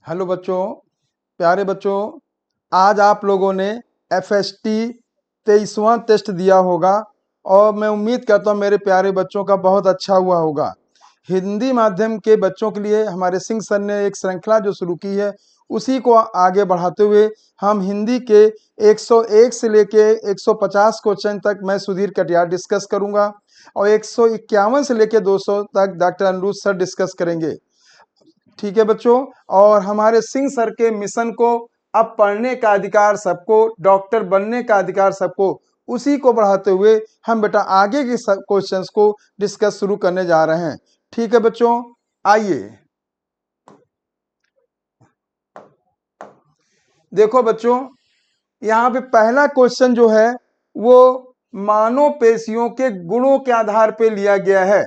Hello बच्चों, प्यारे बच्चों, आज आप लोगों ने एफएसटी 23वां टेस्ट दिया होगा और मैं उम्मीद करता हूं मेरे प्यारे बच्चों का बहुत अच्छा हुआ होगा। हिंदी माध्यम के बच्चों के लिए हमारे सिंह सर ने एक श्रृंखला जो शुरू की है, उसी को आगे बढ़ाते हुए हम हिंदी के 101 से लेके 150 क्वेश्चन तक मैं सुधीर कटियार डिस्कस करूंगा और 151 से लेके 200 तक डॉक्टर अनिरुद्ध सर डिस्कस करेंगे। ठीक है बच्चों, और हमारे सिंह सर के मिशन को अब पढ़ने का अधिकार सबको, डॉक्टर बनने का अधिकार सबको, उसी को बढ़ाते हुए हम बेटा आगे के क्वेश्चंस को डिस्कस शुरू करने जा रहे हैं। ठीक है बच्चों, आइए देखो बच्चों, यहाँ पे पहला क्वेश्चन जो है वो मांसपेशियों के गुणों के आधार पे लिया गया है।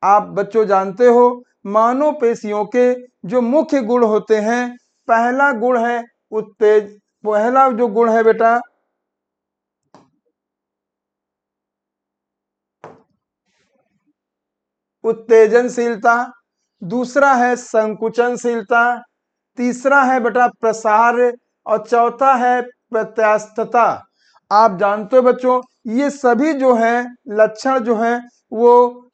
आप बच्चों जानते हो मांसपेशियों के जो मुख्य गुण होते हैं, पहला गुण है पहला जो गुण है बेटा उत्तेजनशीलता, दूसरा है संकुचनशीलता, तीसरा है बेटा प्रसार और चौथा है प्रत्यास्थता। आप जानते हो बच्चों, ये सभी जो है लक्षण जो है वो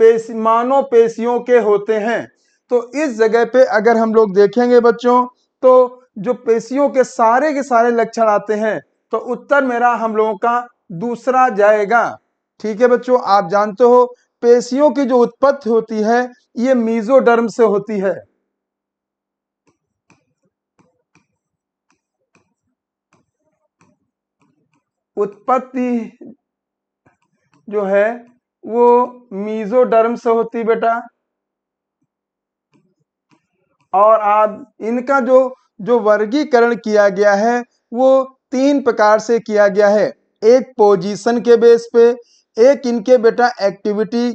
मांसपेशियों के होते हैं। तो इस जगह पे अगर हम लोग देखेंगे बच्चों, तो जो पेशियों के सारे लक्षण आते हैं, तो उत्तर मेरा हम लोगों का दूसरा जाएगा। ठीक है बच्चों, आप जानते हो पेशियों की जो उत्पत्ति होती है ये मीजोडर्म से होती है। उत्पत्ति जो है वो मीजोडर्म से होती बेटा। और आज इनका जो जो वर्गीकरण किया गया है वो 3 प्रकार से किया गया है। एक पोजीशन के बेस पे, एक इनके बेटा एक्टिविटी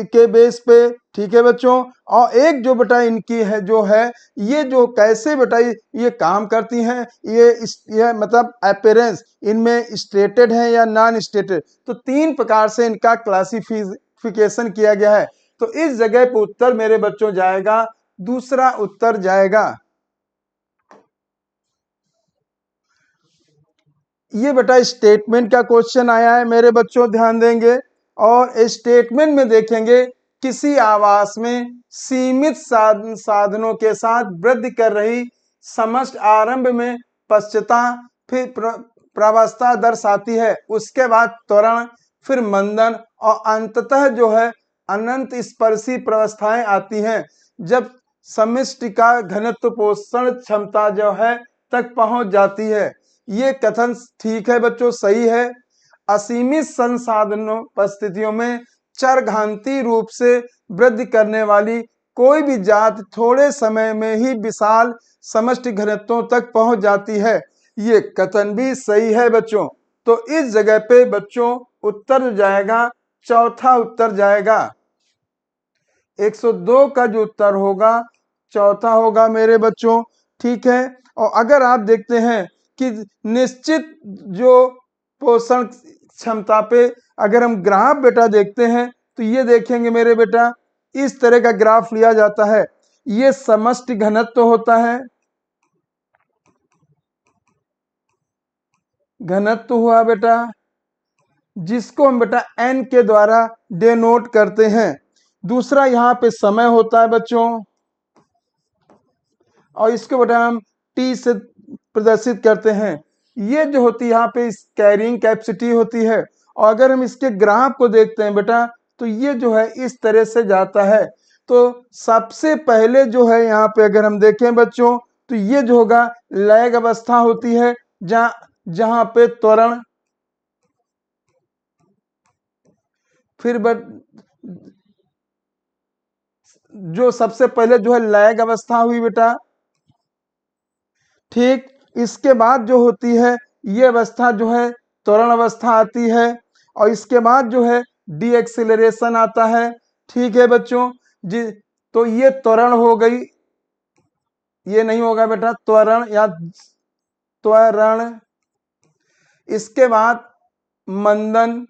के बेस पे, ठीक है बच्चों, और एक जो बेटा इनकी है जो है ये जो कैसे बेटा ये काम करती हैं, ये मतलब अपीयरेंस इनमें स्टेटेड है या नॉन स्टेटेड, तो 3 प्रकार से इनका क्लासिफिकेशन किया गया है। तो इस जगह पे उत्तर मेरे बच्चों जाएगा, दूसरा उत्तर जाएगा। ये बेटा स्टेटमेंट का क्वेश्चन आया है मेरे बच्चों, ध्यान देंगे। और स्टेटमेंट में देखेंगे किसी आवास में सीमित साधनों के साथ वृद्धि कर रही समष्टि आरंभ में पश्चता, फिर प्रावस्था दर्शाती है, उसके बाद त्वरण, फिर मंदन और अंततः जो है अनंत स्पर्शी प्रावस्थाएं आती हैं, जब समष्टि का घनत्व पोषण क्षमता जो है तक पहुंच जाती है। ये कथन ठीक है बच्चों, सही है। असीमित संसाधनों परिस्थितियों में चरघांती रूप से वृद्धि करने वाली कोई भी जात थोड़े समय में ही विशाल समष्टि घनत्वों तक पहुंच जाती है। ये कथन भी सही है बच्चों। तो इस जगह पे बच्चों उत्तर जाएगा, चौथा उत्तर जाएगा। 102 का जो उत्तर होगा चौथा होगा मेरे बच्चों। ठीक है, और अगर आप देखते हैं कि निश्चित जो पोषण क्षमता पे अगर हम ग्राफ बेटा देखते हैं, तो ये देखेंगे मेरे बेटा इस तरह का ग्राफ लिया जाता है। ये समष्टि घनत्व होता है, घनत्व हुआ बेटा, जिसको हम बेटा n के द्वारा डेनोट करते हैं। दूसरा यहाँ पे समय होता है बच्चों, और इसको बेटा हम t से प्रदर्शित करते हैं। ये जो होती है यहाँ पे कैरिंग कैपेसिटी होती है। और अगर हम इसके ग्राफ को देखते हैं बेटा, तो ये जो है इस तरह से जाता है। तो सबसे पहले जो है यहाँ पे अगर हम देखें बच्चों, तो ये जो होगा लैग अवस्था होती है, जहां पे त्वरण, फिर जो सबसे पहले जो है लैग अवस्था हुई बेटा। ठीक, इसके बाद जो होती है ये अवस्था जो है त्वरण अवस्था आती है, और इसके बाद जो है डी एक्सिलरेशन आता है। ठीक है बच्चों जी, तो ये त्वरण हो गई, ये नहीं होगा बेटा त्वरण या त्वरण। इसके बाद मंदन,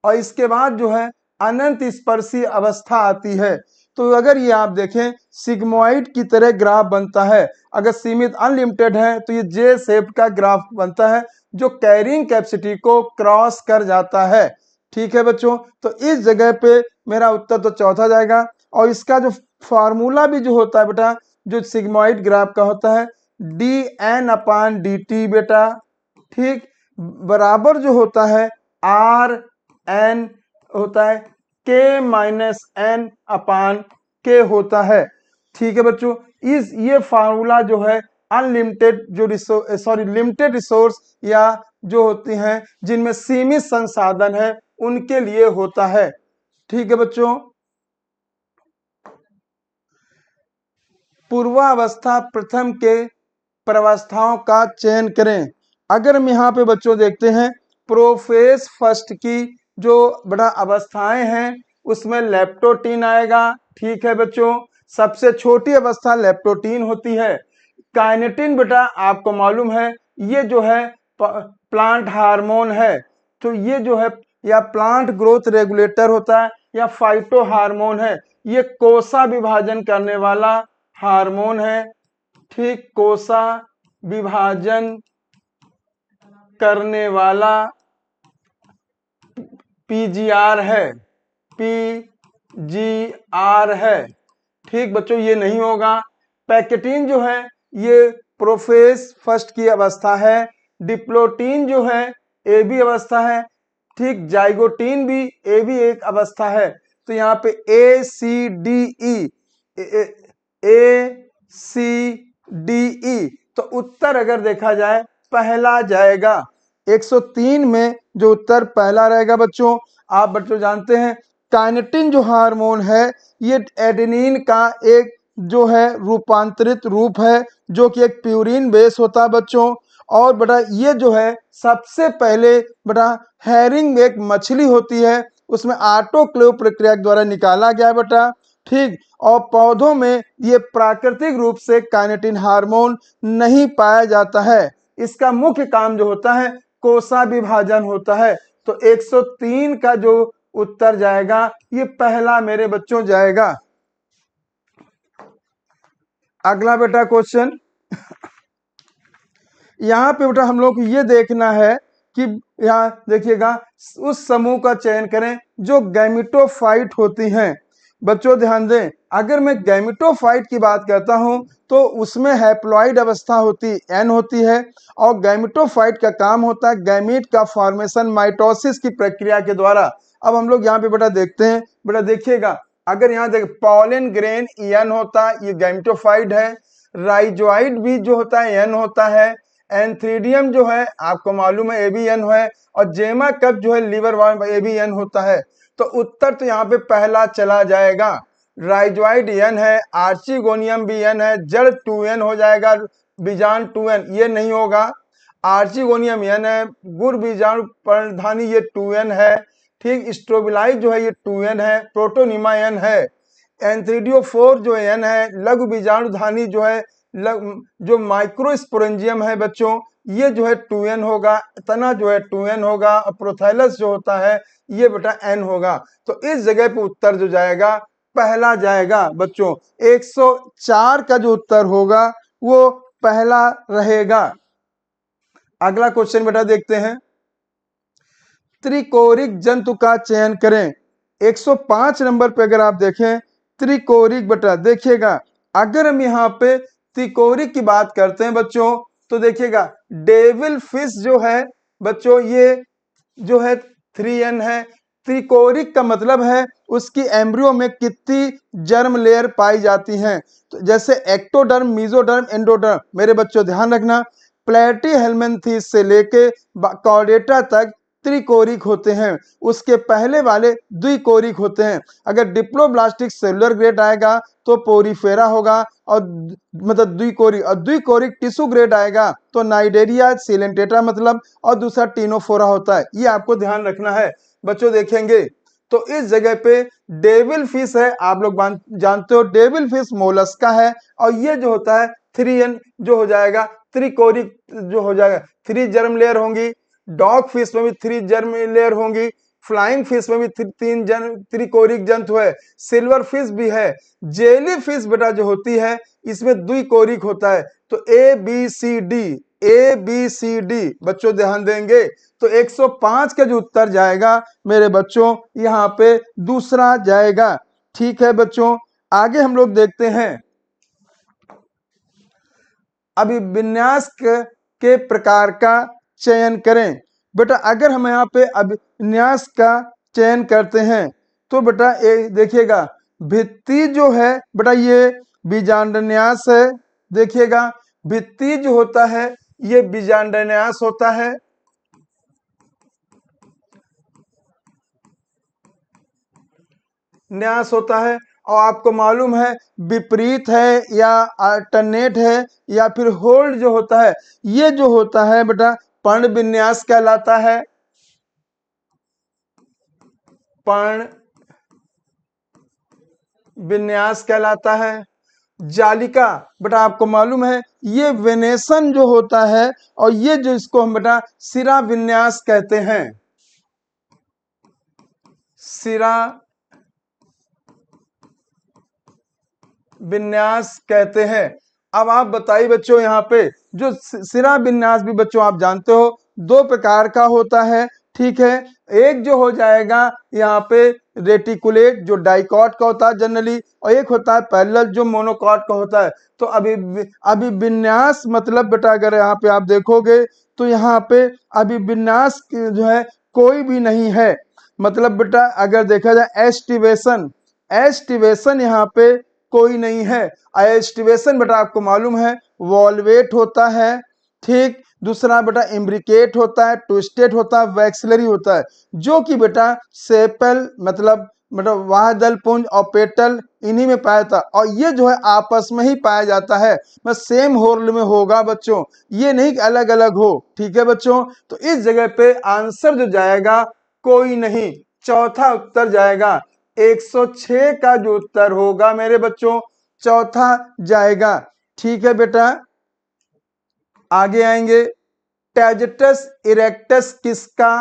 और इसके बाद जो है अनंत स्पर्शी अवस्था आती है। तो अगर ये आप देखें सिग्मोइड की तरह ग्राफ बनता है। अगर सीमित अनलिमिटेड है तो ये जे शेप का ग्राफ बनता है जो कैरिंग कैपेसिटी को क्रॉस कर जाता है। ठीक है बच्चों, तो इस जगह पे मेरा उत्तर तो चौथा जाएगा। और इसका जो फार्मूला भी जो होता है बेटा, जो सिग्मोइड ग्राफ का होता है, डी एन अपान डी टी बेटा, ठीक, बराबर जो होता है आर एन होता है के माइनस एन अपान के होता है। ठीक है बच्चों, इस ये फार्मूला जो है अनलिमिटेड जो लिमिटेड रिसोर्स या जो होती हैं जिनमें सीमित संसाधन है उनके लिए होता है। ठीक है बच्चों, पूर्वावस्था प्रथम के प्रवस्थाओं का चयन करें। अगर हम यहाँ पे बच्चों देखते हैं प्रोफेज फर्स्ट की जो बड़ा अवस्थाएं हैं उसमें लेप्टोटीन आएगा। ठीक है बच्चों, सबसे छोटी अवस्था लेप्टोटीन होती है। काइनेटिन बेटा आपको मालूम है ये जो है प्लांट हार्मोन है, तो ये जो है या प्लांट ग्रोथ रेगुलेटर होता है या फाइटो हार्मोन है, ये कोसा विभाजन करने वाला हार्मोन है। ठीक, कोसा विभाजन करने वाला पीजीआर है, पीजीआर है। ठीक बच्चों, ये नहीं होगा। पैकेटिन जो है ये प्रोफेज फर्स्ट की अवस्था है। डिप्लोटीन जो है ए बी अवस्था है। ठीक, जाइगोटीन भी ए बी एक अवस्था है। तो यहाँ पे ए सी डी ई, ए सी डी ई, तो उत्तर अगर देखा जाए पहला जाएगा। 103 में जो उत्तर पहला रहेगा बच्चों। आप बच्चों जानते हैं काइनेटिन जो हार्मोन है ये एडेनिन का एक जो है रूपांतरित रूप है जो कि एक प्यूरिन बेस होता है बच्चों। और बेटा ये जो है सबसे पहले बेटा हैरिंग एक मछली होती है उसमें ऑटोक्लेव प्रक्रिया के द्वारा निकाला गया बेटा। ठीक, और पौधों में ये प्राकृतिक रूप से काइनेटिन हार्मोन नहीं पाया जाता है। इसका मुख्य काम जो होता है कोसा विभाजन होता है। तो 103 का जो उत्तर जाएगा ये पहला मेरे बच्चों जाएगा। अगला बेटा क्वेश्चन, यहाँ पे बेटा हम लोग को ये देखना है कि यहाँ देखिएगा उस समूह का चयन करें जो गैमेटोफाइट होती हैं। बच्चों ध्यान दें, अगर मैं गैमेटोफाइट की बात करता हूं तो उसमें हैप्लॉइड अवस्था होती एन होती है और गैमेटोफाइट का काम होता है गैमीट का फॉर्मेशन माइटोसिस की प्रक्रिया के द्वारा। अब हम लोग यहाँ पे बेटा देखते हैं, बेटा देखिएगा अगर यहाँ देख पॉलन ग्रेन एन होता है ये गैमेटोफाइट है। राइजोइड भी जो होता है एन होता है। एंथ्रीडियम जो है आपको मालूम है एबीएन है और जेमा कप जो है लीवर वर्म एबीएन होता है। तो उत्तर तो यहाँ पे पहला चला जाएगा। राइजोइड एन है, आर्चिगोनियम भी एन है, जड़ 2n हो जाएगा, बीजाण 2n ये नहीं होगा। आर्चिगोनियम एन है, गुड़ बीजाणु पर्णधानी ये 2n है। ठीक, स्ट्रोबिलाई जो है ये 2n है, प्रोटोनिमा एन है। एंथ्रीडियोफोर जो एन है, लघु बीजाणुधानी जो है जो माइक्रोस्पोरेंजियम है बच्चों ये जो है 2n होगा, तना जो है 2n होगा और प्रोथैलस जो होता है ये बेटा n होगा। तो इस जगह पे उत्तर जो जाएगा पहला जाएगा बच्चों। 104 का जो उत्तर होगा वो पहला रहेगा। अगला क्वेश्चन बेटा देखते हैं, त्रिकोरिक जंतु का चयन करें। 105 नंबर पे अगर आप देखें त्रिकोरिक बेटा देखिएगा अगर हम यहाँ पे त्रिकोरिक की बात करते हैं बच्चों तो देखिएगा डेविल फिश जो है बच्चों ये जो है 3n है। त्रिकोरिक का मतलब है उसकी एम्ब्रियो में कितनी जर्म लेयर पाई जाती हैं। तो जैसे एक्टोडर्म, मेसोडर्म, एंडोडर्म, मेरे बच्चों ध्यान रखना प्लेटीहेल्मिन्थेस से लेके कॉर्डेटा तक त्रिकोरिक होते हैं, उसके पहले वाले द्विकोरिक होते हैं। अगर डिप्लोब्लास्टिक सेलुलर ग्रेड आएगा तो पोरीफेरा होगा और मतलब द्विकोरिक, और द्विकोरिक टिश्यू ग्रेड आएगा तो नाइडेरिया सिलेंटेटा मतलब, और दूसरा टीनोफोरा होता है। ये आपको ध्यान रखना है बच्चों। देखेंगे तो इस जगह पे डेविल फिश है, आप लोग जानते हो डेविल फिश मोलस्का है और ये जो होता है 3n जो हो जाएगा त्रिकोरिक जो हो जाएगा। 3 जर्म लेयर होंगी, डॉग फिश में भी 3 जर्म लेयर होंगी, फ्लाइंग फिश में भी तीन त्रिकोरिक जंतु है, सिल्वर फिश भी है, जेली फिश बेटा जो होती है इसमें द्विकोरिक होता है। तो A B C D, A B C D बच्चों ध्यान देंगे। तो 105 का जो उत्तर जाएगा मेरे बच्चों यहाँ पे दूसरा जाएगा। ठीक है बच्चों, आगे हम लोग देखते हैं अभिविन्यास के प्रकार का चयन करें। बेटा अगर हम यहाँ पे अभिविन्यास का चयन करते हैं तो बेटा देखिएगा भित्ति जो है बेटा ये बीजांडन्यास है। देखिएगा भित्ति जो होता है ये बीजांडन्यास होता है। न्यास होता है। और आपको मालूम है विपरीत है या अल्टरनेट है या फिर होल्ड जो होता है, ये जो होता है बेटा पर्ण विन्यास कहलाता है। पर्ण विन्यास कहलाता है। जालिका बेटा आपको मालूम है ये वेनेशन जो होता है और ये जो इसको हम बेटा सिरा विन्यास कहते हैं। सिरा विन्यास कहते हैं। अब आप बताइए बच्चों यहाँ पे जो सिरा विन्यास भी बच्चों आप जानते हो दो प्रकार का होता है। ठीक है, एक जो हो जाएगा यहाँ पे रेटिकुलेट जो डाइकॉट का होता है जनरली, और एक होता है पैरेलल जो मोनोकॉट का होता है। तो अभिविन्यास मतलब बेटा अगर यहाँ पे आप देखोगे तो यहाँ पे अभिविन्यास जो है कोई भी नहीं है। मतलब बेटा अगर देखा जाए एस्टिवेशन, एस्टिवेशन यहाँ पे कोई नहीं है। एस्टिवेशन बेटा आपको मालूम है वॉल्वेट होता है। ठीक, दूसरा बेटा इम्ब्रिकेट होता है, ट्विस्टेड होता है, वैक्सिलरी होता है, जो कि बेटा सेपल मतलब वाहदल पुंज और पेटल इन्हीं में पाया जाता। और ये जो है आपस में ही पाया जाता है, बस सेम होल में होगा बच्चों, ये नहीं कि अलग अलग हो। ठीक है बच्चों, तो इस जगह पे आंसर जो जाएगा कोई नहीं, चौथा उत्तर जाएगा 106 का जो उत्तर होगा मेरे बच्चों चौथा जाएगा। ठीक है बेटा, आगे आएंगे। टैजेटस इरेक्टस किसका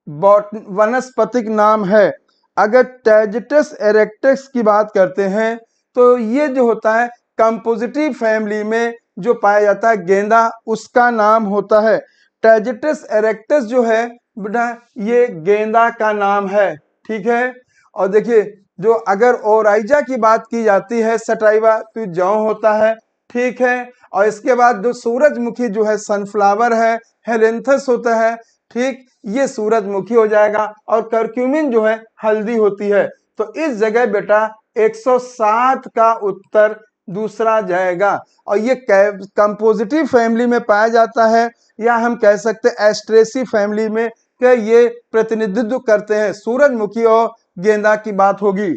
वनस्पतिक नाम है? अगर टैजेटस इरेक्टस की बात करते हैं तो ये जो होता है कंपोजिटिव फैमिली में जो पाया जाता है गेंदा, उसका नाम होता है टैजेटस इरेक्टस जो है बेटा ये गेंदा का नाम है। ठीक है, और देखिए जो अगर ओराइजा की बात की जाती है सटाइवा तो जौ होता है। ठीक है, और इसके बाद जो सूरजमुखी जो है सनफ्लावर है, हेलेंथस होता है। ठीक, ये सूरजमुखी हो जाएगा। और करक्यूमिन जो है हल्दी होती है। तो इस जगह बेटा 107 का उत्तर दूसरा जाएगा। और ये कंपोजिटिव फैमिली में पाया जाता है, या हम कह सकते हैं एस्ट्रेसी फैमिली में कि ये प्रतिनिधित्व करते हैं। सूरजमुखी और गेंदा की बात होगी।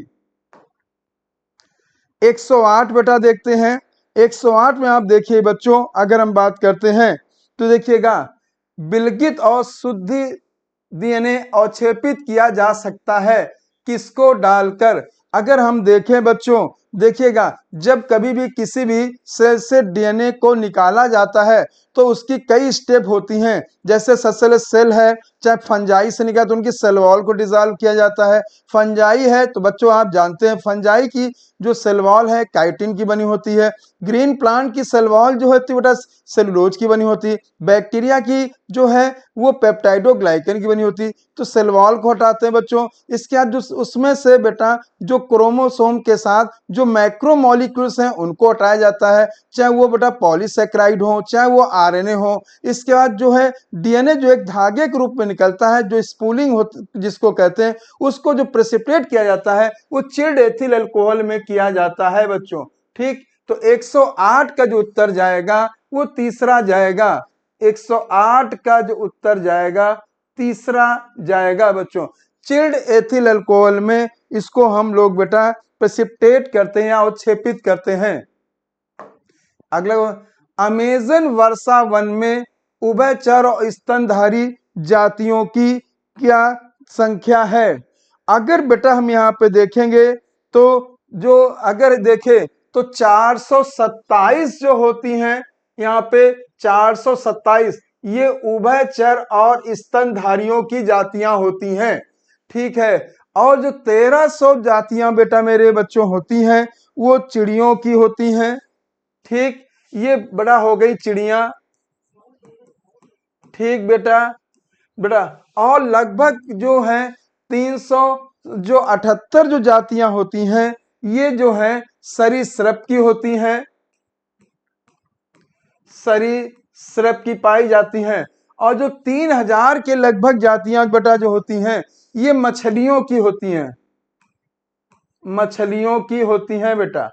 108 बेटा देखते हैं। 108 में आप देखिए बच्चों अगर हम बात करते हैं तो देखिएगा विलगित और शुद्धि डीएनए अवक्षेपित किया जा सकता है किसको डालकर? अगर हम देखें बच्चों, देखिएगा जब कभी भी किसी भी सेल से डीएनए को निकाला जाता है तो उसकी कई स्टेप होती हैं। जैसे ससेलस सेल है, चाहे फंजाई से निकला तो उनकी सेल वॉल को डिसॉल्व किया जाता है। फंजाई है तो बच्चों आप जानते हैं फंजाई की जो सेल वॉल है काइटिन की बनी होती है। ग्रीन प्लांट की सेल वॉल जो होती है बेटा सेलुलोज की बनी होती है। बैक्टीरिया की जो है वो पेप्टाइडोग्लाइकन की बनी होती है। तो सेल वॉल को हटाते हैं बच्चों। इसके बाद जो उसमें से बेटा जो क्रोमोसोम के साथ जो मैक्रोमोलिक्यूल्स हैं उनको हटाया जाता है, चाहे वो बेटा पॉलीसेक्राइड हो चाहे वो आरएनए हो। इसके बाद जो है डीएनए जो एक धागे के रूप में निकलता है, जो स्पूलिंग जिसको कहते हैं, उसको जो प्रेसिपिटेट किया जाता है वो चिल्ड एथिल अल्कोहल में किया जाता है बच्चों। ठीक, तो 108 का जो उत्तर जाएगा वो तीसरा जाएगा। 108 का जो उत्तर जाएगा तीसरा जाएगा बच्चों। चिल्ड एथिल अल्कोहल में इसको हम लोग बेटा प्रेसिपिटेट करते हैं या उत्क्षेपित करते हैं। अगला अमेजन वर्षा वन में उभयचर और स्तनधारी जातियों की क्या संख्या है? अगर बेटा हम यहाँ पे देखेंगे तो जो अगर देखें तो 427 जो होती हैं यहाँ पे 427, ये उभयचर और स्तनधारियों की जातियां होती हैं। ठीक है। और जो 1300 जातियां बेटा मेरे बच्चों होती हैं वो चिड़ियों की होती हैं। ठीक, ये बड़ा हो गई चिड़िया। ठीक बेटा, बेटा और लगभग जो है 300 जो 78 जो जातियां होती हैं ये जो है सरीसृप की होती हैं, सरीसृप की पाई जाती हैं। और जो 3000 के लगभग जातियां बेटा जो होती हैं ये मछलियों की होती हैं, मछलियों की होती हैं बेटा।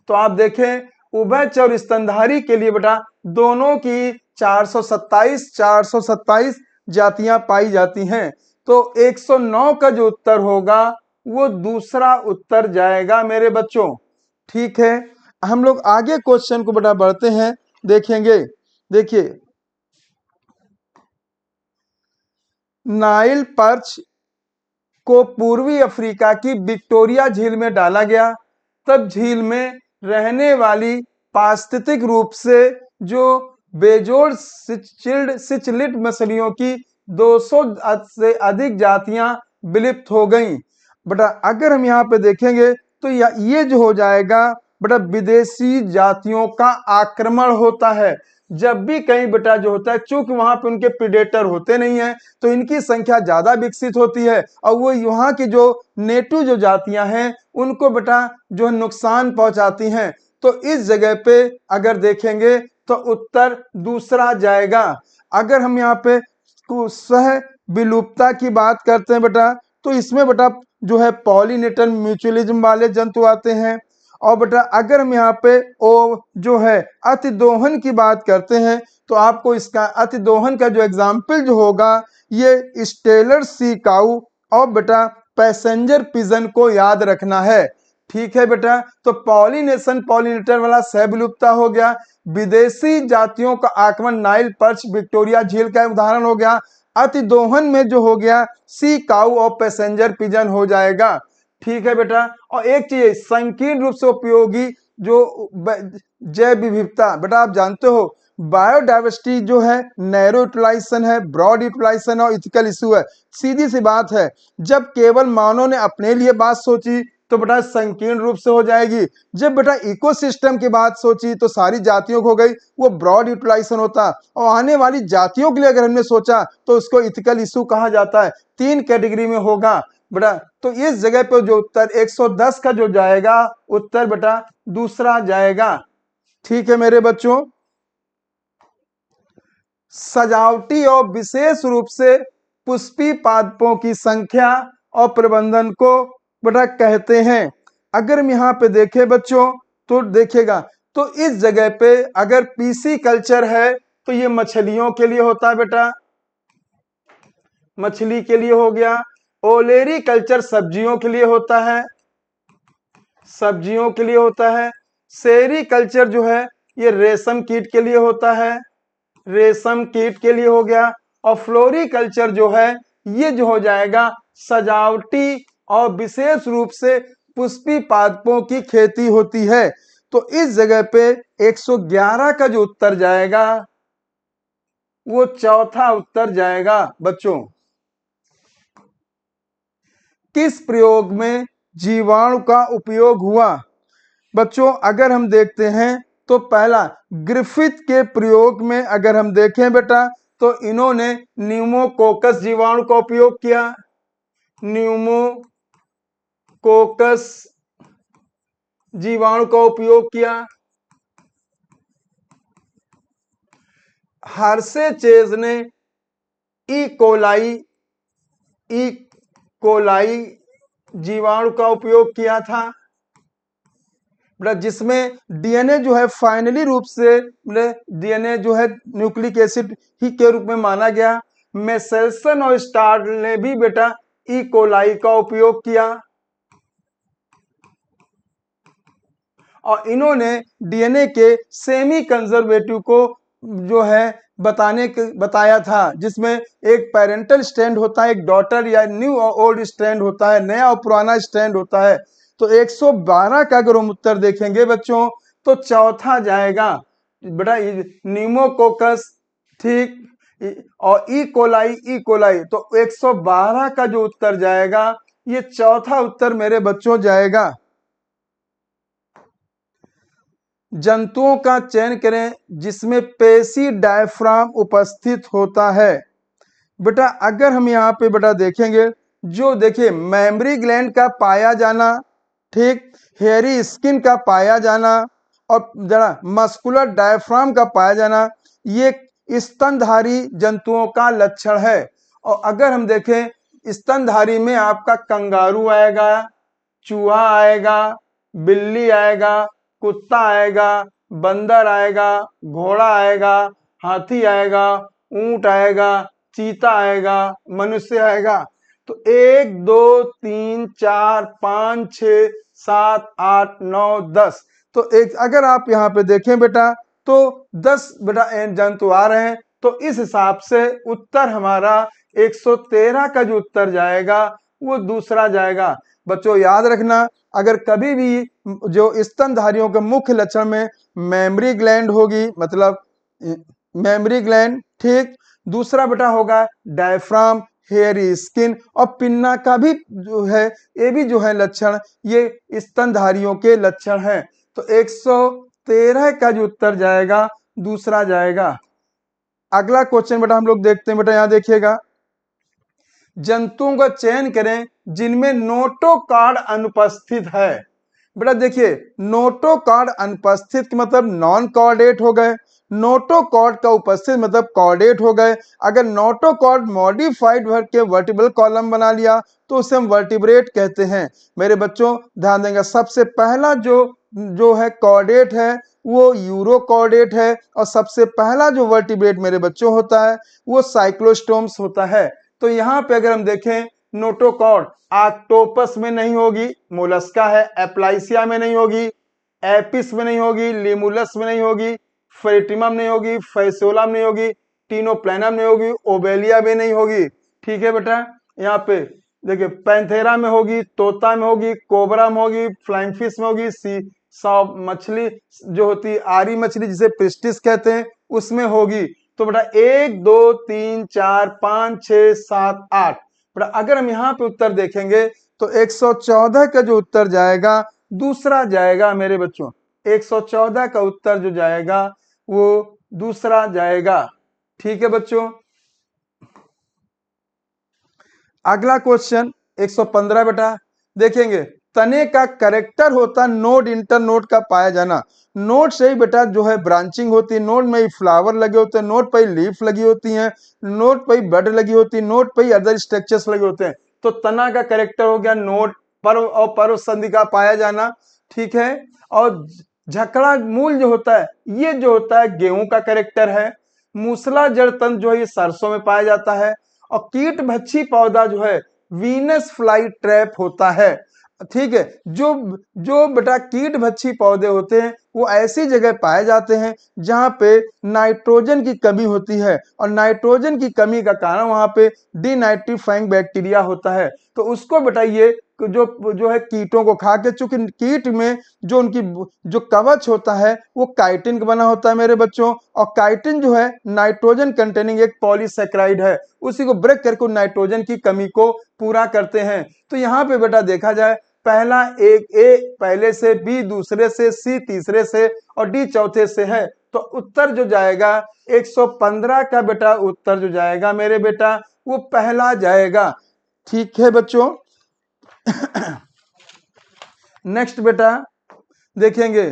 तो आप देखें उभयचर और स्तनधारी के लिए बेटा दोनों की 427 जातियां पाई जाती हैं। तो 109 का जो उत्तर होगा वो दूसरा उत्तर जाएगा मेरे बच्चों। ठीक है, हम लोग आगे क्वेश्चन को बेटा बढ़ते हैं, देखेंगे। देखिए, नाइल पर्च को पूर्वी अफ्रीका की विक्टोरिया झील में डाला गया, तब झील में रहने वाली पारिस्थितिक रूप से जो बेजोड़ सिचलिड मछलियों की 200 से अधिक जातियां विलुप्त हो गईं। बेटा अगर हम यहाँ पे देखेंगे तो ये जो हो जाएगा बेटा विदेशी जातियों का आक्रमण होता है। जब भी कहीं बेटा जो होता है, चूंकि वहां पे उनके प्रीडेटर होते नहीं है तो इनकी संख्या ज्यादा विकसित होती है और वो वहां की जो नेटिव जो जातियां हैं उनको बेटा जो है नुकसान पहुंचाती हैं। तो इस जगह पे अगर देखेंगे तो उत्तर दूसरा जाएगा। अगर हम यहाँ पे सह विलुप्तता की बात करते हैं बेटा तो इसमें बेटा जो है पॉलिनेटर म्यूचुअलिज्म वाले जंतु आते हैं। और बेटा अगर हम यहाँ पे जो है अतिदोहन की बात करते हैं तो आपको इसका अतिदोहन का जो एग्जाम्पल जो होगा ये स्टेलर सी काऊ और बेटा पैसेंजर पिजन को याद रखना है। ठीक है बेटा, तो पॉलिनेशन पॉलिनेटर वाला सहविलुप्तता हो गया। विदेशी जातियों का आक्रमण नाइल पर्च विक्टोरिया झील का उदाहरण हो गया। अतिदोहन में जो हो गया सी काऊ और पैसेंजर पिजन हो जाएगा। ठीक है बेटा, और एक चीज संकीर्ण रूप से उपयोगी जो जैव विविधता, बेटा आप जानते हो बायोडाइवर्सिटी जो है नैरो यूटिलाइजेशन है, ब्रॉड यूटिलाइजेशन और इथिकल इशू है। सीधी सी बात है, जब केवल मानव ने अपने लिए बात सोची तो बेटा संकीर्ण रूप से हो जाएगी। जब बेटा इकोसिस्टम की बात सोची तो सारी जातियों को हो गई, वो ब्रॉड यूटिलाइजेशन होता। और आने वाली जातियों के लिए अगर हमने सोचा तो इसको इथिकल इशू कहा जाता है। 3 कैटेगरी में होगा बेटा। तो इस जगह पे जो उत्तर 110 का जो जाएगा उत्तर बेटा दूसरा जाएगा। ठीक है मेरे बच्चों, सजावटी और विशेष रूप से पुष्पी पादपों की संख्या और प्रबंधन को बेटा कहते हैं। अगर हम यहाँ पे देखें बच्चों तो देखिएगा, तो इस जगह पे अगर पीसी कल्चर है तो ये मछलियों के लिए होता है बेटा, मछली के लिए हो गया। ओलेरी कल्चर सब्जियों के लिए होता है, सब्जियों के लिए होता है। सेरी कल्चर जो है ये रेशम कीट के लिए होता है, रेशम कीट के लिए हो गया। और फ्लोरी कल्चर जो है ये जो हो जाएगा सजावटी और विशेष रूप से पुष्पी पादपों की खेती होती है। तो इस जगह पे 111 का जो उत्तर जाएगा वो चौथा उत्तर जाएगा बच्चों। किस प्रयोग में जीवाणु का उपयोग हुआ? बच्चों अगर हम देखते हैं तो पहला ग्रिफिथ के प्रयोग में अगर हम देखें बेटा तो इन्होंने न्यूमोकोकस जीवाणु का उपयोग किया, न्यूमोकोकस जीवाणु का उपयोग किया। हर्षेचेज ने ई कोलाई जीवाणु का उपयोग किया था, जिसमें डीएनए जो है फाइनली रूप से डीएनए जो है न्यूक्लिक एसिड ही के रूप में माना गया। मेसेल्सन और स्टार ने भी बेटा ई कोलाई का उपयोग किया और इन्होंने डीएनए के सेमी कंजर्वेटिव को जो है बताया था, जिसमें एक पेरेंटल स्ट्रैंड होता है, एक डॉटर या न्यू और ओल्ड स्ट्रैंड होता है, नया और पुराना स्ट्रैंड होता है। तो 112 का अगर हम उत्तर देखेंगे बच्चों तो चौथा जाएगा बेटा न्यूमोकोकस। ठीक, और ई कोलाई तो 112 का जो उत्तर जाएगा ये चौथा उत्तर मेरे बच्चों जाएगा। जंतुओं का चयन करें जिसमें पेशी डायफ्राम उपस्थित होता है। बेटा अगर हम यहाँ पे बेटा देखेंगे, जो देखिए मेमरी ग्लैंड का पाया जाना, ठीक, हेयरी स्किन का पाया जाना और जरा मस्कुलर डायफ्राम का पाया जाना, ये स्तनधारी जंतुओं का लक्षण है। और अगर हम देखें स्तनधारी में आपका कंगारू आएगा, चूहा आएगा, बिल्ली आएगा, कुत्ता आएगा, बंदर आएगा, घोड़ा आएगा, हाथी आएगा, ऊंट आएगा, चीता आएगा, मनुष्य आएगा। तो 1 2 3 4 5 6 7 8 9 10, तो एक अगर आप यहाँ पे देखें बेटा तो 10 बेटा जंतु आ रहे हैं। तो इस हिसाब से उत्तर हमारा 113 का जो उत्तर जाएगा वो दूसरा जाएगा। बच्चों याद रखना, अगर कभी भी जो स्तनधारियों के मुख्य लक्षण में मेमरी ग्लैंड होगी, मतलब मेमरी ग्लैंड, ठीक, दूसरा बेटा होगा डायफ्राम, हेयरी स्किन और पिन्ना का भी जो है, ये भी जो है लक्षण, ये स्तनधारियों के लक्षण हैं। तो 113 का जो उत्तर जाएगा दूसरा जाएगा। अगला क्वेश्चन बेटा हम लोग देखते हैं। बेटा यहाँ देखिएगा, जंतुओं का चयन करें जिनमें नोटोकॉर्ड अनुपस्थित है। बेटा देखिए नोटोकॉर्ड अनुपस्थित के मतलब नॉन कॉर्डेट हो गए, नोटोकॉर्ड का उपस्थित मतलब कॉर्डेट हो गए। अगर नोटोकॉर्ड मॉडिफाइड वर्ग के वर्टिब्रल कॉलम बना लिया तो उसे हम वर्टिब्रेट कहते हैं। मेरे बच्चों ध्यान देंगे, सबसे पहला जो है कॉर्डेट है वो यूरोकॉर्डेट है, और सबसे पहला जो वर्टिब्रेट मेरे बच्चों होता है वो साइक्लोस्टोम्स होता है। तो यहाँ पे अगर हम देखें नोटोकॉर्ड ऑक्टोपस में नहीं होगी, मोलस्का है, एप्लाइसिया में नहीं होगी, एपिस में नहीं होगी, लिमुलस में नहीं होगी, फेटिमम नहीं होगी, फैसोला में नहीं होगी, टीनोप्लेनम नहीं होगी, ओबेलिया में नहीं होगी। ठीक है बेटा, यहाँ पे देखिए पैंथेरा में होगी, तोता में होगी, कोबरा में होगी, फ्लाइंग फिश में होगी, मछली जो होती है आरी मछली जिसे प्रिस्टिस कहते हैं उसमें होगी। तो बेटा 1 2 3 4 5 6 7 8, बेटा अगर हम यहाँ पे उत्तर देखेंगे तो 114 का जो उत्तर जाएगा दूसरा जाएगा मेरे बच्चों। 114 का उत्तर जो जाएगा वो दूसरा जाएगा। ठीक है बच्चों, अगला क्वेश्चन 115 बेटा देखेंगे, तने का करेक्टर होता नोड इंटर नोड का पाया जाना। नोड से ही बेटा जो है ब्रांचिंग होती है, नोड में ही फ्लावर लगे होते हैं, नोड पे ही लीफ लगी होती है, नोड पे ही बड लगी होती है, नोड पे ही अदर स्ट्रक्चर्स लगे होते हैं। तो तना का करेक्टर हो गया नोड, पर्व और पर्व संधि का पाया जाना। ठीक है, और झकड़ा मूल जो होता है ये जो होता है गेहूं का करेक्टर है। मूसला जड़ तंत्र जो है ये सरसों में पाया जाता है, और कीट भक्षी पौधा जो है वीनस फ्लाई ट्रैप होता है। ठीक है, जो बेटा कीट भक्षी पौधे होते हैं वो ऐसी जगह पाए जाते हैं जहां पे नाइट्रोजन की कमी होती है, और नाइट्रोजन की कमी का कारण वहां पे डीनाइट्रीफाइंग बैक्टीरिया होता है। तो उसको बेटा ये जो है कीटों को खा के, चूंकि कीट में जो उनकी जो कवच होता है वो काइटिन का बना होता है मेरे बच्चों, और काइटिन जो है नाइट्रोजन कंटेनिंग एक पॉलीसेक्राइड है, उसी को ब्रेक करके नाइट्रोजन की कमी को पूरा करते हैं। तो यहाँ पे बेटा देखा जाए, पहला एक ए पहले से, बी दूसरे से, सी तीसरे से और डी चौथे से है। तो उत्तर जो जाएगा 115 का बेटा उत्तर जो जाएगा मेरे बेटा वो पहला जाएगा। ठीक है बच्चों, नेक्स्ट बेटा देखेंगे,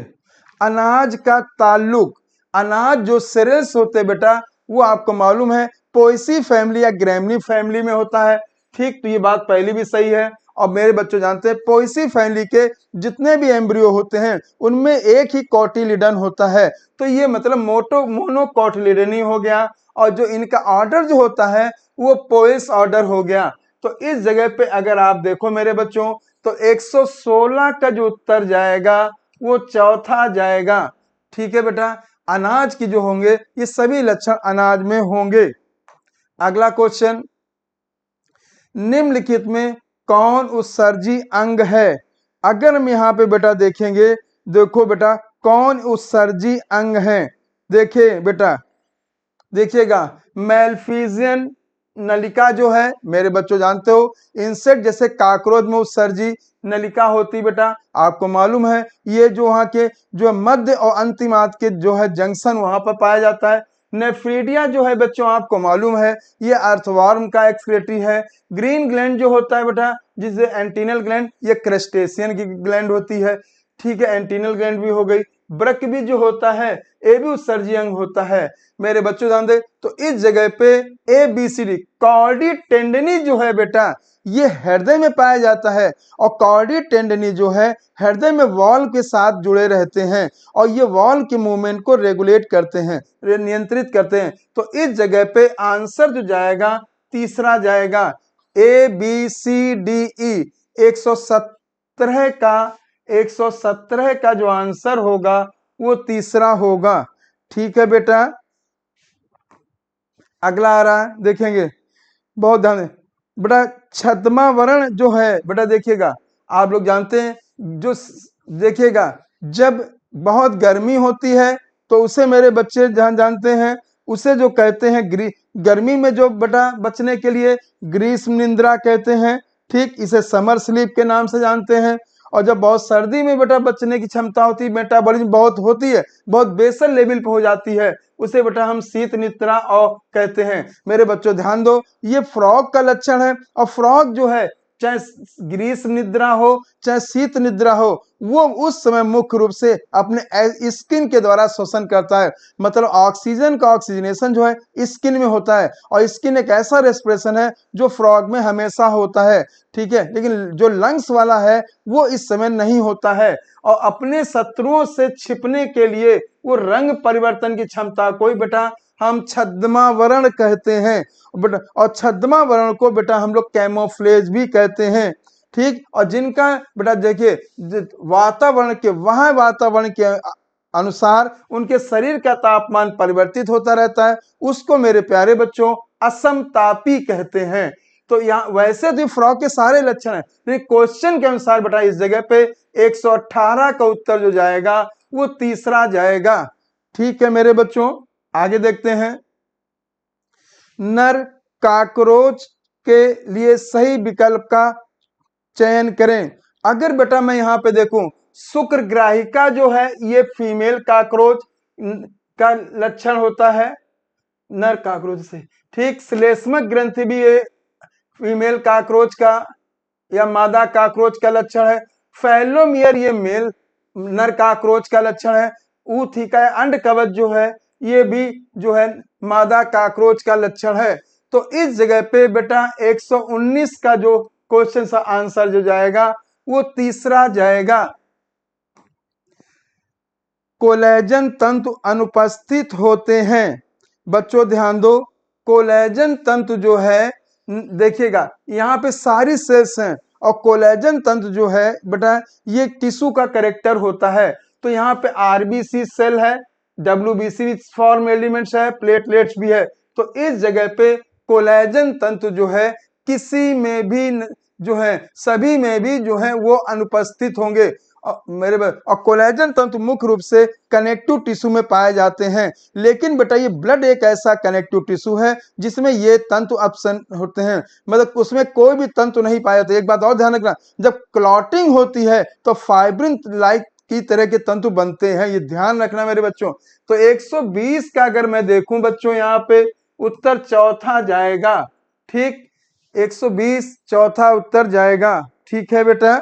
अनाज का ताल्लुक, अनाज जो सीरियल्स होते हैं बेटा वो आपको मालूम है पोएसी फैमिली या ग्रैमनी फैमिली में होता है। ठीक, तो ये बात पहली भी सही है। और मेरे बच्चों जानते हैं पोएसी फैमिली के जितने भी एम्ब्रियो होते हैं उनमें एक ही कॉटिलिडन होता है, तो ये मतलब मोनोकॉटिलिडन ही हो गया, और जो इनका ऑर्डर जो होता है वो पोएस ऑर्डर हो गया। तो इस जगह पे अगर आप देखो मेरे बच्चों तो 116 का जो उत्तर जाएगा वो चौथा जाएगा। ठीक है बेटा, अनाज की जो होंगे ये सभी लक्षण अनाज में होंगे। अगला क्वेश्चन, निम्नलिखित में कौन उत्सर्जी अंग है। अगर हम यहाँ पे बेटा देखेंगे, देखो बेटा कौन उत्सर्जी अंग है, देखिए बेटा देखिएगा मेलफिजियन नलिका जो है मेरे बच्चों जानते हो, इंसेक्ट जैसे काकरोच में उत्सर्जी नलिका होती बेटा, आपको मालूम है ये जो वहां के जो मध्य और अंतिम आंत के जो है जंक्शन वहां पर पाया जाता है। नेफ्रीडिया जो है बच्चों आपको मालूम है ये अर्थवर्म का एक्सक्रीटरी है। ग्रीन ग्लैंड जो होता है बेटा जिसे एंटीनल ग्लैंड, ये क्रस्टेशियन की ग्लैंड होती है, ठीक है, एंटीनल ग्लैंड भी हो गई। ब्रक भी जो होता है ये भी उत्सर्जी अंग होता है मेरे बच्चों ध्यान दे। तो इस जगह पे ABCD कॉर्डी टेंडनी जो है बेटा ये हृदय में पाया जाता है, और कॉर्डी टेंडनी जो है हृदय में वॉल के साथ जुड़े रहते हैं और ये वॉल के मूवमेंट को रेगुलेट करते हैं, नियंत्रित करते हैं। तो इस जगह पे आंसर जो जाएगा तीसरा जाएगा ABCDE 117 का जो आंसर होगा वो तीसरा होगा, ठीक है बेटा। अगला आ रहा है देखेंगे, बहुत ध्यान दें बेटा, छद्मा वर्ण जो है बेटा देखिएगा, आप लोग जानते हैं जो देखिएगा जब बहुत गर्मी होती है तो उसे मेरे बच्चे जानते हैं उसे जो कहते हैं गर्मी में जो बेटा बचने के लिए ग्रीष्म निद्रा कहते हैं, ठीक, इसे समर स्लीप के नाम से जानते हैं। और जब बहुत सर्दी में बेटा बचने की क्षमता होती है, मेटाबॉलिज्म बहुत होती है, बहुत बेसल लेवल पे हो जाती है, उसे बेटा हम शीत निद्रा और कहते हैं। मेरे बच्चों ध्यान दो ये फ्रॉग का लक्षण है, और फ्रॉग जो है चाहे ग्रीष्म निद्रा हो चाहे शीत निद्रा हो वो उस समय मुख्य रूप से अपने स्किन के द्वारा शोषण करता है, मतलब ऑक्सीजन का ऑक्सीजनेशन जो है स्किन में होता है, और स्किन एक ऐसा रेस्पिरेशन है जो फ्रॉग में हमेशा होता है, ठीक है, लेकिन जो लंग्स वाला है वो इस समय नहीं होता है। और अपने शत्रुओं से छिपने के लिए वो रंग परिवर्तन की क्षमता को बेटा हम छद्मा वर्ण कहते हैं बेटा, और छद्मा वर्ण को बेटा हम लोग कैमोफ्लेज भी कहते हैं, ठीक। और जिनका बेटा देखिए वातावरण के अनुसार उनके शरीर का तापमान परिवर्तित होता रहता है, उसको मेरे प्यारे बच्चों असमतापी कहते हैं। तो यहाँ वैसे तो फ्रॉग के सारे लक्षण हैं, लेकिन क्वेश्चन के अनुसार बेटा इस जगह पे 118 का उत्तर जो जाएगा वो तीसरा जाएगा, ठीक है मेरे बच्चों। आगे देखते हैं, नर काकरोच के लिए सही विकल्प का चयन करें। अगर बेटा मैं यहाँ पे देखूं शुक्रग्राहिका जो है ये फीमेल काकरोच का लक्षण होता है नर काकरोच से, ठीक। श्लेष्मक ग्रंथि भी ये फीमेल काकरोच का या मादा काकरोच का लक्षण है। फैलोमियर ये मेल नर काकरोच का लक्षण है। ऊथिका अंड कवच जो है ये भी जो है मादा काकरोच का लक्षण है। तो इस जगह पे बेटा 119 का जो क्वेश्चन का आंसर जो जाएगा वो तीसरा जाएगा। कोलेजन तंतु अनुपस्थित होते हैं, बच्चों ध्यान दो, कोलेजन तंतु जो है देखिएगा यहाँ पे सारी सेल्स हैं, और कोलेजन तंतु जो है बेटा ये टिश्यू का कैरेक्टर होता है। तो यहाँ पे RBC सेल है, WBC फॉर्म एलिमेंट्स है, प्लेटलेट्स भी है। तो इस जगह पे कोलेजन तंतु जो है किसी में भी जो है सभी में भी जो है वो अनुपस्थित होंगे। और कोलेजन तंतु मुख्य रूप से कनेक्टिव टिश्यू में पाए जाते हैं, लेकिन बेटा ये ब्लड एक ऐसा कनेक्टिव टिश्यू है जिसमें ये तंतु अब्सेंट होते हैं, मतलब उसमें कोई भी तंतु नहीं पाया जाता। एक बात और ध्यान रखना, जब क्लॉटिंग होती है तो फाइब्रिन लाइक की तरह के तंतु बनते हैं, ये ध्यान रखना मेरे बच्चों। तो 120 का अगर मैं देखूं बच्चों यहाँ पे उत्तर चौथा जाएगा, ठीक, 120 चौथा उत्तर जाएगा, ठीक है बेटा।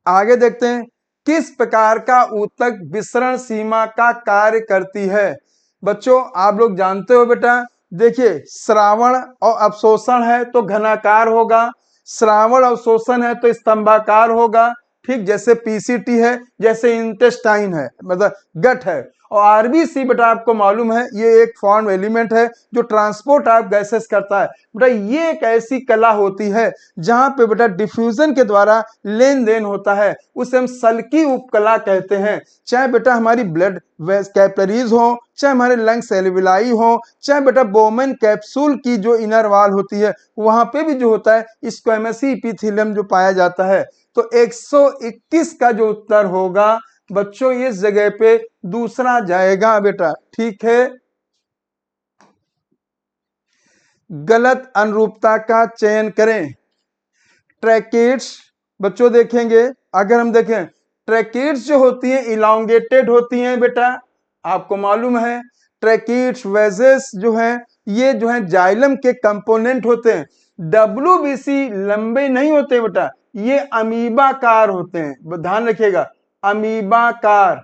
आगे देखते हैं, किस प्रकार का ऊतक विसरण सीमा का कार्य करती है। बच्चों आप लोग जानते हो बेटा, देखिए श्रावण और अवशोषण है तो घनाकार होगा, श्रावण अवशोषण है तो स्तंभाकार होगा, ठीक, जैसे PCT है, जैसे इंटेस्टाइन है, मतलब गट है। और RBC बेटा आपको मालूम है ये एक फॉर्म एलिमेंट है जो ट्रांसपोर्ट ऑफ गैसेस करता है। बेटा ये एक ऐसी कला होती है जहां पे बेटा डिफ्यूजन के द्वारा लेन देन होता है, उसे हम सल्की उपकला कहते हैं। चाहे बेटा हमारी ब्लड कैपिलरीज हो, चाहे हमारे लंग्स एल्विलाई हो, चाहे बेटा बोमेन कैप्सूल की जो इनर वॉल होती है वहां पे भी जो होता है स्क्वैमस एपिथेलियम जो पाया जाता है। तो 121 का जो उत्तर होगा बच्चों इस जगह पे दूसरा जाएगा बेटा, ठीक है। गलत अनुरूपता का चयन करें। ट्रैकेट्स बच्चों देखेंगे, अगर हम देखें ट्रैकेट्स जो होती हैं इलांगेटेड होती हैं बेटा, आपको मालूम है ट्रैकेट्स वेजेस जो हैं ये जो है जाइलम के कंपोनेंट होते हैं। WBC लंबे नहीं होते बेटा, ये अमीबाकार होते हैं, ध्यान रखिएगा अमीबाकार।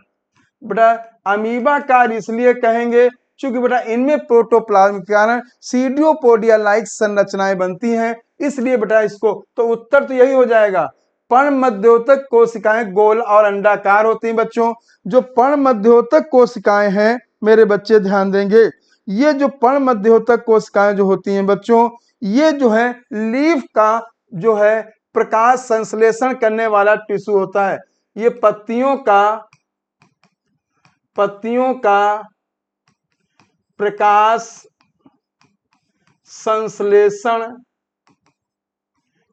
बेटा अमीबाकार इसलिए कहेंगे क्योंकि बेटा इनमें प्रोटोप्लाज्म के कारण सीडियोपोडिया लाइक संरचनाएं बनती हैं, इसलिए बेटा इसको तो उत्तर तो यही हो जाएगा। पर्ण मध्योतक कोशिकाएं गोल और अंडाकार होती हैं बच्चों। जो पर्ण मध्योतक कोशिकाएं हैं मेरे बच्चे ध्यान देंगे, ये जो पर्ण मध्योतक कोशिकाएं जो होती हैं बच्चों, ये जो है लीफ का जो है प्रकाश संश्लेषण करने वाला टिश्यू होता है। ये पत्तियों का प्रकाश संश्लेषण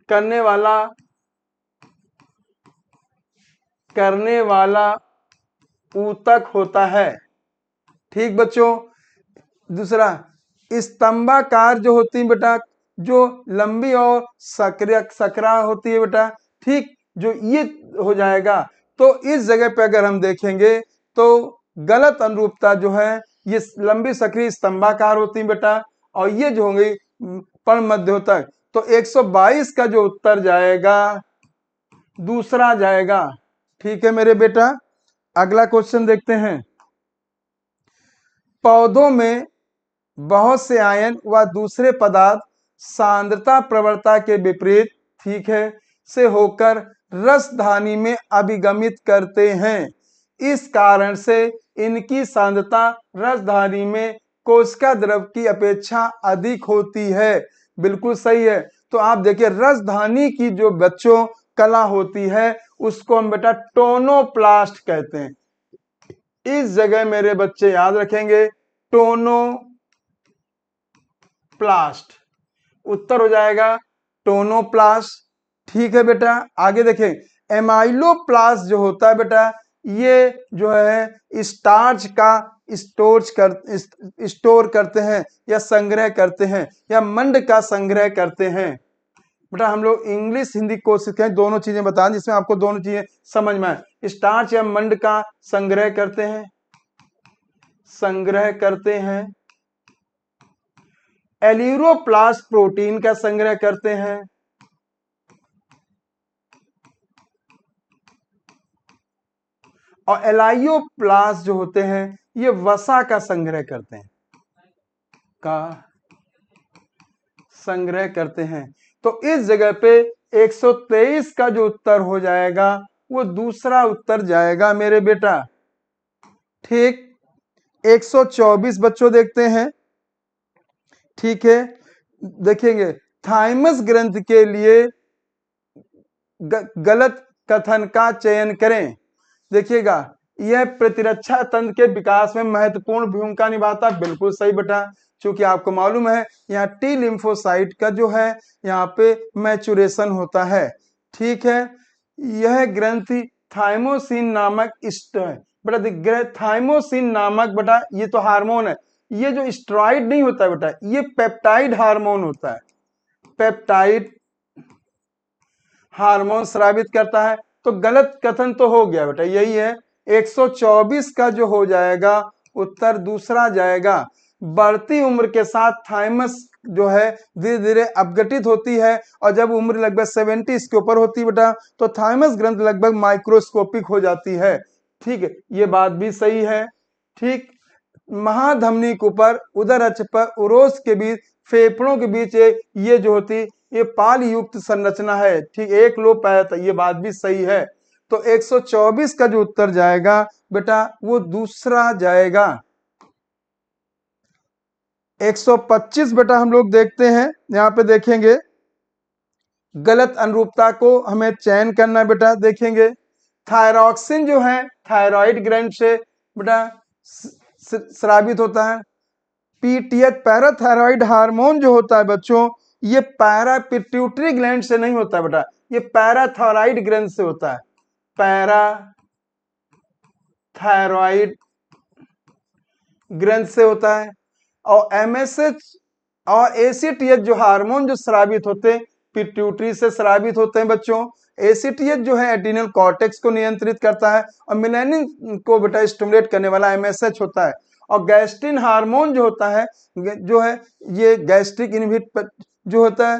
करने वाला ऊतक होता है, ठीक बच्चों। दूसरा स्तंभाकार जो होती है बेटा, जो लंबी और सकरा होती है बेटा, ठीक, जो ये हो जाएगा। तो इस जगह पे अगर हम देखेंगे तो गलत अनुरूपता जो है ये लंबी सक्रिय स्तंभाकार होती है बेटा, और ये जो होंगी पर्ण मध्योतक। तो 122 का जो उत्तर जाएगा दूसरा जाएगा, ठीक है मेरे बेटा। अगला क्वेश्चन देखते हैं। पौधों में बहुत से आयन व दूसरे पदार्थ सांद्रता प्रवणता के विपरीत, ठीक है, से होकर रसधानी में अभिगमित करते हैं। इस कारण से इनकी सांद्रता रसधानी में कोशिका द्रव की अपेक्षा अधिक होती है। बिल्कुल सही है। तो आप देखिए रसधानी की जो बच्चों कला होती है उसको हम बेटा टोनोप्लास्ट कहते हैं। इस जगह मेरे बच्चे याद रखेंगे टोनोप्लास्ट, उत्तर हो जाएगा टोनोप्लास्ट, ठीक है बेटा। आगे देखें एमाइलोप्लास्ट जो होता है बेटा, ये जो है स्टार्च का स्टोर करते हैं या संग्रह करते हैं, या मंड का संग्रह करते हैं। बेटा हम लोग इंग्लिश हिंदी कोशिश करें दोनों चीजें बताएं जिसमें आपको दोनों चीजें समझ में आए। स्टार्च या मंड का संग्रह करते हैं, एलिरोप्लास्ट प्रोटीन का संग्रह करते हैं, और एलाइयोप्लास्ट जो होते हैं ये वसा का संग्रह करते हैं। तो इस जगह पे 123 का जो उत्तर हो जाएगा वो दूसरा उत्तर जाएगा मेरे बेटा, ठीक। 124 बच्चों देखते हैं, ठीक है। देखेंगे थाइमस ग्रंथ के लिए गलत कथन का चयन करें। देखिएगा यह प्रतिरक्षा तंत्र के विकास में महत्वपूर्ण भूमिका निभाता है। बिल्कुल सही बेटा, क्योंकि आपको मालूम है यहाँ टी लिम्फोसाइट का जो है यहाँ पे मैचुरेशन होता है, ठीक है। यह ग्रंथि थाइमोसिन नामक बेटा थाइमोसिन नामक बेटा ये तो हार्मोन है, ये जो स्टेरॉइड नहीं होता है बेटा, ये पेप्टाइड हार्मोन होता है, पेप्टाइड हार्मोन स्रावित करता है। तो गलत कथन तो हो गया बेटा, यही है 124 का जो हो जाएगा उत्तर दूसरा जाएगा। बढ़ती उम्र के साथ थाइमस जो है धीरे धीरे अपघटित होती है, और जब उम्र लगभग 70 इसके ऊपर होती है बेटा तो थाइमस ग्रंथ लगभग माइक्रोस्कोपिक हो जाती है, ठीक है, ये बात भी सही है, ठीक। महाधमनी के ऊपर उदर अक्ष पर उरोस के बीच फेफड़ों के बीच ये जो होती ये पाल युक्त संरचना है, ठीक, एक लोब पाया था, ये बात भी सही है। तो 124 का जो उत्तर जाएगा बेटा वो दूसरा जाएगा। 125 बेटा हम लोग देखते हैं, यहाँ पे देखेंगे गलत अनुरूपता को हमें चयन करना है बेटा। देखेंगे थायरॉक्सिन जो है थायराइड ग्रंथ से बेटा स्रावित होता है। पीटीएच पैराथायराइड हार्मोन जो होता है बच्चों ये पैरा पिट्यूटरी ग्लैंड से नहीं होता है बेटा, ये पैराथायराइड ग्रंथ से होता है, पैराथायराइड थायराइड ग्रंथ से होता है। और MSH और ACTH जो हार्मोन जो स्रावित होते हैं पिट्यूटरी से स्रावित होते हैं बच्चों। ACTH जो है एड्रिनल कॉर्टेक्स को नियंत्रित करता है और मेलानिन को बेटा स्टिमुलेट करने वाला MSH होता है। और गैस्ट्रिन हार्मोन जो होता है जो है ये गैस्ट्रिक इनहिबिट जो होता है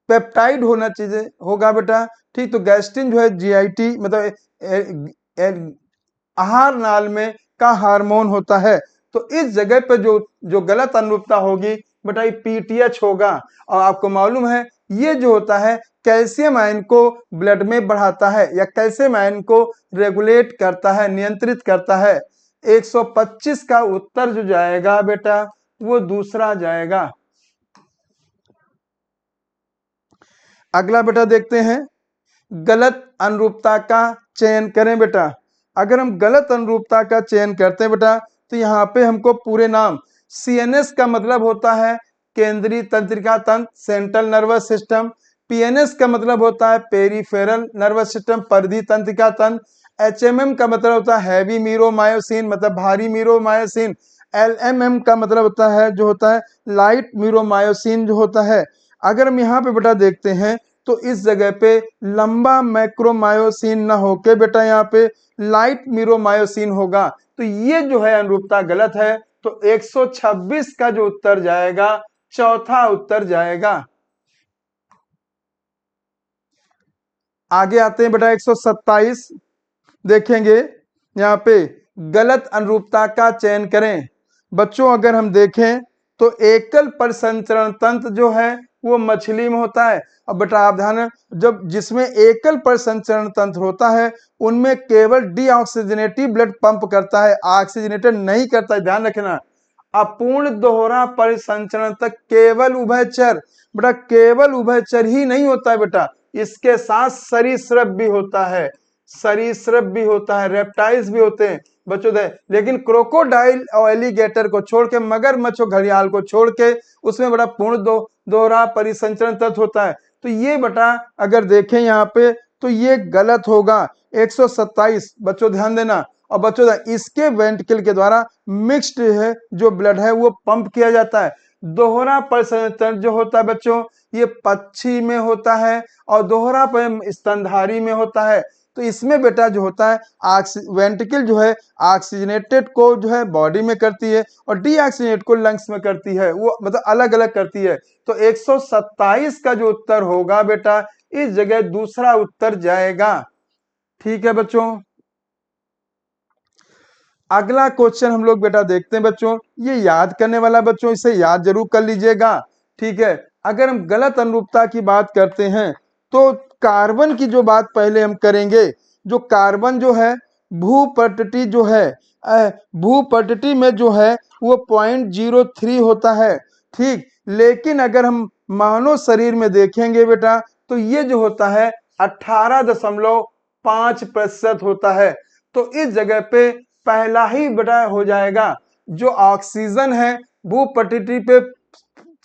पेप्टाइड होना चाहिए होगा बेटा, ठीक। तो गैस्ट्रिन जो है GIT मतलब आहार नाल में का हार्मोन होता है। तो इस जगह पे जो गलत अनुरूपता होगी बेटा ये PTH होगा। और आपको मालूम है ये जो होता है कैल्शियम आयन को ब्लड में बढ़ाता है या कैल्शियम आयन को रेगुलेट करता है, नियंत्रित करता है। 125 का उत्तर जो जाएगा बेटा वो दूसरा जाएगा। अगला बेटा देखते हैं, गलत अनुरूपता का चयन करें बेटा। अगर हम गलत अनुरूपता का चयन करते हैं बेटा तो यहाँ पे हमको पूरे नाम CNS का मतलब होता है केंद्रीय तंत्रिका तंत्र, सेंट्रल नर्वस सिस्टम। PNS का मतलब होता है पेरिफेरल नर्वस सिस्टम, परिधि तंत्रिका तंत्र। HMM का मतलब होता है हैवी मीरोमायोसिन मतलब भारी मीरोमायोसिन। LMM का मतलब होता है जो होता है लाइट मीरोमायोसिन जो होता है। अगर हम यहाँ पे बेटा देखते हैं तो इस जगह पे लंबा मैक्रोमायोसिन ना होके बेटा यहाँ पे लाइट मीरोमायोसिन होगा। तो ये जो है अनुरूपता गलत है। तो 126 का जो उत्तर जाएगा चौथा उत्तर जाएगा। आगे आते हैं बेटा 127 देखेंगे, यहाँ पे गलत अनुरूपता का चयन करें। बच्चों अगर हम देखें तो एकल परिसंचरण तंत्र जो है वो मछली में होता है। अब बेटा आप ध्यान, जब जिसमें एकल परिसंचरण तंत्र होता है उनमें केवल डीऑक्सीजनेटिव ब्लड पंप करता है, ऑक्सीजनेटेड नहीं करता है, ध्यान रखना। अपूर्ण दोहरा परिसंचरण तक केवल उभयचर, बेटा केवल उभयचर ही नहीं होता है बेटा, इसके साथ सरीसृप भी होता है, सरीसृप भी होता है, रेप्टाइल्स भी होते हैं बच्चों दे। लेकिन क्रोकोडाइल और एलिगेटर को छोड़ के, मगरमच्छ और घड़ियाल को छोड़ के उसमें बड़ा पूर्ण दोहरा परिसंचरण तत्व होता है। तो ये बेटा अगर देखें यहाँ पे तो ये गलत होगा। 127 बच्चों ध्यान देना। और बच्चों इसके वेंट्रिकल के द्वारा मिक्स्ड है जो ब्लड है वो पंप किया जाता है। दोहरा परिसंचरण जो होता है बच्चों ये पक्षी में होता है और दोहरा स्तनधारी में होता है। तो इसमें बेटा जो होता है वेंट्रिकल जो है ऑक्सीजनेटेड को जो है बॉडी में करती है और डीऑक्सीजनेट को लंग्स में करती है, वो मतलब अलग अलग करती है। तो 127 का जो उत्तर होगा बेटा इस जगह दूसरा उत्तर जाएगा, ठीक है बच्चों। अगला क्वेश्चन हम लोग बेटा देखते हैं बच्चों, ये याद करने वाला बच्चों, इसे याद जरूर कर लीजिएगा, ठीक है। अगर हम गलत अनुरूपता की बात करते हैं तो कार्बन की जो बात पहले हम करेंगे, जो कार्बन जो है भूपटटी जो है भूपटटी में जो है वो 0.03 होता है, ठीक। लेकिन अगर हम मानव शरीर में देखेंगे बेटा तो ये जो होता है 18.5% होता है। तो इस जगह पे पहला ही बेटा हो जाएगा। जो ऑक्सीजन है भूपटटी पे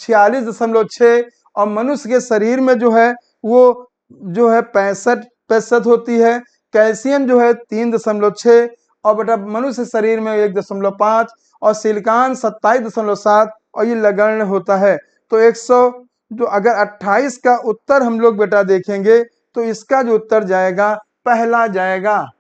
46.6 और मनुष्य के शरीर में जो है वो जो है 65% होती है। कैल्शियम जो है 3.6 और बेटा मनुष्य शरीर में 1.5 और सिलिकॉन 27.7 और ये नगण्य होता है। तो 100 जो अगर 28 का उत्तर हम लोग बेटा देखेंगे तो इसका जो उत्तर जाएगा पहला जाएगा।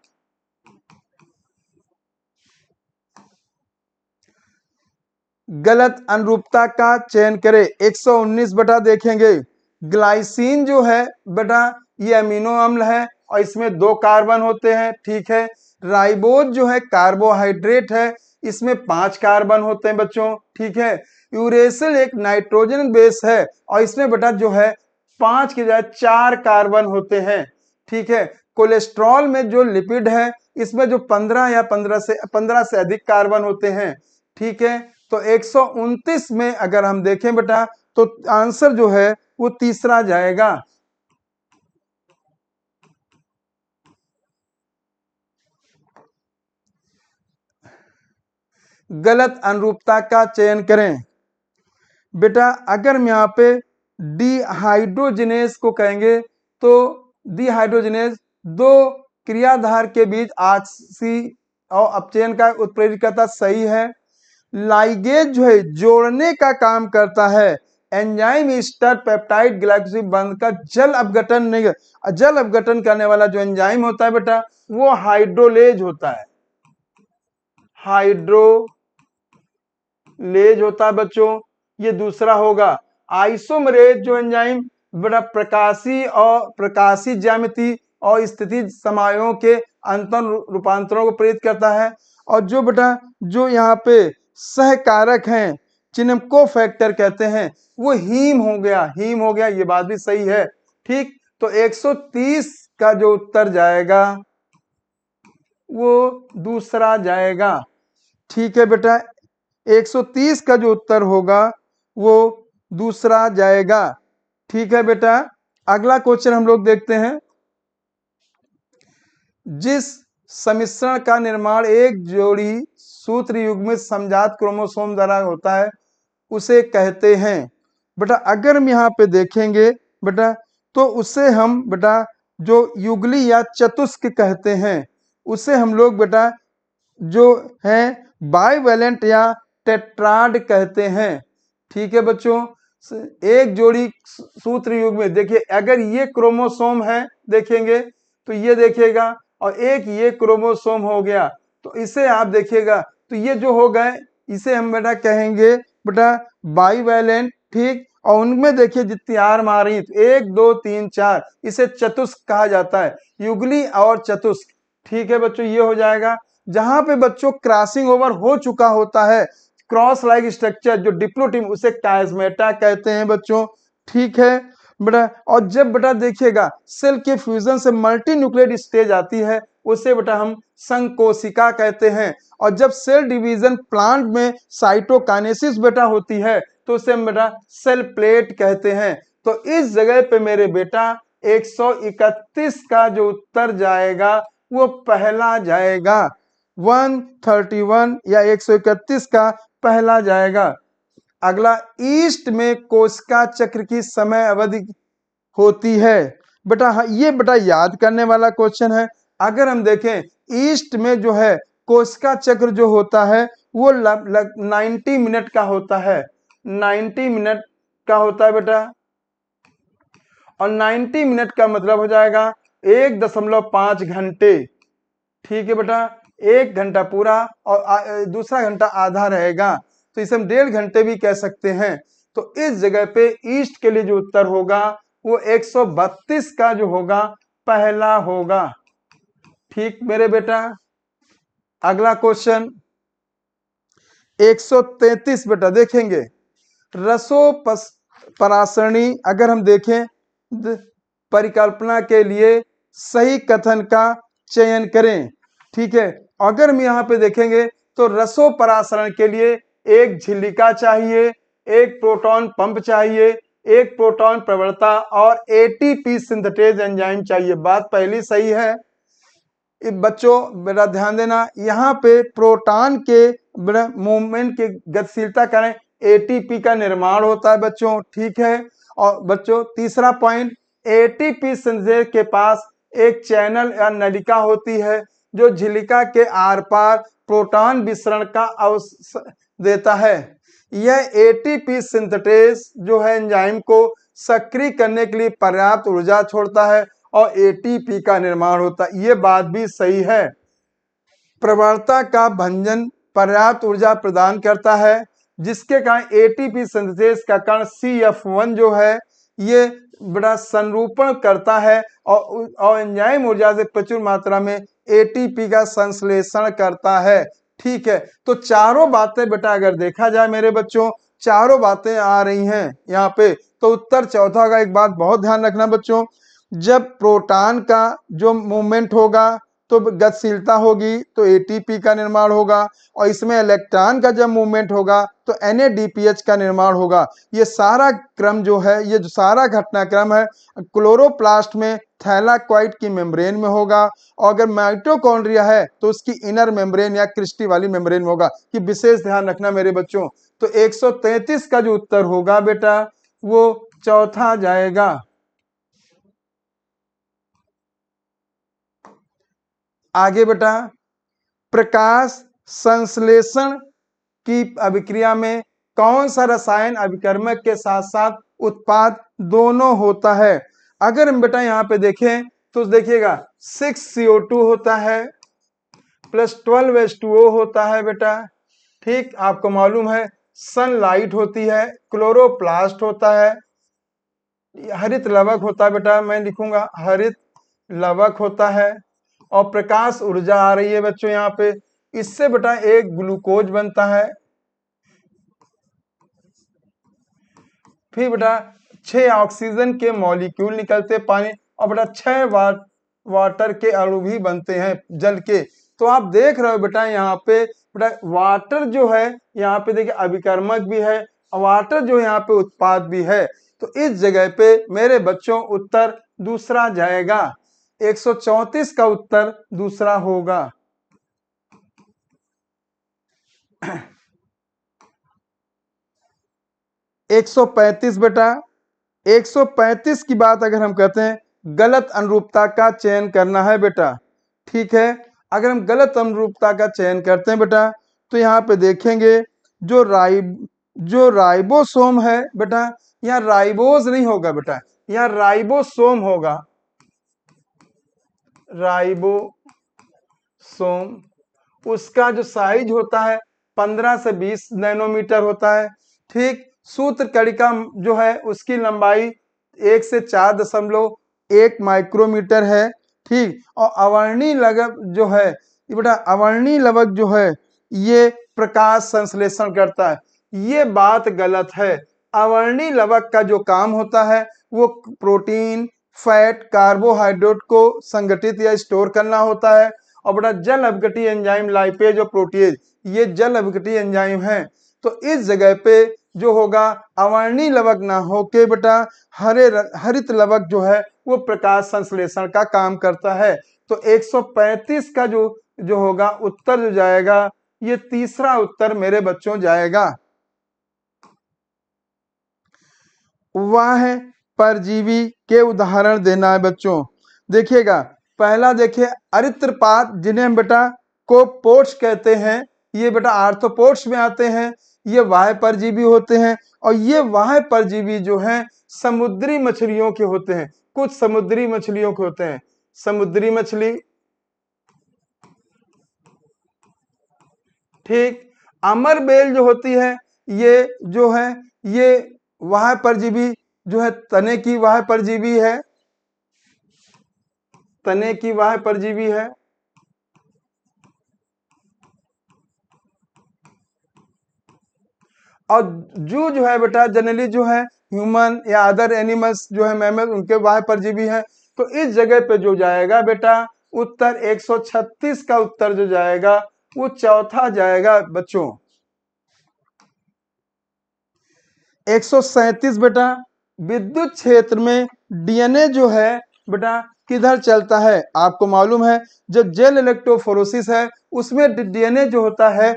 गलत अनुरूपता का चयन करें। 119 बेटा देखेंगे, ग्लाइसिन जो है बेटा ये अमीनो अम्ल है और इसमें 2 कार्बन होते हैं, ठीक है। राइबोज जो है कार्बोहाइड्रेट है, इसमें 5 कार्बन होते हैं बच्चों, ठीक है। यूरेसिल एक नाइट्रोजन बेस है और इसमें बेटा जो है 5 के बजाय 4 कार्बन होते हैं, ठीक है। कोलेस्ट्रॉल में जो लिपिड है इसमें जो 15 से अधिक कार्बन होते हैं, ठीक है। तो 129 में अगर हम देखें बेटा तो आंसर जो है वो तीसरा जाएगा। गलत अनुरूपता का चयन करें। बेटा अगर हम यहाँ पे डिहाइड्रोजिनेज को कहेंगे तो डिहाइड्रोजिनेज 2 क्रियाधार के बीच और अपचयन का उत्प्रेरित करता, सही है। लाइगेज जो है जोड़ने का काम करता है। एंजाइम स्टार पेप्टाइड ग्लाइकोसिड बंध का जल अपघटन नहीं, जल अपघटन करने वाला जो एंजाइम होता है बेटा वो हाइड्रोलेज होता है, हाइड्रोलेज होता है बच्चों। ये दूसरा होगा। आइसोमरेज जो एंजाइम बड़ा प्रकाशी ज्यामिति और स्थिति समायों के अंतर रूपांतरों को प्रेरित करता है। और जो बेटा जो यहाँ पे सहकारक हैं जिन्हें हम को फैक्टर कहते हैं वो हीम हो गया, ये बात भी सही है। ठीक, तो 130 का जो उत्तर जाएगा वो दूसरा जाएगा। ठीक है बेटा, 130 का जो उत्तर होगा वो दूसरा जाएगा। ठीक है बेटा, अगला क्वेश्चन हम लोग देखते हैं। जिस सम्मिश्रण का निर्माण एक जोड़ी सूत्र युग्मित समजात क्रोमोसोम द्वारा होता है उसे कहते हैं। बेटा अगर हम यहाँ पे देखेंगे बेटा तो उसे हम बेटा जो युगली या चतुष्क कहते हैं, उसे हम लोग बेटा जो है बाइवेलेंट या टेट्राड कहते हैं। ठीक है बच्चों, एक जोड़ी सूत्र युग्मित, देखिए अगर ये क्रोमोसोम है देखेंगे तो ये देखिएगा और एक ये क्रोमोसोम हो गया तो इसे आप देखिएगा तो ये जो हो गए इसे हम बेटा कहेंगे बेटा बाइवेलेंट। ठीक, और उनमें देखिए जितनी आर मारी तो 1 2 3 4, इसे चतुष्क कहा जाता है, युगली और चतुष्क। ठीक है बच्चों, ये हो जाएगा। जहां पे बच्चों क्रॉसिंग ओवर हो चुका होता है, क्रॉस लाइक स्ट्रक्चर जो डिप्लोटिम, उसे काइस्मेटा कहते हैं बच्चों। ठीक है बेटा, और जब बेटा देखिएगा सेल के फ्यूजन से मल्टी न्यूक्लियेट स्टेज आती है उसे बेटा हम संकोशिका कहते हैं। और जब सेल डिवीजन प्लांट में साइटोकाइनेसिस बेटा होती है तो उसे हम बेटा सेल प्लेट कहते हैं। तो इस जगह पे मेरे बेटा 131 का जो उत्तर जाएगा वो पहला जाएगा, 131 या 131 का पहला जाएगा। अगला, ईस्ट में कोशिका चक्र की समय अवधि होती है। बेटा ये बेटा याद करने वाला क्वेश्चन है। अगर हम देखें ईस्ट में जो है कोशिका चक्र जो होता है वो 90 मिनट का होता है, 90 मिनट का होता है बेटा। और 90 मिनट का मतलब हो जाएगा 1.5 घंटे। ठीक है बेटा, 1 घंटा पूरा और दूसरा घंटा आधा रहेगा, तो इसे हम 1.5 घंटे भी कह सकते हैं। तो इस जगह पे ईस्ट के लिए जो उत्तर होगा वो 132 का जो होगा पहला होगा। ठीक मेरे बेटा, अगला क्वेश्चन 133 बेटा देखेंगे। रसोपरासरणी अगर हम देखें परिकल्पना के लिए सही कथन का चयन करें। ठीक है, अगर हम यहाँ पे देखेंगे तो रसोपरासरण के लिए एक झिल्लिका चाहिए, एक प्रोटॉन पंप चाहिए, एक प्रोटॉन प्रवणता और एटीपी सिंथेटेज एंजाइम चाहिए। बात पहली सही है। बच्चों बेटा ध्यान देना, यहाँ पे प्रोटॉन के मूवमेंट की गतिशीलता करें, एटीपी का निर्माण होता है बच्चों। ठीक है, और बच्चों तीसरा पॉइंट, एटीपी सिंथेज के पास एक चैनल या नलिका होती है जो झिल्लिका के आर पार प्रोटॉन विसरण का अवसर देता है। यह एटीपी सिंथेटेज जो है एंजाइम को सक्रिय करने के लिए पर्याप्त ऊर्जा छोड़ता है और एटीपी का निर्माण होता है। ये बात भी सही है। प्रवणता का भंजन पर्याप्त ऊर्जा प्रदान करता है जिसके कारण एटीपी सिंथेसिस का कारण CF1 जो है ये बड़ा संरूपण करता है और एंजाइम ऊर्जा से प्रचुर मात्रा में एटीपी का संश्लेषण करता है। ठीक है, तो चारों बातें बेटा अगर देखा जाए मेरे बच्चों, चारों बातें आ रही हैं यहाँ पे, तो उत्तर चौथा का एक बात बहुत ध्यान रखना बच्चों, जब प्रोटॉन का जो मूवमेंट होगा तो गतिशीलता होगी तो एटीपी का निर्माण होगा, और इसमें इलेक्ट्रॉन का जब मूवमेंट होगा तो NADPH का निर्माण होगा। ये सारा क्रम जो है, ये जो सारा घटनाक्रम है क्लोरोप्लास्ट में थैलाकॉइड की मेम्ब्रेन में होगा, और अगर माइटोकॉन्ड्रिया है तो उसकी इनर मेम्ब्रेन या क्रिस्टी वाली मेम्ब्रेन में होगा। ये विशेष ध्यान रखना मेरे बच्चों। तो 133 का जो उत्तर होगा बेटा वो चौथा जाएगा। आगे बेटा प्रकाश संश्लेषण की अभिक्रिया में कौन सा रसायन अभिकर्मक के साथ साथ उत्पाद दोनों होता है? अगर हम बेटा यहाँ पे देखें तो देखिएगा 6CO2 होता है प्लस 12H2O होता है बेटा। ठीक, आपको मालूम है सनलाइट होती है, क्लोरोप्लास्ट होता है, हरित लवक होता है बेटा, मैं लिखूंगा हरित लवक होता है, और प्रकाश ऊर्जा आ रही है बच्चों यहाँ पे। इससे बेटा एक ग्लूकोज बनता है, फिर बेटा 6 ऑक्सीजन के मॉलिक्यूल निकलते पानी, और बेटा 6 वाटर के अणु भी बनते हैं जल के। तो आप देख रहे हो बेटा यहाँ पे बेटा वाटर जो है यहाँ पे देखिए अभिकर्मक भी है, वाटर जो यहाँ पे उत्पाद भी है। तो इस जगह पे मेरे बच्चों उत्तर दूसरा जाएगा, 134 का उत्तर दूसरा होगा। 135 बेटा, 135 की बात अगर हम कहते हैं गलत अनुरूपता का चयन करना है बेटा। ठीक है, अगर हम गलत अनुरूपता का चयन करते हैं बेटा तो यहाँ पे देखेंगे जो राइबोसोम है बेटा, यहाँ राइबोज नहीं होगा बेटा, यहाँ राइबोसोम होगा, राइबोसोम। उसका जो साइज होता है 15 से 20 नैनोमीटर होता है। ठीक, सूत्र कणिका जो है उसकी लंबाई 1 से 4.1 माइक्रोमीटर है। ठीक, और अवर्णीय लवक जो है बेटा, अवर्णीय लवक जो है ये प्रकाश संश्लेषण करता है। ये बात गलत है। अवर्णीय लवक का जो काम होता है वो प्रोटीन, फैट, कार्बोहाइड्रेट को संगठित या स्टोर करना होता है। और बेटा जल अपघटी एंजाइम लाइपेज और प्रोटीएज, ये जल अपघटी एंजाइम है। तो इस जगह पे जो होगा अवर्णीय लवक ना होके बेटा हरित लवक जो है वो प्रकाश संश्लेषण का काम करता है। तो 135 का जो होगा उत्तर जो जाएगा ये तीसरा उत्तर मेरे बच्चों जाएगा। वह परजीवी के उदाहरण देना है बच्चों। देखिएगा पहला देखिए अरित्रपाद, जिन्हें हम बेटा कोपोड्स कहते हैं, ये बेटा आर्थ्रोपोड्स में आते हैं। ये वाह्य परजीवी होते हैं, और ये वाह्य परजीवी जो हैं समुद्री मछलियों के होते हैं, कुछ समुद्री मछलियों के होते हैं। समुद्री मछली, ठीक, अमरबेल जो होती है ये जो है ये वाह्य परजीवी जो है तने की वाह्य परजीवी है, तने की वाह्य परजीवी है। और जू जो है बेटा जनरली जो है ह्यूमन या अदर एनिमल्स जो है मैमल, उनके वाह्य परजीवी है। तो इस जगह पे जो जाएगा बेटा उत्तर 136 का उत्तर जो जाएगा वो चौथा जाएगा बच्चों। 137 बेटा विद्युत क्षेत्र में डीएनए जो है बेटा किधर चलता है? आपको मालूम है जब जेल इलेक्ट्रोफोरेसिस है उसमें डीएनए जो होता है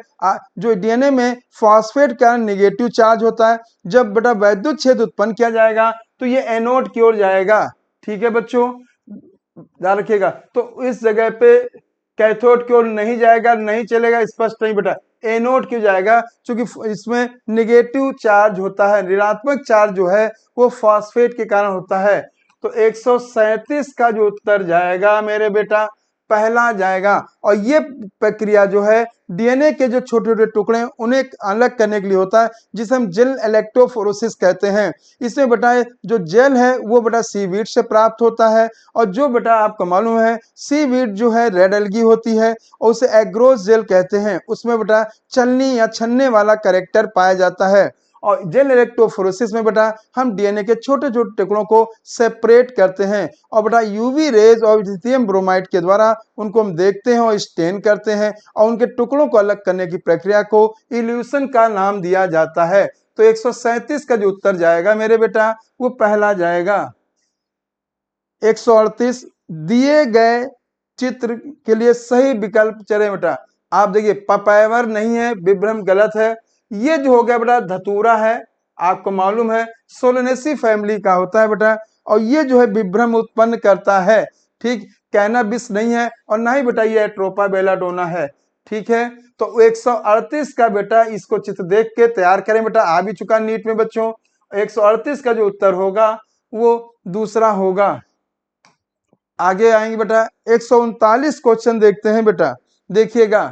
जो डीएनए में फॉस्फेट का नेगेटिव चार्ज होता है। जब बेटा वैद्युत क्षेत्र उत्पन्न किया जाएगा तो ये एनोड की ओर जाएगा। ठीक है बच्चों, ध्यान रखिएगा। तो इस जगह पे कैथोड की ओर नहीं जाएगा, नहीं चलेगा, स्पष्ट नहीं बेटा, एनोड क्यों जाएगा? क्योंकि इसमें नेगेटिव चार्ज होता है, ऋणात्मक चार्ज जो है वो फॉस्फेट के कारण होता है। तो 137 का जो उत्तर जाएगा मेरे बेटा पहला जाएगा। और ये प्रक्रिया जो है डीएनए के जो छोटे छोटे टुकड़े हैं उन्हें अलग करने के लिए होता है, जिसे हम जेल इलेक्ट्रोफोरेसिस कहते हैं। इसमें बेटा जो जेल है वो बेटा सीवीड से प्राप्त होता है, और जो बेटा आपको मालूम है सीवीड जो है रेड एल्गी होती है और उसे एग्रोस जेल कहते हैं। उसमें बेटा चलनी या छन्ने वाला कैरेक्टर पाया जाता है। और जेल इलेक्ट्रोफोरेसिस में बेटा हम डीएनए के छोटे छोटे टुकड़ों को सेपरेट करते हैं, और बेटा यूवी रेज और लिथियम ब्रोमाइड के द्वारा उनको हम देखते हैं और स्टेन करते हैं, और उनके टुकड़ों को अलग करने की प्रक्रिया को इल्यूशन का नाम दिया जाता है। तो 137 का जो उत्तर जाएगा मेरे बेटा वो पहला जाएगा। 138 दिए गए चित्र के लिए सही विकल्प चले बेटा। आप देखिए पपैवर नहीं है, विभ्रम गलत है। ये जो हो गया बेटा धतूरा है, आपको मालूम है सोलेनेसी फैमिली का होता है बेटा, और ये जो है विभ्रम उत्पन्न करता है। ठीक, कैनाबिस नहीं है, और ना ही बेटा ये एट्रोपा बेलाडोना है। ठीक है, तो 138 का बेटा इसको चित्र देख के तैयार करें बेटा, आ भी चुका नीट में बच्चों। 138 का जो उत्तर होगा वो दूसरा होगा। आगे आएंगे बेटा, 139 क्वेश्चन देखते हैं बेटा। देखिएगा,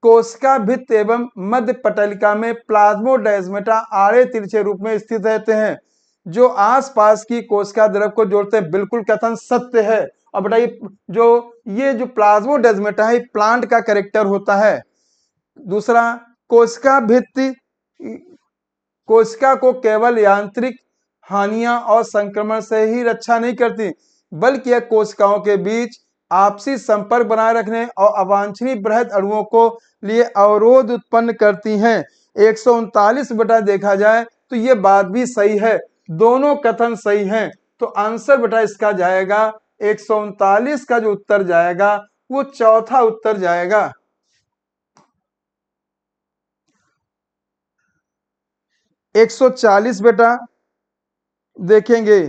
कोशिका भित्त एवं मध्य पटलिका में प्लाज्मोडेस्माटा आड़े तिरछे रूप में स्थित रहते हैं, जो आसपास की कोशिका द्रव को जोड़ते हैं। बिल्कुल कथन सत्य है। और बेटा ये जो प्लाज्मोडेस्माटा है प्लांट का कैरेक्टर होता है। दूसरा, कोशिका भित्ति कोशिका को केवल यांत्रिक हानियां और संक्रमण से ही रक्षा नहीं करती, बल्कि यह कोशिकाओं के बीच आपसी संपर्क बनाए रखने और अवांछनीय बृहद अणुओं को लिए अवरोध उत्पन्न करती हैं। 139 बेटा देखा जाए तो ये बात भी सही है, दोनों कथन सही हैं। तो आंसर बेटा इसका जाएगा 139 का जो उत्तर जाएगा वो चौथा उत्तर जाएगा। 140 बेटा देखेंगे,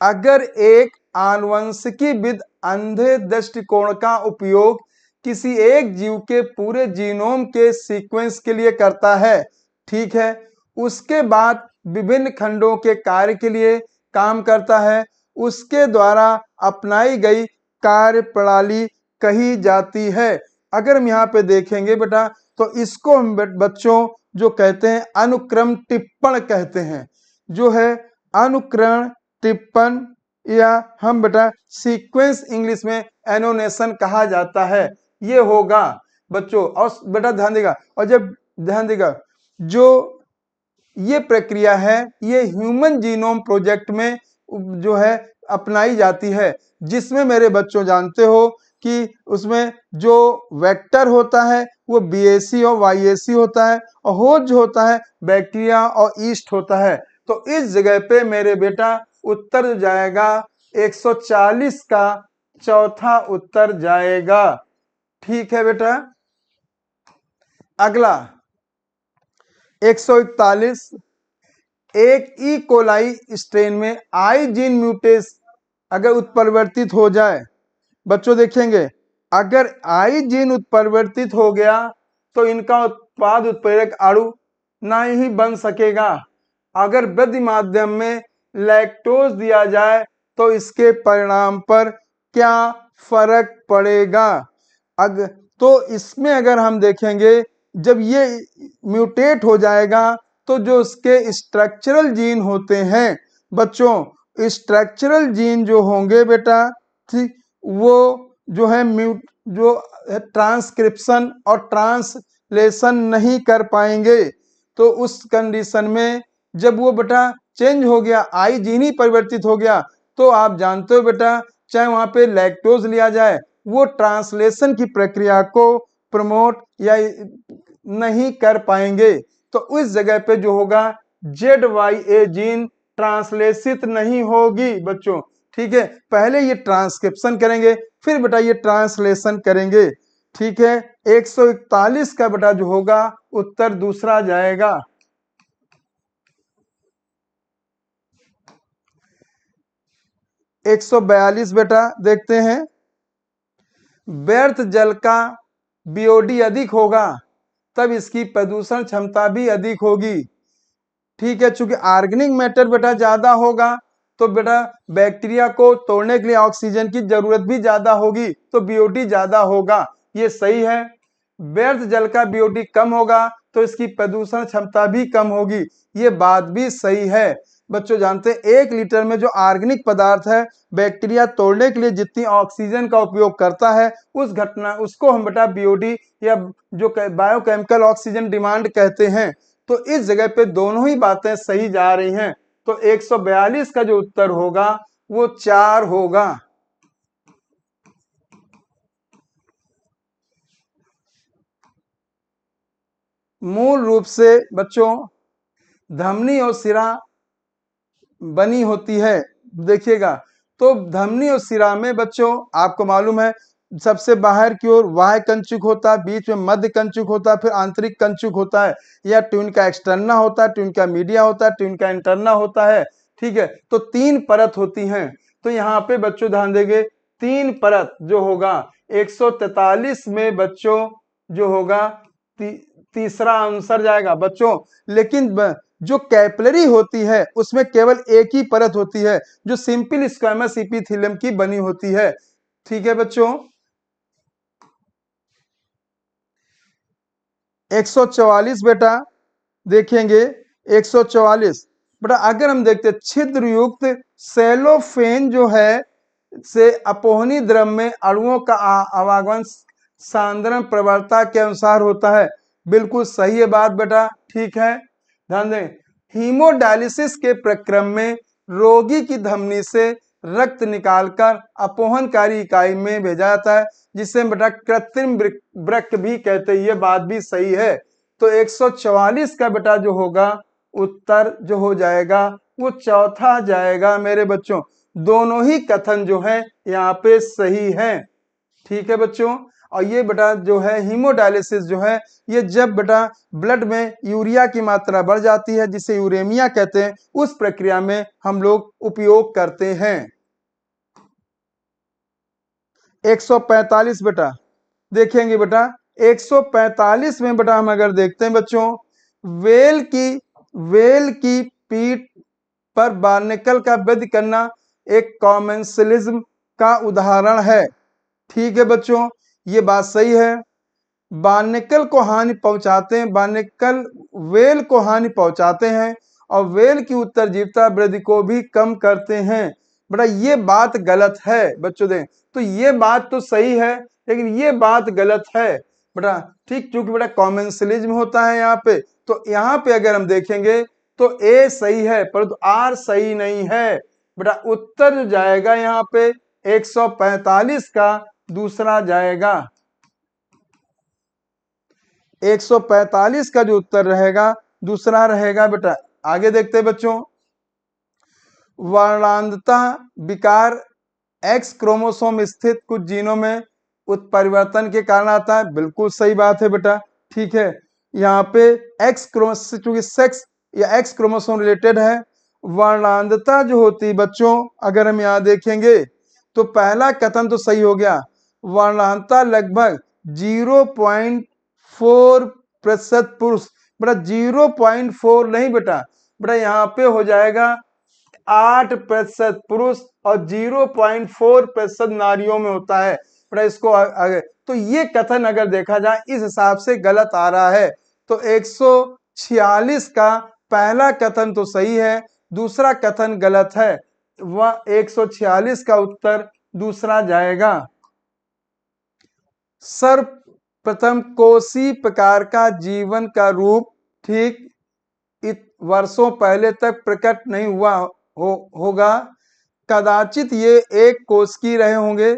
अगर एक आनुवंशिकीविद अंधे दृष्टिकोण का उपयोग किसी एक जीव के पूरे जीनोम के सीक्वेंस के लिए करता है, ठीक है, उसके बाद विभिन्न खंडों के कार्य के लिए काम करता है, उसके द्वारा अपनाई गई कार्य प्रणाली कही जाती है। अगर हम यहाँ पे देखेंगे बेटा तो इसको हम बच्चों जो कहते हैं अनुक्रम टिप्पण कहते हैं, जो है अनुकरण टिप्पण, या हम बेटा सीक्वेंस इंग्लिश में एनोनेशन कहा जाता है, ये होगा बच्चों। और बेटा ध्यान देगा, और जब ध्यान देगा जो ये प्रक्रिया है ये ह्यूमन जीनोम प्रोजेक्ट में जो है अपनाई जाती है, जिसमें मेरे बच्चों जानते हो कि उसमें जो वेक्टर होता है वो बीएसी और वाईएसी होता है, और होस्ट जो होता है बैक्टीरिया और ईस्ट होता है। तो इस जगह पे मेरे बेटा उत्तर जाएगा 140 का चौथा उत्तर जाएगा। ठीक है बेटा, अगला 141, एक ई कोलाई स्ट्रेन में आई जीन म्यूटेस अगर उत्परिवर्तित हो जाए, बच्चों देखेंगे अगर आई जीन उत्परिवर्तित हो गया तो इनका उत्पाद उत्प्रेरक अणु ना ही बन सकेगा। अगर वृद्धि माध्यम में लैक्टोज दिया जाए तो इसके परिणाम पर क्या फर्क पड़ेगा। तो इसमें अगर हम देखेंगे जब ये म्यूटेट हो जाएगा तो जो उसके स्ट्रक्चरल जीन होते हैं बच्चों, स्ट्रक्चरल जीन जो होंगे बेटा, ठीक, वो जो है जो ट्रांसक्रिप्शन और ट्रांसलेशन नहीं कर पाएंगे। तो उस कंडीशन में जब वो बेटा चेंज हो गया, आई जीन ही परिवर्तित हो गया, तो आप जानते हो बेटा चाहे वहां पे लैक्टोज लिया जाए वो ट्रांसलेशन की प्रक्रिया को प्रमोट या नहीं कर पाएंगे। तो उस जगह पे जो होगा ZYA जीन ट्रांसलेशित नहीं होगी बच्चों। ठीक है, पहले ये ट्रांसक्रिप्शन करेंगे फिर बेटा ये ट्रांसलेशन करेंगे। ठीक है, 141 का बेटा जो होगा उत्तर दूसरा जाएगा। 142 बेटा देखते हैं, व्यर्थ जल का बीओडी अधिक होगा तब इसकी प्रदूषण क्षमता भी अधिक होगी। ठीक है, चूंकि ऑर्गेनिक मैटर बेटा ज्यादा होगा तो बेटा बैक्टीरिया को तोड़ने के लिए ऑक्सीजन की जरूरत भी ज्यादा होगी, तो बीओडी ज्यादा होगा, ये सही है। व्यर्थ जल का बीओडी कम होगा तो इसकी प्रदूषण क्षमता भी कम होगी, ये बात भी सही है। बच्चों जानते हैं 1 लीटर में जो ऑर्गेनिक पदार्थ है बैक्टीरिया तोड़ने के लिए जितनी ऑक्सीजन का उपयोग करता है उस घटना उसको हम बेटा बीओडी या जो बायोकेमिकल ऑक्सीजन डिमांड कहते हैं। तो इस जगह पे दोनों ही बातें सही जा रही हैं। तो 142 का जो उत्तर होगा वो 4 होगा। मूल रूप से बच्चों धमनी और सिरा बनी होती है, देखिएगा तो धमनी और सिरा में बच्चों आपको मालूम है सबसे बाहर की ओर बाह्य कंचुक होता है, बीच में मध्य कंचुक होता है, फिर आंतरिक कंचुक होता है, या ट्यून का एक्सटर्ना होता है, ट्यून का मीडिया होता है, ट्यून का इंटरना होता है। ठीक है, तो 3 परत होती हैं। तो यहाँ पे बच्चों ध्यान देंगे 3 परत जो होगा 143 में बच्चों जो होगा तीसरा आंसर जाएगा बच्चों। लेकिन जो कैपिलरी होती है उसमें केवल एक ही परत होती है जो सिंपल स्क्वैमस एपिथेलियम की बनी होती है। ठीक है बच्चों। 144 बेटा देखेंगे 144 बेटा, अगर हम देखते हैं छिद्र युक्त सेलोफेन जो है से अपोहनी द्रव में अणुओं का आवागमन सांद्रण प्रवणता के अनुसार होता है। बिल्कुल सही है बात बेटा, ठीक है। ध्यान दें, हीमोडायलिसिस के प्रक्रम में रोगी की धमनी से रक्त निकालकर अपोहनकारी इकाई में भेजा जाता है, जिसे बेटा कृत्रिम वृक्क भी कहते हैं। ये बात भी सही है। तो 144 का बेटा जो होगा उत्तर जो हो जाएगा वो चौथा जाएगा मेरे बच्चों। दोनों ही कथन जो है यहाँ पे सही है। ठीक है बच्चों। और ये बेटा जो है हीमोडायलिसिस जो है ये जब बेटा ब्लड में यूरिया की मात्रा बढ़ जाती है जिसे यूरेमिया कहते हैं, उस प्रक्रिया में हम लोग उपयोग करते हैं। 145 बेटा देखेंगे बेटा, 145 में बेटा हम अगर देखते हैं बच्चों, वेल की पीठ पर बार्निकल का वध करना एक कॉमेंसलिज्म का उदाहरण है। ठीक है बच्चों, ये बात सही है। बार्निकल को हानि पहुंचाते हैं, बार्निकल वेल को हानि पहुंचाते हैं और वेल की उत्तरजीविता वृद्धि को भी कम करते हैं। बेटा ये बात गलत है बच्चों। दें तो ये बात तो सही है लेकिन ये बात गलत है बेटा। ठीक, क्योंकि बेटा कॉमेंसलिज्म होता है यहाँ पे। तो यहाँ पे अगर हम देखेंगे तो ए सही है परंतु आर सही नहीं है बेटा। उत्तर जो जाएगा यहाँ पे 145 का दूसरा जाएगा। 145 का जो उत्तर रहेगा दूसरा रहेगा बेटा। आगे देखते हैं बच्चों, वर्णांधता विकार एक्स क्रोमोसोम स्थित कुछ जीनों में उत्परिवर्तन के कारण आता है। बिल्कुल सही बात है बेटा, ठीक है। यहाँ पे एक्स क्रोमोसोम चूंकि सेक्स या एक्स क्रोमोसोम रिलेटेड है। वर्णांधता जो होती है बच्चों, अगर हम यहाँ देखेंगे तो पहला कथन तो सही हो गया। वर्णांधता लगभग 0.4% पुरुष, बेटा 0.4 नहीं बेटा, यहाँ पे हो जाएगा 8% पुरुष और 0.4% नारियों में होता है बेटा। इसको आगे तो ये कथन अगर देखा जाए इस हिसाब से गलत आ रहा है। तो 146 का पहला कथन तो सही है, दूसरा कथन गलत है। वह 146 का उत्तर दूसरा जाएगा। सर्वप्रथम कोसी प्रकार का जीवन का रूप ठीक वर्षों पहले तक प्रकट नहीं हुआ होगा। कदाचित ये एक कोश की रहे होंगे।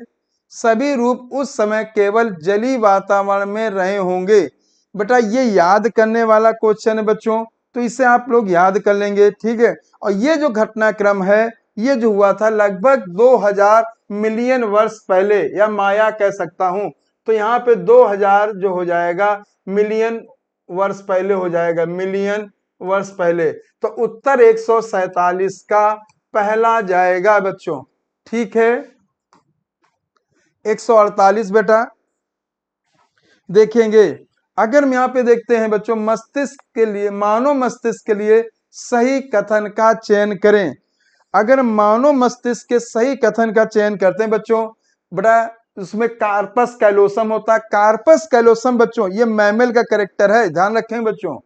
सभी रूप उस समय केवल जलीय वातावरण में रहे होंगे। बेटा ये याद करने वाला क्वेश्चन है बच्चों, तो इसे आप लोग याद कर लेंगे, ठीक है। और ये जो घटनाक्रम है ये जो हुआ था लगभग 2000 मिलियन वर्ष पहले, या माया कह सकता हूं। तो यहाँ पे 2000 जो हो जाएगा मिलियन वर्ष पहले हो जाएगा, मिलियन वर्ष पहले। तो उत्तर 147 का पहला जाएगा बच्चों, ठीक है। 148 बेटा देखेंगे, अगर हम यहाँ पे देखते हैं बच्चों, मस्तिष्क के लिए, मानव मस्तिष्क के लिए सही कथन का चयन करें। अगर मानव मस्तिष्क के सही कथन का चयन करते हैं बच्चों, बड़ा उसमें कार्पस कैलोसम होता है। कार्पस कैलोसम बच्चों ये मैमल का कैरेक्टर है, ध्यान रखें बच्चों।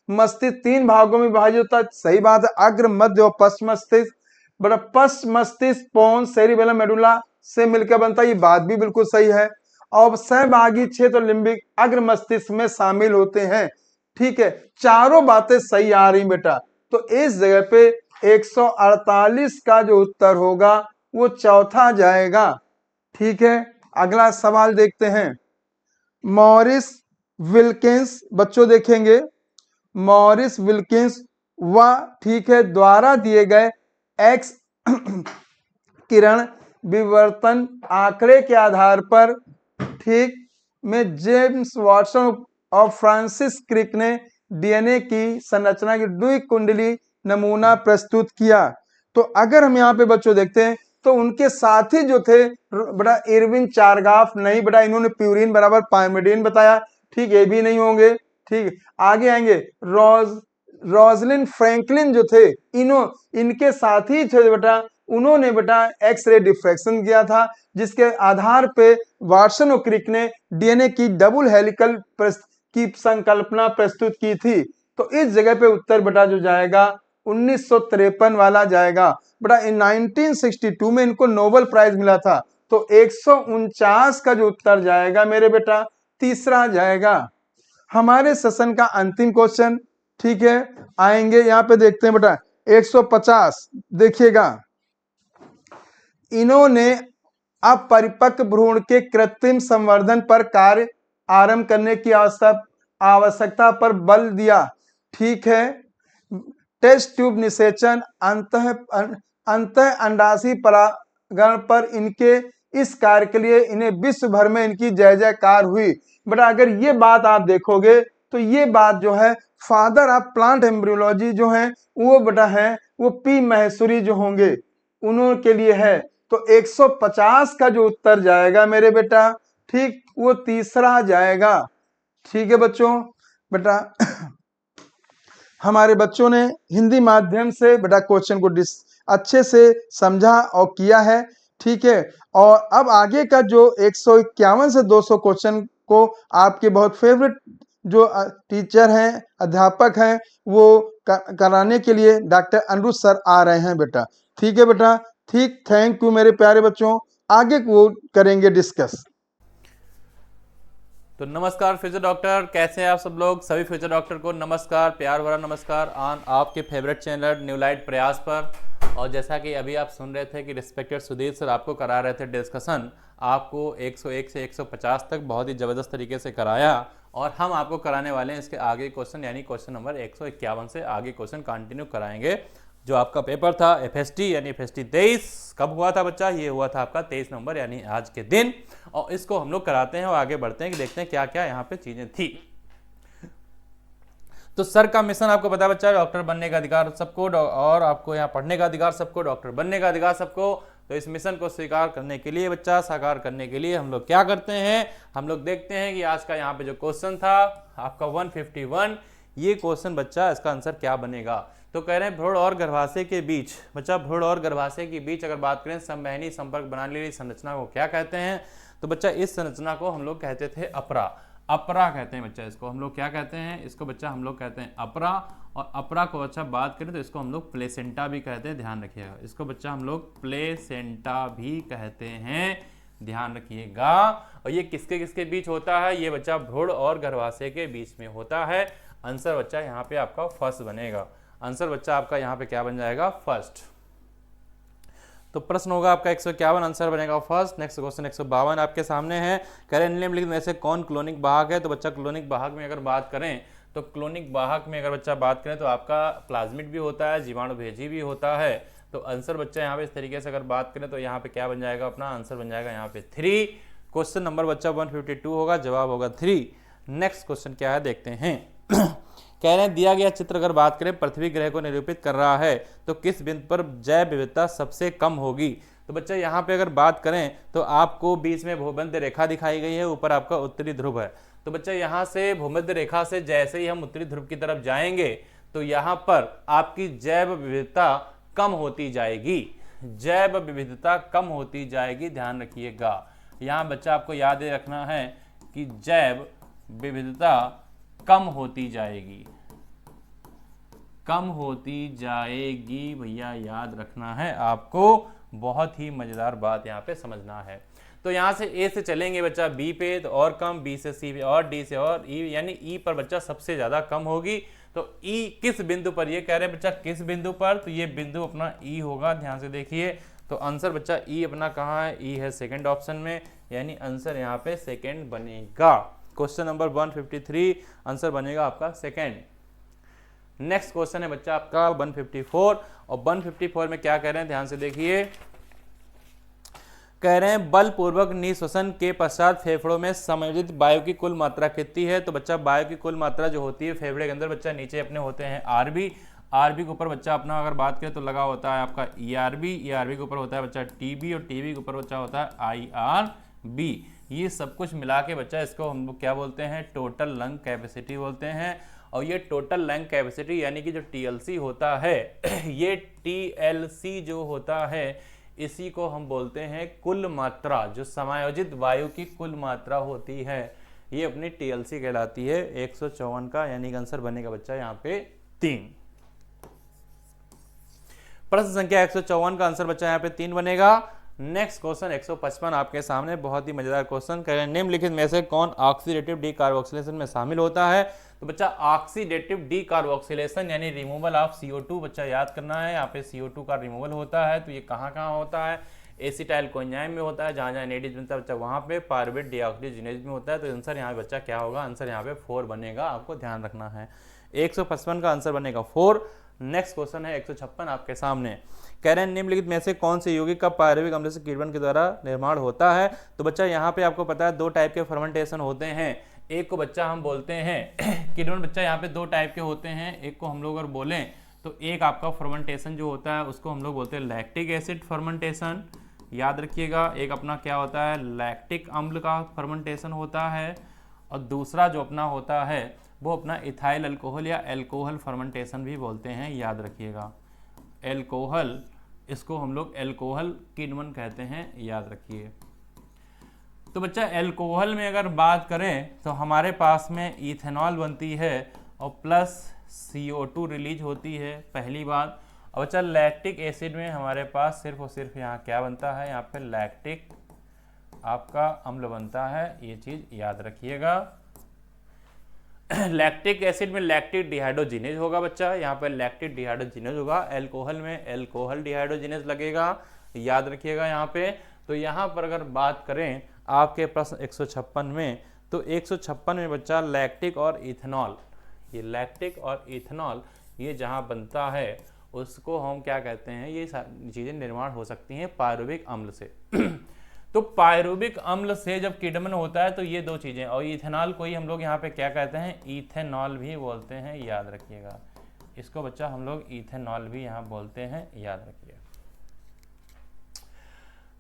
मस्तिष्क 3 भागों में विभाजित होता है, सही बात है, अग्र मध्य और पश्च मस्तिष्क। बड़ा पश्च मस्तिष्क पोन्स सेरिबेलम मेडुला से मिलकर बनता है, ये बात भी बिल्कुल सही है। और सहभागी क्षेत्र लिम्बिक अग्र मस्तिष्क में शामिल होते हैं, ठीक है। चारों बातें सही आ रही बेटा। तो इस जगह पे 148 का जो उत्तर होगा वो चौथा जाएगा, ठीक है। अगला सवाल देखते हैं। मॉरिस विल्किंस बच्चों देखेंगे, मॉरिस विल्किंस व ठीक है द्वारा दिए गए एक्स किरण विवर्तन आंकड़े के आधार पर ठीक में जेम्स वाटसन और फ्रांसिस क्रिक ने डीएनए की संरचना की द्विकुंडली नमूना प्रस्तुत किया। तो अगर हम यहाँ पे बच्चों देखते हैं तो उनके साथी जो थे बड़ा इरविन चारगाफ नहीं, बड़ा इन्होंने प्यूरिन बराबर पाइरिमिडीन बताया, ठीक, ये भी नहीं होंगे। ठीक, आगे आएंगे रोजलिन फ्रैंकलिन जो थे, इनके साथी थे बेटा, उन्होंने बेटा एक्सरे डिफ्रैक्शन किया था, जिसके आधार पे वाटसन और क्रिक ने डीएनए की डबल हेलिकल की संकल्पना प्रस्तुत की थी। तो इस जगह पे उत्तर बेटा जो जाएगा 1953 वाला जाएगा बेटा। इन 1962 में इनको नोबेल प्राइज मिला था। तो 149 का जो उत्तर जाएगा मेरे बेटा तीसरा जाएगा। हमारे सेशन का अंतिम क्वेश्चन, ठीक है, आएंगे यहाँ पे देखते हैं बेटा 150। देखिएगा, इन्होंने अपरिपक्व भ्रूण के कृत्रिम संवर्धन पर कार्य आरंभ करने की आवश्यकता पर बल दिया। ठीक है, टेस्ट ट्यूब निषेचन, अंत अंडाशय परागण पर इनके इस कार्य के लिए इन्हें विश्व भर में इनकी जय जयकार हुई। बेटा अगर ये बात आप देखोगे तो ये बात जो है फादर ऑफ प्लांट एम्ब्रियोलॉजी जो है वो बेटा है वो पी महेश्वरी जो होंगे उन्होंने के लिए है। तो 150 का जो उत्तर जाएगा मेरे बेटा, ठीक, वो तीसरा जाएगा। ठीक है बच्चों, बेटा हमारे बच्चों ने हिंदी माध्यम से बेटा क्वेश्चन को अच्छे से समझा और किया है। ठीक है, और अब आगे का जो 151 से 200 क्वेश्चन को आपके बहुत फेवरेट जो टीचर हैं, अध्यापक हैं, वो कराने के लिए डॉक्टर अनिरुद्ध सर आ रहे हैं बेटा। ठीक है बेटा, ठीक, थैंक यू मेरे प्यारे बच्चों। आगे वो करेंगे डिस्कस। तो नमस्कार फ्यूचर डॉक्टर, कैसे हैं आप सब लोग? सभी फ्यूचर डॉक्टर को नमस्कार, प्यार भरा नमस्कार ऑन आपके फेवरेट चैनल न्यू लाइट प्रयास पर। और जैसा कि अभी आप सुन रहे थे कि रिस्पेक्टेड सुधीर सर आपको करा रहे थे डिस्कशन, आपको 101 से 150 तक बहुत ही ज़बरदस्त तरीके से कराया, और हम आपको कराने वाले हैं इसके आगे क्वेश्चन, यानी क्वेश्चन नंबर 151 से आगे क्वेश्चन कंटिन्यू कराएंगे। जो आपका पेपर था एफएसटी यानी एफएसटी 23 कब हुआ था बच्चा? ये हुआ था आपका 23 नवंबर यानी आज के दिन। और इसको हम लोग कराते हैं और आगे बढ़ते हैं कि देखते हैं क्या क्या यहाँ पे चीजें थी। तो सर का मिशन आपको पता है बच्चा, डॉक्टर बनने का अधिकार सबको, और आपको यहाँ पढ़ने का अधिकार सबको, डॉक्टर बनने का अधिकार सबको। तो इस मिशन को स्वीकार करने के लिए बच्चा, साकार करने के लिए हम लोग क्या करते हैं, हम लोग देखते हैं कि आज का यहाँ पे जो क्वेश्चन था आपका 151, ये क्वेश्चन बच्चा इसका आंसर क्या बनेगा। तो कह रहे हैं भ्रूण और गर्भाशय के बीच, बच्चा भ्रूण और गर्भाशय के बीच अगर बात करें संवहनी संपर्क बनाने वाली संरचना को क्या कहते हैं? तो बच्चा इस संरचना को हम लोग कहते थे अपरा। अपरा कहते हैं बच्चा इसको, हम लोग क्या कहते हैं इसको बच्चा, हम लोग कहते हैं अपरा। और अपरा को बच्चा बात करें तो इसको हम लोग प्लेसेंटा भी कहते हैं, ध्यान रखिएगा। इसको बच्चा हम लोग प्लेसेंटा भी कहते हैं, ध्यान रखिएगा। और ये किसके किसके बीच होता है? ये बच्चा भ्रूण और गर्भाशय के बीच में होता है। आंसर बच्चा यहाँ पे आपका फर्स्ट बनेगा। आंसर बच्चा आपका यहाँ पे क्या बन जाएगा? फर्स्ट। तो प्रश्न होगा आपका 151, आंसर बनेगा फर्स्ट। नेक्स्ट क्वेश्चन 152 आपके सामने है। कह रहे निम्नलिखित में से कौन क्लोनिक वाहक है? तो बच्चा क्लोनिक वाहक में अगर बात करें तो क्लोनिक वाहक में अगर बच्चा बात करें तो आपका प्लाज्मिड भी होता है, जीवाणुभेजी भी होता है। तो आंसर बच्चा यहाँ पे इस तरीके से अगर बात करें तो यहाँ पे क्या बन जाएगा? अपना आंसर बन जाएगा यहाँ पे 3। क्वेश्चन नंबर बच्चा 152 होगा, जवाब होगा 3। नेक्स्ट क्वेश्चन क्या है देखते हैं। कह रहे हैं दिया गया चित्र अगर बात करें पृथ्वी ग्रह को निरूपित कर रहा है तो किस बिंदु पर जैव विविधता सबसे कम होगी? तो बच्चा यहाँ पे अगर बात करें तो आपको बीच में भूमध्य रेखा दिखाई गई है, ऊपर आपका उत्तरी ध्रुव है। तो बच्चा यहाँ से भूमध्य रेखा से जैसे ही हम उत्तरी ध्रुव की तरफ जाएंगे तो यहाँ पर आपकी जैव विविधता कम होती जाएगी, जैव विविधता कम होती जाएगी, ध्यान रखिएगा। यहाँ बच्चा आपको याद रखना है कि जैव विविधता कम होती जाएगी, कम होती जाएगी भैया, याद रखना है आपको। बहुत ही मजेदार बात यहाँ पे समझना है। तो यहाँ से ए से चलेंगे बच्चा बी पे तो और कम, बी से सी पे और, डी से और ई, यानी ई पर बच्चा सबसे ज्यादा कम होगी। तो ई किस बिंदु पर, ये कह रहे हैं बच्चा किस बिंदु पर, तो ये बिंदु अपना ई होगा, ध्यान से देखिए। तो आंसर बच्चा ई अपना कहाँ है? ई है सेकेंड ऑप्शन में, यानी आंसर यहाँ पे सेकेंड बनेगा। क्वेश्चन नंबर 153 आंसर बनेगा आपका सेकेंड। नेक्स्ट क्वेश्चन है बच्चा आपका 154, और 154 में क्या कह रहे हैं ध्यान से देखिए। कह रहे हैं बलपूर्वक निःश्वसन के पश्चात फेफड़ों में समायोजित वायु की कुल मात्रा कितनी है? तो बच्चा वायु की कुल मात्रा जो होती है फेफड़े के अंदर बच्चा नीचे अपने होते हैं आरबी, आरबी के ऊपर बच्चा अपना अगर बात करें तो लगा होता है आपका ईआरबी, ईआरबी के ऊपर होता है बच्चा टीबी, और टीबी के ऊपर बच्चा होता है आईआरबी। ये सब कुछ मिला के बच्चा इसको हम लोग क्या बोलते हैं, टोटल लंग कैपेसिटी बोलते हैं। और ये टोटल लंग कैपेसिटी यानी कि जो टीएलसी होता है ये टीएलसी जो होता है इसी को हम बोलते हैं कुल मात्रा, जो समायोजित वायु की कुल मात्रा होती है, ये अपनी टीएलसी कहलाती है। 154 का यानी कि आंसर बनेगा बच्चा यहाँ पे 3। प्रश्न संख्या 154 का आंसर बच्चा यहाँ पे 3 बनेगा। नेक्स्ट क्वेश्चन 155 आपके सामने, बहुत ही मजेदार क्वेश्चन कह रहे हैं निम्नलिखित में से कौन ऑक्सीडेटिव डीकार्बोक्सिलेशन में शामिल होता है। तो बच्चा ऑक्सीडेटिव डीकार्बोक्सिलेशन यानी रिमूवल ऑफ CO2 बच्चा याद करना है। यहाँ पे CO2 का रिमूवल होता है, तो ये कहाँ कहाँ होता है, एसिटाइल कोएंजाइम में होता है, जहाँ जहाँ एनएडीएच बनता है बच्चा वहाँ पे, पायरुवेट डीऑक्सीजनेज में होता है। तो आंसर यहाँ बच्चा क्या होगा, आंसर यहाँ पे 4 बनेगा, आपको ध्यान रखना है। 155 का आंसर बनेगा 4। नेक्स्ट क्वेश्चन है 156 आपके सामने, कह रहे हैं निम्नलिखित में से कौन से यौगिक का पायरुविक अम्ल से कीटवन के द्वारा निर्माण होता है। तो बच्चा यहाँ पे आपको पता है 2 टाइप के फर्मेंटेशन होते हैं। एक को बच्चा हम बोलते हैं कीटवन बच्चा यहाँ पे 2 टाइप के होते हैं। एक को हम लोग अगर बोलें तो एक आपका फर्मेंटेशन जो होता है उसको हम लोग बोलते हैं लैक्टिक एसिड फर्मेंटेशन, याद रखिएगा। एक अपना क्या होता है, लैक्टिक अम्ल का फर्मेंटेशन होता है। और दूसरा जो अपना होता है वो अपना इथाइल अल्कोहल या एल्कोहल फर्मेंटेशन भी बोलते हैं, याद रखिएगा। एल्कोहल, इसको हम लोग एल्कोहल किण्वन कहते हैं, याद रखिए। तो बच्चा एल्कोहल में अगर बात करें तो हमारे पास में इथेनॉल बनती है और प्लस CO2 रिलीज होती है, पहली बात। और बच्चा लैक्टिक एसिड में हमारे पास सिर्फ और सिर्फ यहाँ क्या बनता है, यहाँ पे लैक्टिक आपका अम्ल बनता है, ये चीज याद रखिएगा। लैक्टिक एसिड में लैक्टिक डिहाइड्रोजिनेज होगा बच्चा, यहाँ पर लैक्टिक डिहाइड्रोजिनेज होगा। एल्कोहल में एल्कोहल डिहाइड्रोजिनेज लगेगा, याद रखिएगा यहाँ पे। तो यहाँ पर अगर बात करें आपके प्रश्न 156 में, तो 156 में बच्चा लैक्टिक और इथेनॉल, ये लैक्टिक और इथेनॉल ये जहाँ बनता है उसको हम क्या कहते हैं, ये चीज़ें निर्माण हो सकती हैं पायरुविक अम्ल से। तो पायरुविक अम्ल से जब किण्वन होता है तो ये 2 चीजें, और इथेनॉल को ही हम लोग यहाँ पे क्या कहते हैं, इथेनॉल भी बोलते हैं, याद रखिएगा। इसको बच्चा हम लोग इथेनॉल भी यहाँ बोलते हैं, याद रखिए।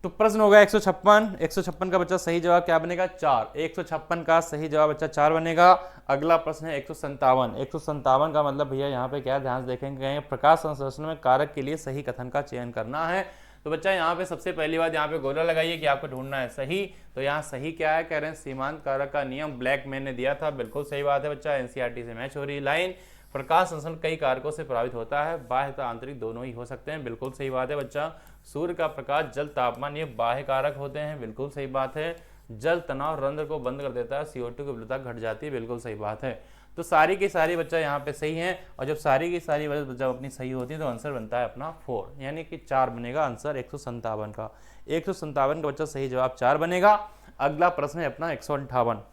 तो प्रश्न होगा 156 का बच्चा सही जवाब क्या बनेगा, 4। 156 का सही जवाब बच्चा 4 बनेगा। अगला प्रश्न है 157 का मतलब भैया यहाँ पे क्या ध्यान से देखेंगे, प्रकाश संश्लेषण में कारक के लिए सही कथन का चयन करना है। तो बच्चा यहाँ पे सबसे पहली बात यहाँ पे गोला लगाइए कि आपको ढूंढना है सही। तो यहाँ सही क्या है, कह रहे हैं सीमांत कारक का नियम, ब्लैक मैन ने दिया था, बिल्कुल सही बात है बच्चा, एनसीईआरटी से मैच हो रही लाइन। प्रकाश संश्लेषण कई कारकों से प्रभावित होता है, बाह्य तथा आंतरिक दोनों ही हो सकते हैं, बिल्कुल सही बात है बच्चा। सूर्य का प्रकाश, जल, तापमान ये बाह्य कारक होते हैं, बिल्कुल सही बात है। जल तनाव रंध्र को बंद कर देता है, CO2 की उपलब्धता घट जाती है, बिल्कुल सही बात है। तो सारी की सारी बच्चा यहाँ पे सही है, और जब सारी की सारी जब अपनी सही होती है तो आंसर बनता है अपना 4, यानी कि 4 बनेगा आंसर 157 का। 157 का बच्चा सही जवाब 4 बनेगा। अगला प्रश्न है अपना 158,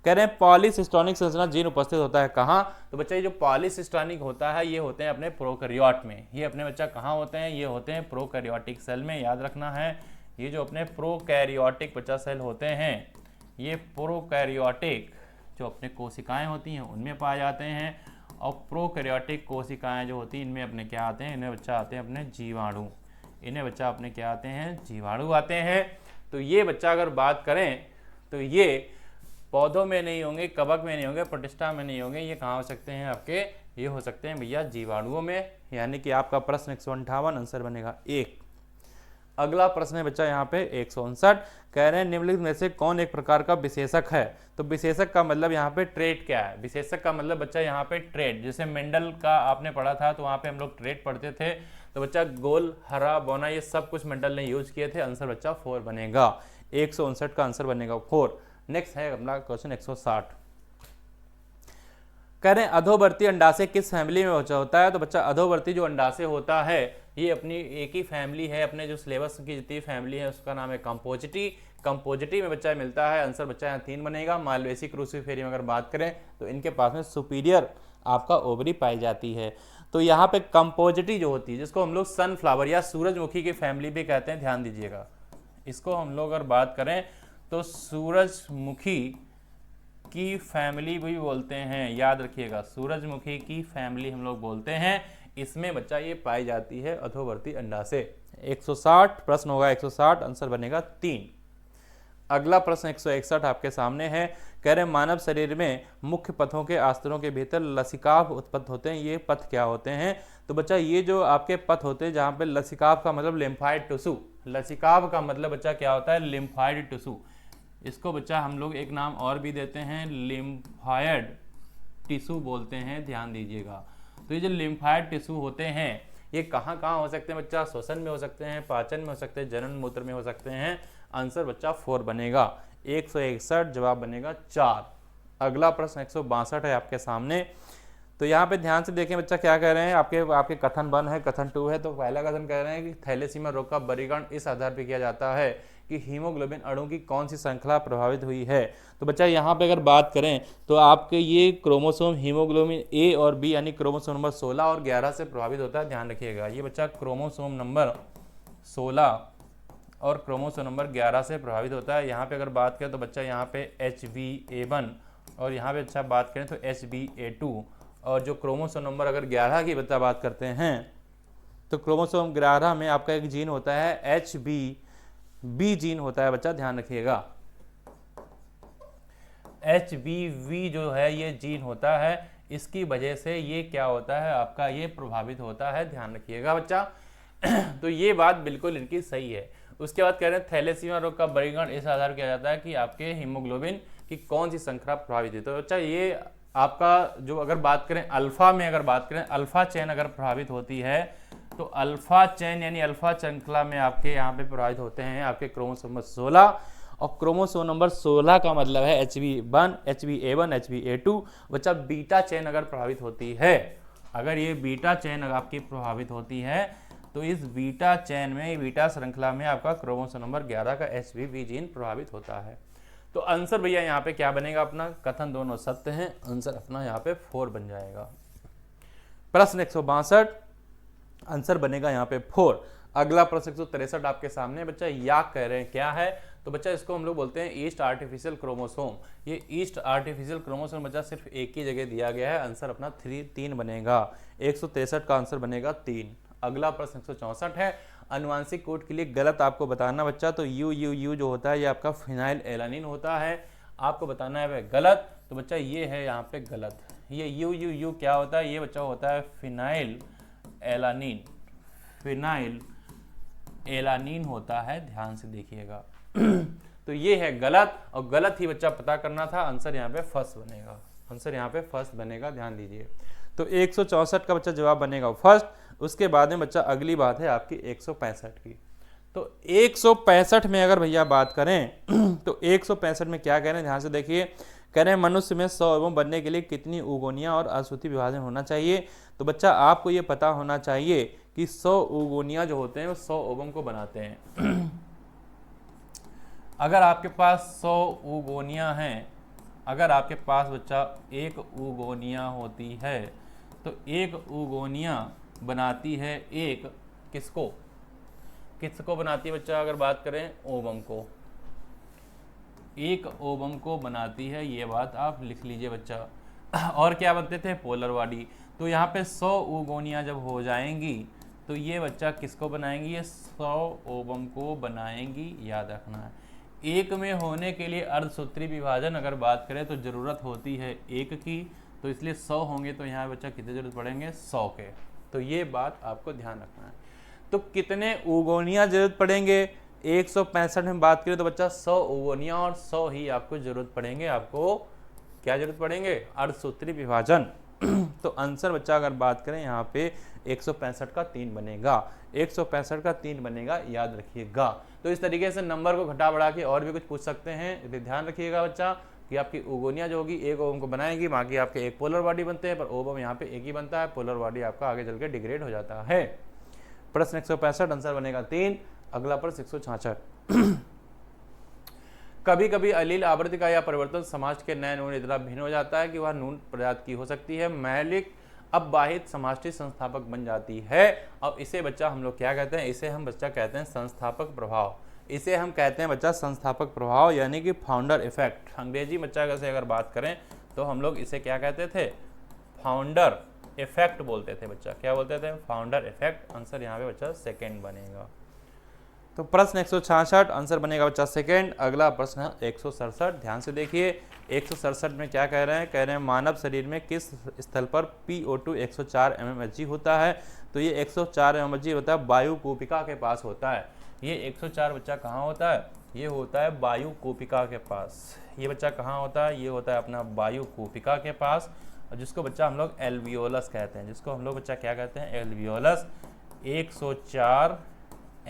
कह रहे हैं पॉलीसिस्टोनिक संरचना जीन उपस्थित होता है कहाँ। तो बच्चा ये जो पॉलीसिस्टोनिक होता है ये होते हैं अपने प्रोकैरियोट में। ये अपने बच्चा कहाँ होते हैं, ये होते हैं प्रोकैरियोटिक सेल में, याद रखना है। ये जो अपने प्रोकैरियोटिक बच्चा सेल होते हैं, ये प्रोकैरियोटिक जो अपने कोशिकाएं होती हैं उनमें पाए जाते हैं, और प्रोकैरियोटिक कोशिकाएं जो होती हैं इनमें अपने क्या आते हैं, इन्हें बच्चा आते हैं अपने जीवाणु, इन्हें बच्चा अपने क्या आते हैं, जीवाणु आते हैं। तो ये बच्चा अगर बात करें तो ये पौधों में नहीं होंगे, कवक में नहीं होंगे, प्रतिष्ठा में नहीं होंगे, ये कहाँ हो सकते हैं आपके, ये हो सकते हैं भैया जीवाणुओं में, यानी कि आपका प्रश्न 158 आंसर बनेगा 1। अगला प्रश्न है बच्चा यहाँ पे 159, कह रहे हैं निम्नलिखित में से कौन एक प्रकार का विशेषक है। तो विशेषक का मतलब यहाँ पे ट्रेट क्या है, विशेषक का मतलब बच्चा यहाँ पे ट्रेट, जैसे मेंडल का आपने पढ़ा था तो वहाँ पे हम लोग ट्रेट पढ़ते थे। तो बच्चा गोल, हरा, बौना ये सब कुछ मेंडल ने यूज किए थे, आंसर बच्चा 4 बनेगा। 159 का आंसर बनेगा 4। नेक्स्ट है अपना क्वेश्चन 160, कह रहे हैं अधोवर्ती अंडाशय किस फैमिली में बच्चा होता है। तो बच्चा अधोवर्ती जो अंडाशय होता है ये अपनी एक ही फैमिली है, अपने जो सिलेबस की जितनी फैमिली है उसका नाम है कंपोजिटी। कंपोजिटी में बच्चा मिलता है, आंसर बच्चा यहाँ 3 बनेगा। मालवेसी क्रूसीफेरी में अगर बात करें तो इनके पास में सुपीरियर आपका ओवरी पाई जाती है। तो यहाँ पे कंपोजिटी जो होती है, जिसको हम लोग सनफ्लावर या सूरजमुखी की फैमिली भी कहते हैं, ध्यान दीजिएगा। इसको हम लोग अगर बात करें तो सूरजमुखी की फैमिली भी बोलते हैं, याद रखिएगा, सूरजमुखी की फैमिली हम लोग बोलते हैं। इसमें बच्चा ये पाई जाती है अधोवर्ती अंडाशय। 160 प्रश्न होगा 160, आंसर बनेगा 3। अगला प्रश्न 161 आपके सामने है। कह रहे मानव शरीर में मुख्य पथों के आस्तरों के भीतर लसिकाभ उत्पन्न होते हैं, ये पथ क्या होते हैं? तो बच्चा ये जो आपके पथ होते हैं जहाँ पे लसिकाभ का मतलब लिम्फाइड टिश्यू, लसिकाभ का मतलब बच्चा क्या होता है? Lymphoid tissue. इसको बच्चा हम लोग एक नाम और भी देते हैं, लिम्फाइड टिश्यू बोलते हैं, ध्यान दीजिएगा। तो ये जो लिम्फाइड टिश्यू होते हैं ये कहाँ कहाँ हो सकते हैं बच्चा? श्वसन में हो सकते हैं, पाचन में हो सकते हैं, जनन मूत्र में हो सकते हैं। आंसर बच्चा 4 बनेगा। 161 जवाब बनेगा 4। अगला प्रश्न 162 है आपके सामने। तो यहाँ पे ध्यान से देखें बच्चा क्या कह रहे हैं, आपके कथन 1 है, कथन 2 है। तो पहला कथन कह रहे हैं कि थैलेसीमिया रोग का वर्गीकरण इस आधार पर किया जाता है कि हीमोग्लोबिन अणु की कौन सी श्रृंखला प्रभावित हुई है। तो बच्चा यहाँ पे अगर बात करें तो आपके ये क्रोमोसोम हीमोग्लोबिन ए और बी यानी क्रोमोसोम नंबर 16 और 11 से प्रभावित होता है, ध्यान रखिएगा। ये बच्चा क्रोमोसोम नंबर 16 और क्रोमोसोम नंबर 11 से प्रभावित होता है। यहाँ पे अगर बात करें तो बच्चा यहाँ पे HbA1 और यहाँ पे अच्छा बात करें तो HbA2। और जो क्रोमोसोम नंबर अगर 11 की बच्चा बात करते हैं तो क्रोमोसोम 11 में आपका एक जीन होता है HbB जीन होता है बच्चा, ध्यान रखिएगा। HbV जो है ये जीन होता है, इसकी वजह से ये क्या होता है आपका, ये प्रभावित होता है, ध्यान रखिएगा बच्चा। तो ये बात बिल्कुल इनकी सही है। उसके बाद कह रहे हैं थैलेसीमिया रोग का वर्गीकरण इस आधार किया जाता है कि आपके हीमोग्लोबिन की कौन सी श्रृंखला प्रभावित है। तो बच्चा ये आपका जो अगर बात करें अल्फा में, अगर बात करें अल्फा चेन अगर प्रभावित होती है तो अल्फा चेन यानी अल्फा श्रृंखला में आपके यहाँ पे प्रभावित होते हैं आपके क्रोमोसोम नंबर 16 और क्रोमोसोम नंबर 16 का मतलब है HbA1, HbA2। बच्चा बीटा चेन अगर प्रभावित होती है, अगर ये बीटा चेन अगर आपकी प्रभावित होती है तो इस बीटा चेन में, बीटा श्रृंखला में आपका क्रोमोसोम नंबर 11 का HbV जीन प्रभावित होता है। तो आंसर भैया यहाँ पे क्या बनेगा अपना? कथन दोनों सत्य हैं, आंसर अपना यहाँ पे 4 बन जाएगा। प्रश्न 162 आंसर बनेगा यहाँ पे 4। अगला प्रश्न 163 आपके सामने बच्चा याक कह रहे हैं क्या है? तो बच्चा इसको हम लोग बोलते हैं ईस्ट आर्टिफिशियल क्रोमोसोम। ये ईस्ट आर्टिफिशियल क्रोमोसोम बच्चा सिर्फ एक ही जगह दिया गया है, आंसर अपना 3 बनेगा। 163 का आंसर बनेगा 3। अगला प्रश्न 164 है अनुवांशिक कोड के लिए गलत आपको बताना बच्चा। तो यू जो होता है ये आपका फिनाइल एलानिन होता है, आपको बताना है वह गलत। तो बच्चा ये है यहाँ पे गलत। ये यू क्या होता है? ये बच्चा होता है फिनाइल एलानिन, फिनाइल एलानिन होता है, ध्यान से देखिएगा। तो ये है गलत और गलत ही बच्चा पता करना था, आंसर यहाँ पे फर्स्ट बनेगा, आंसर यहाँ पे फर्स्ट बनेगा, ध्यान दीजिए। तो 164 का बच्चा जवाब बनेगा फर्स्ट। उसके बाद में बच्चा अगली बात है आपकी 165 की। तो 165 में अगर भैया बात करें तो 165 में क्या कह रहे हैं, ध्यान से देखिए। कह रहे हैं मनुष्य में 100 ओवम बनने के लिए कितनी उगोनिया और अश्रुति विभाजन होना चाहिए। तो बच्चा आपको ये पता होना चाहिए कि 100 उगोनिया जो होते हैं वो 100 ओवम को बनाते हैं। अगर आपके पास 100 उगोनिया हैं, अगर आपके पास बच्चा एक उगोनिया होती है तो एक उगोनिया बनाती है एक किसको बनाती है बच्चा? अगर बात करें ओवम को, एक ओवम को बनाती है, ये बात आप लिख लीजिए बच्चा। और क्या बनते थे? Polar body. तो यहाँ पे 100 उगोनिया जब हो जाएंगी तो ये बच्चा किसको बनाएंगी? ये 100 ओवम को बनाएंगी, याद रखना है। एक में होने के लिए अर्धसूत्री विभाजन अगर बात करें तो जरूरत होती है एक की, तो इसलिए 100 होंगे तो यहाँ बच्चा कितने जरूरत पड़ेंगे? 100 के। तो ये बात आपको ध्यान रखना है। तो कितने उगोनिया जरूरत पड़ेंगे? 165 में बात करें तो बच्चा 100 उगोनिया और 100 ही आपको जरूरत पड़ेंगे। आपको क्या जरूरत पड़ेंगे? अर्धसूत्री विभाजन। तो आंसर बच्चा अगर बात करें यहाँ पे 165 का 3 बनेगा, 165 का 3 बनेगा, याद रखिएगा। तो इस तरीके से नंबर को घटा बढ़ा के और भी कुछ पूछ सकते हैं, ध्यान रखिएगा बच्चा कि आपकी उगोनिया जो होगी एक ओवम को बनाएगी, बाकी आपके एक पोलर बॉडी बनते हैं, पर ओवम यहाँ पे एक ही बनता है, पोलर बॉडी आपका आगे चल के डिग्रेड हो जाता है। प्रश्न 165 आंसर बनेगा 3। अगला प्रश्न 166। कभी कभी अलील आवृत्ति का यह परिवर्तन समाज के नए नून इतना भिन्न हो जाता है कि वह नून प्रजाति की हो सकती है, मैलिक अबाहित समाष्टि संस्थापक बन जाती है। और इसे बच्चा हम लोग क्या कहते हैं? इसे हम बच्चा कहते हैं संस्थापक प्रभाव। इसे हम कहते हैं बच्चा संस्थापक प्रभाव, यानी कि फाउंडर इफेक्ट। अंग्रेजी बच्चा से अगर बात करें तो हम लोग इसे क्या कहते थे? फाउंडर इफेक्ट बोलते थे बच्चा। क्या बोलते थे? Founder effect. आंसर यहाँ पे बच्चा सेकेंड बनेगा। तो प्रश्न 166 आंसर बनेगा बच्चा सेकेंड। अगला प्रश्न 167, ध्यान से देखिए। 167 में क्या कह रहे हैं? कह रहे हैं मानव शरीर में किस स्थल पर PO2 104 mmHg होता है? तो ये 104 mmHg होता है वायु कूपिका के पास होता है। ये 104 बच्चा कहाँ होता है? ये होता है वायु कूपिका के पास। ये बच्चा कहाँ होता है? ये होता है अपना वायु कूपिका के पास, और जिसको बच्चा हम लोग एल्वियोलस कहते हैं। जिसको हम लोग बच्चा क्या कहते हैं? एल्वियोलस। 104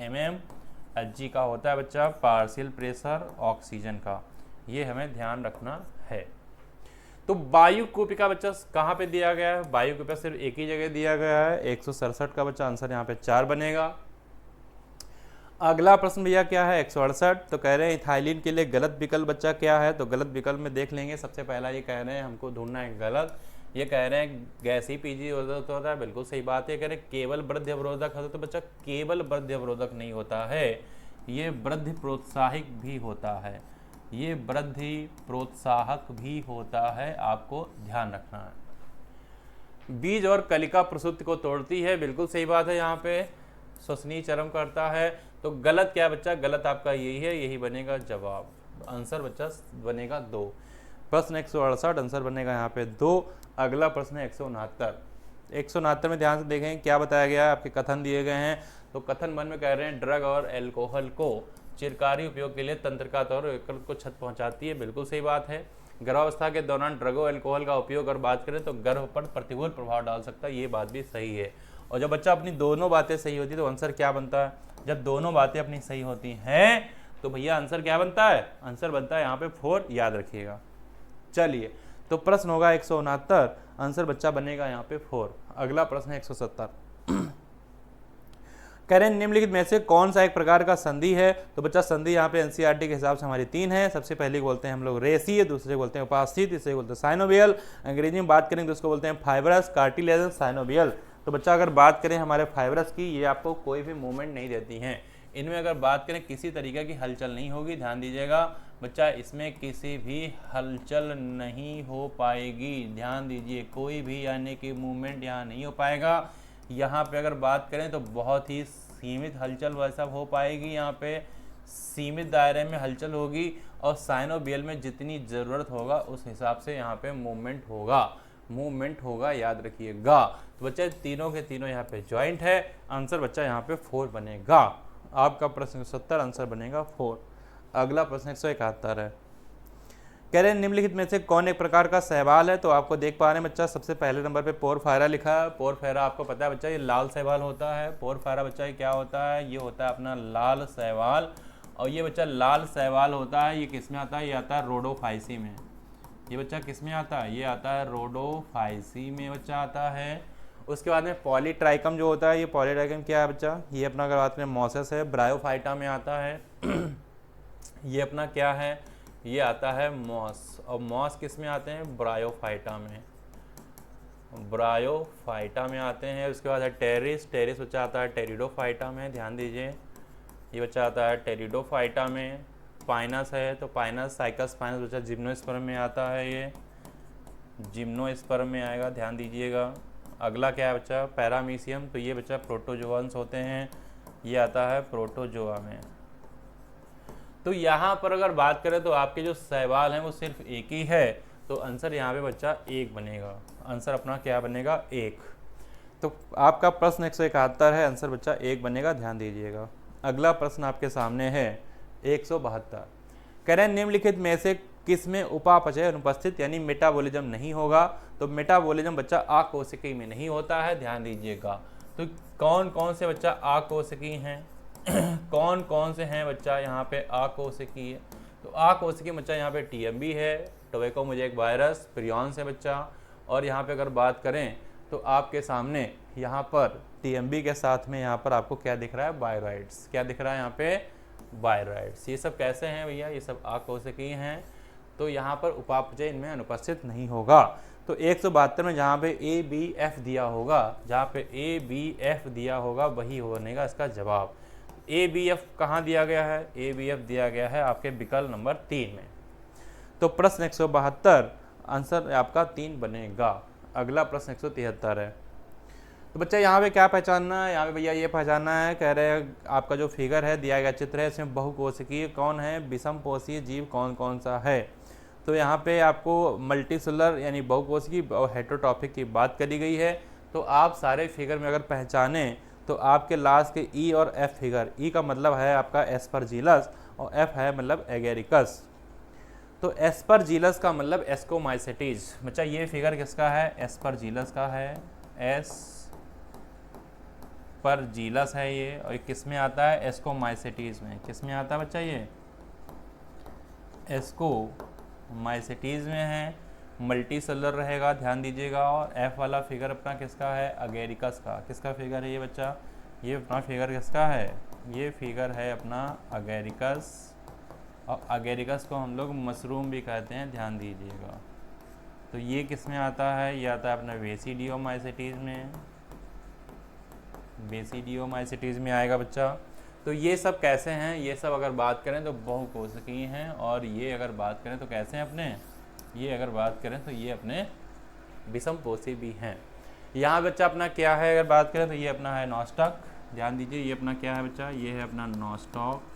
mmHg का होता है बच्चा पार्शियल प्रेशर ऑक्सीजन का। ये हमें ध्यान रखना है। तो वायु कूपिका बच्चा कहाँ पे दिया गया है? वायु कूपिका सिर्फ एक ही जगह दिया गया है। 167 का बच्चा आंसर यहाँ पे 4 बनेगा। अगला प्रश्न भैया क्या है? 168। तो कह रहे हैं इथाइलिन के लिए गलत विकल्प बच्चा क्या है? तो गलत विकल्प में देख लेंगे। सबसे पहला ये कह रहे हैं हमको ढूंढना है गलत। ये कह रहे हैं गैसीय पीजी अवरोधक होता है, बिल्कुल सही बात है। कह रहे हैं केवल वृद्धि अवरोधक होता है, तो बच्चा केवल वृद्धि अवरोधक नहीं होता है, ये वृद्धि प्रोत्साहक भी होता है। ये वृद्धि प्रोत्साहक भी होता है, आपको ध्यान रखना है। बीज और कलिका प्रसूति को तोड़ती है, बिल्कुल सही बात है। यहाँ पे श्वसनीय चरम करता है। तो गलत क्या बच्चा? गलत आपका यही है, यही बनेगा जवाब। आंसर बच्चा बनेगा 2। प्रश्न 168 आंसर बनेगा यहाँ पे 2। अगला प्रश्न है 169। 169 में ध्यान से देखें क्या बताया गया है, आपके कथन दिए गए हैं। तो कथन 1 में कह रहे हैं ड्रग और एल्कोहल को चिरकारी उपयोग के लिए तंत्रिका तौर पर यकृत को क्षत पहुंचाती है, बिल्कुल सही बात है। गर्भावस्था के दौरान ड्रग और एल्कोहल का उपयोग अगर बात करें तो गर्भ पर प्रतिकूल प्रभाव डाल सकता है, ये बात भी सही है। और जब बच्चा अपनी दोनों बातें सही होती है तो आंसर क्या बनता है? जब दोनों बातें अपनी सही होती हैं तो भैया आंसर क्या बनता है? आंसर बनता है यहाँ पे 4, याद रखिएगा। चलिए, तो प्रश्न होगा 169, आंसर बच्चा बनेगा यहाँ पे 4। अगला प्रश्न है 170। कह रहे हैं निम्नलिखित में से कौन सा एक प्रकार का संधि है? तो बच्चा संधि यहाँ पे एनसीईआरटी के हिसाब से हमारी 3 है। सबसे पहले बोलते हैं हम लोग रेसीय, दूसरे बोलते हैं उपास्थि, तीसरे बोलते हैं साइनोवियल। अंग्रेजी में बात करेंगे तो उसको बोलते हैं फाइब्रस, कार्टिलेजन, साइनोवियल। तो बच्चा अगर बात करें हमारे फाइब्रस की, ये आपको कोई भी मूवमेंट नहीं देती हैं। इनमें अगर बात करें किसी तरीके की हलचल नहीं होगी, ध्यान दीजिएगा बच्चा, इसमें किसी भी हलचल नहीं हो पाएगी। ध्यान दीजिए, कोई भी यानी कि मूवमेंट यहाँ नहीं हो पाएगा। यहाँ पे अगर बात करें तो बहुत ही सीमित हलचल वैसा हो पाएगी, यहाँ पे सीमित दायरे में हलचल होगी, और साइनोवियल में जितनी ज़रूरत होगा उस हिसाब से यहाँ पे मूवमेंट होगा, याद रखिएगा। तो बच्चे तीनों के तीनों यहाँ पे ज्वाइंट है। आंसर बच्चा यहाँ पे 4 बनेगा। आपका प्रश्न 170 आंसर बनेगा 4। अगला प्रश्न 171 है। कह रहे हैं निम्नलिखित में से कौन एक प्रकार का शैवाल है? तो आपको देख पा रहे हैं बच्चा, सबसे पहले नंबर पे पोरफायरा लिखा है। पोरफायरा आपको पता है बच्चा, ये लाल शैवाल होता है। पोरफायरा बच्चा ये क्या होता है? ये होता है अपना लाल शैवाल। और ये बच्चा लाल शैवाल होता है, ये किस में आता है? ये आता है रोडोफाइसी में। ये बच्चा किस में आता है? ये आता है रोडोफाइसी में बच्चा आता है। उसके बाद में पॉलीट्राइकम जो होता है, ये पॉलीट्राइकम क्या है बच्चा? ये अपना अगर बात करें मॉसस है, ब्रायोफाइटा में आता है। ये अपना क्या है? ये आता है मॉस। और मॉस किस में आते हैं? ब्रायोफाइटा में। ब्रायोफाइटा में आते हैं। उसके बाद है टेरिस। टेरिस बच्चा आता है टेरिडोफाइटा में, ध्यान दीजिए। ये बच्चा आता है टेरिडोफाइटा में। पाइनस है, तो पाइनस, साइकस पाइनस बच्चा जिम्नोस्पर्म में आता है, ये जिम्नोस्पर्म में आएगा, ध्यान दीजिएगा। अगला क्या है बच्चा? पैरामीशियम। तो ये बच्चा प्रोटोजोअन्स होते हैं, ये आता है प्रोटोजोआ में। तो यहाँ पर अगर बात करें तो आपके जो शैवाल हैं वो सिर्फ एक ही है, तो आंसर यहाँ पे बच्चा 1 बनेगा। आंसर अपना क्या बनेगा? 1। तो आपका प्रश्न 171 है, आंसर बच्चा 1 बनेगा, ध्यान दीजिएगा। अगला प्रश्न आपके सामने है 172। कह रहे हैं निम्नलिखित में से किसमें उपापचय अनुपस्थित यानी मेटाबॉलिज्म नहीं होगा? तो मेटाबॉलिज्म बच्चा आकोशिकी में नहीं होता है, ध्यान दीजिएगा। तो कौन कौन से बच्चा आकोशिकी हैं? कौन कौन से हैं बच्चा यहाँ पे आकोशिकी है? तो आकोशिकी बच्चा यहाँ पे टीएमबी है, टोबैको मोज़ेक वायरस, प्रियॉन्स है बच्चा। और यहाँ पे अगर बात करें तो आपके सामने यहाँ पर टीएमबी के साथ में यहाँ पर आपको क्या दिख रहा है? बायरॉइड्स। क्या दिख रहा है यहाँ पे? बायरॉइड्स। ये सब कैसे हैं भैया? ये सब आकोशिकी हैं। तो यहाँ पर उपापचय इनमें अनुपस्थित नहीं होगा। तो 172 में जहाँ पे ABF दिया होगा, जहाँ पे ABF दिया होगा वही बनेगा इसका जवाब। ABF कहाँ दिया गया है? ABF दिया गया है आपके विकल्प नंबर 3 में। तो प्रश्न 172 आंसर आपका 3 बनेगा। अगला प्रश्न 173 है। तो बच्चा यहाँ पे क्या पहचानना है, यहाँ पे भैया ये पहचानना है, कह रहे हैं आपका जो फिगर है दिया गया चित्र है इसमें बहुकोशिकीय कौन है, विषम कोशीय जीव कौन कौन सा है। तो यहाँ पे आपको मल्टीसेलुलर यानी बहुकोशिकीय और हेटेरोट्रॉफिक की बात करी गई है। तो आप सारे फिगर में अगर पहचाने तो आपके लास्ट के ई और एफ फिगर, ई का मतलब है आपका एस्परजिलस और एफ है मतलब एगेरिकस। तो एस्परजिलस का मतलब एस्कोमाइसेटीज। बच्चा ये फिगर किसका है, एस्परजिलस का है, एस्परजिलस है ये, और ये किस में आता है, एस्कोमाइसेटीज में। किस में आता है बच्चा, ये एस्कोमाइसेटीज में है, मल्टी सेलुलर रहेगा, ध्यान दीजिएगा। और एफ वाला फिगर अपना किसका है, अगेरिकस का। किसका फिगर है ये बच्चा, ये अपना फिगर किसका है, ये फिगर है अपना अगेरिकस। और अगेरिकस को हम लोग मशरूम भी कहते हैं, ध्यान दीजिएगा। तो ये किस में आता है, ये आता है अपना बेसिडियोमाइसेटीज में, बेसिडियोमाइसेटीज में आएगा बच्चा। तो ये सब कैसे हैं, ये सब अगर बात करें तो बहुकोशिकीय हैं, और ये अगर बात करें तो कैसे हैं अपने, ये अगर बात करें तो ये अपने विषम कोशी भी हैं। यहाँ बच्चा अपना क्या है, अगर बात करें तो ये अपना है नॉस्टॉक, ध्यान दीजिए। ये अपना क्या है बच्चा, ये है अपना नॉस्टॉक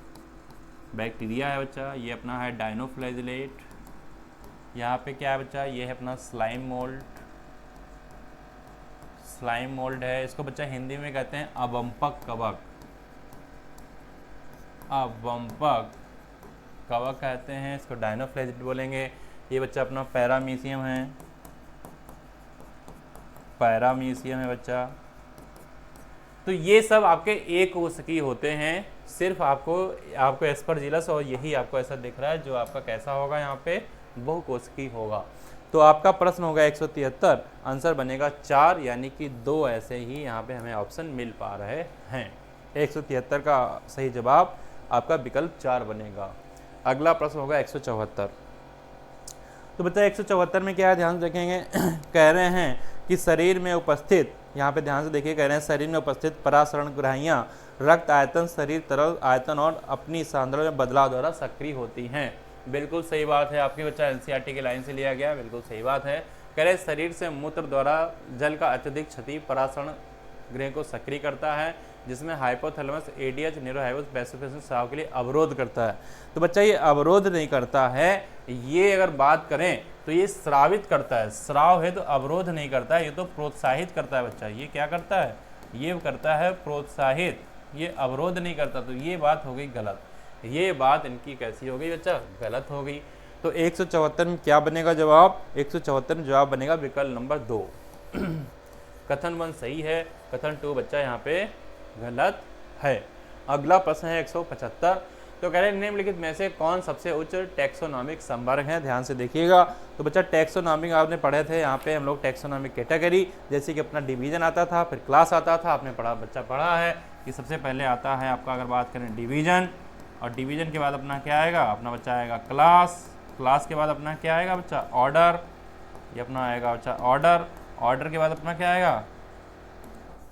बैक्टीरिया है बच्चा। ये अपना है डाइनोफ्लैजिलेट। यहाँ पे क्या है बच्चा, ये है अपना स्लाइम मोल्ड, स्लाइम मोल्ड है। इसको बच्चा हिंदी में कहते हैं अबंपक कवक, अबंपक कवक कहते हैं इसको, डाइनोफ्लैजिलेट बोलेंगे। ये बच्चा अपना पैरामीशियम है, पैरामीशियम है बच्चा। तो ये सब आपके एक कोशिकीय होते हैं। सिर्फ आपको एस्परजिलस और यही आपको ऐसा दिख रहा है जो आपका कैसा होगा, यहाँ पे बहुकोशिकीय होगा। तो आपका प्रश्न होगा 173, आंसर बनेगा 4, यानी कि 2 ऐसे ही यहाँ पे हमें ऑप्शन मिल पा रहे हैं। 173 का सही जवाब आपका विकल्प 4 बनेगा। अगला प्रश्न होगा 174। तो बच्चा 174 में क्या है, ध्यान से देखेंगे। कह रहे हैं कि शरीर में उपस्थित, यहाँ पे ध्यान से देखिए, कह रहे हैं शरीर में उपस्थित परासरण ग्राहियाँ रक्त आयतन, शरीर तरल आयतन और अपनी सांद्रता में बदलाव द्वारा सक्रिय होती हैं। बिल्कुल सही बात है, आपके बच्चा एनसीईआरटी की लाइन से लिया गया, बिल्कुल सही बात है। कह रहे शरीर से मूत्र द्वारा जल का अत्यधिक क्षति परासरण गृह को सक्रिय करता है, जिसमें हाइपोथैलेमस एडीएच न्यूरोहाइपोथैलेमस पैसिफिकेशन स्राव के लिए अवरोध करता है। तो बच्चा ये अवरोध नहीं करता है, ये अगर बात करें तो ये स्रावित करता है। स्राव है तो अवरोध नहीं करता है, ये तो प्रोत्साहित करता है बच्चा। ये क्या करता है, ये करता है प्रोत्साहित, ये अवरोध नहीं करता। तो ये बात हो गई गलत, ये बात इनकी कैसी हो गई बच्चा, गलत हो गई। तो 174 में क्या बनेगा जवाब, 174 में जवाब बनेगा विकल्प नंबर 2। कथन 1 सही है, कथन 2 बच्चा यहाँ पे गलत है। अगला प्रश्न है 175। तो कह रहे हैं निम्नलिखित में से कौन सबसे उच्च टैक्सोनॉमिक संवर्ग है, ध्यान से देखिएगा। तो बच्चा टैक्सोनॉमिक आपने पढ़े थे, यहाँ पे हम लोग टैक्सोनॉमिक कैटेगरी, जैसे कि अपना डिवीजन आता था, फिर क्लास आता था, आपने बच्चा पढ़ा है कि सबसे पहले आता है आपका, अगर बात करें डिवीजन, और डिवीजन के बाद अपना क्या आएगा, अपना बच्चा आएगा क्लास, क्लास के बाद अपना क्या आएगा बच्चा, ऑर्डर, ये अपना आएगा बच्चा ऑर्डर, ऑर्डर के बाद अपना क्या आएगा,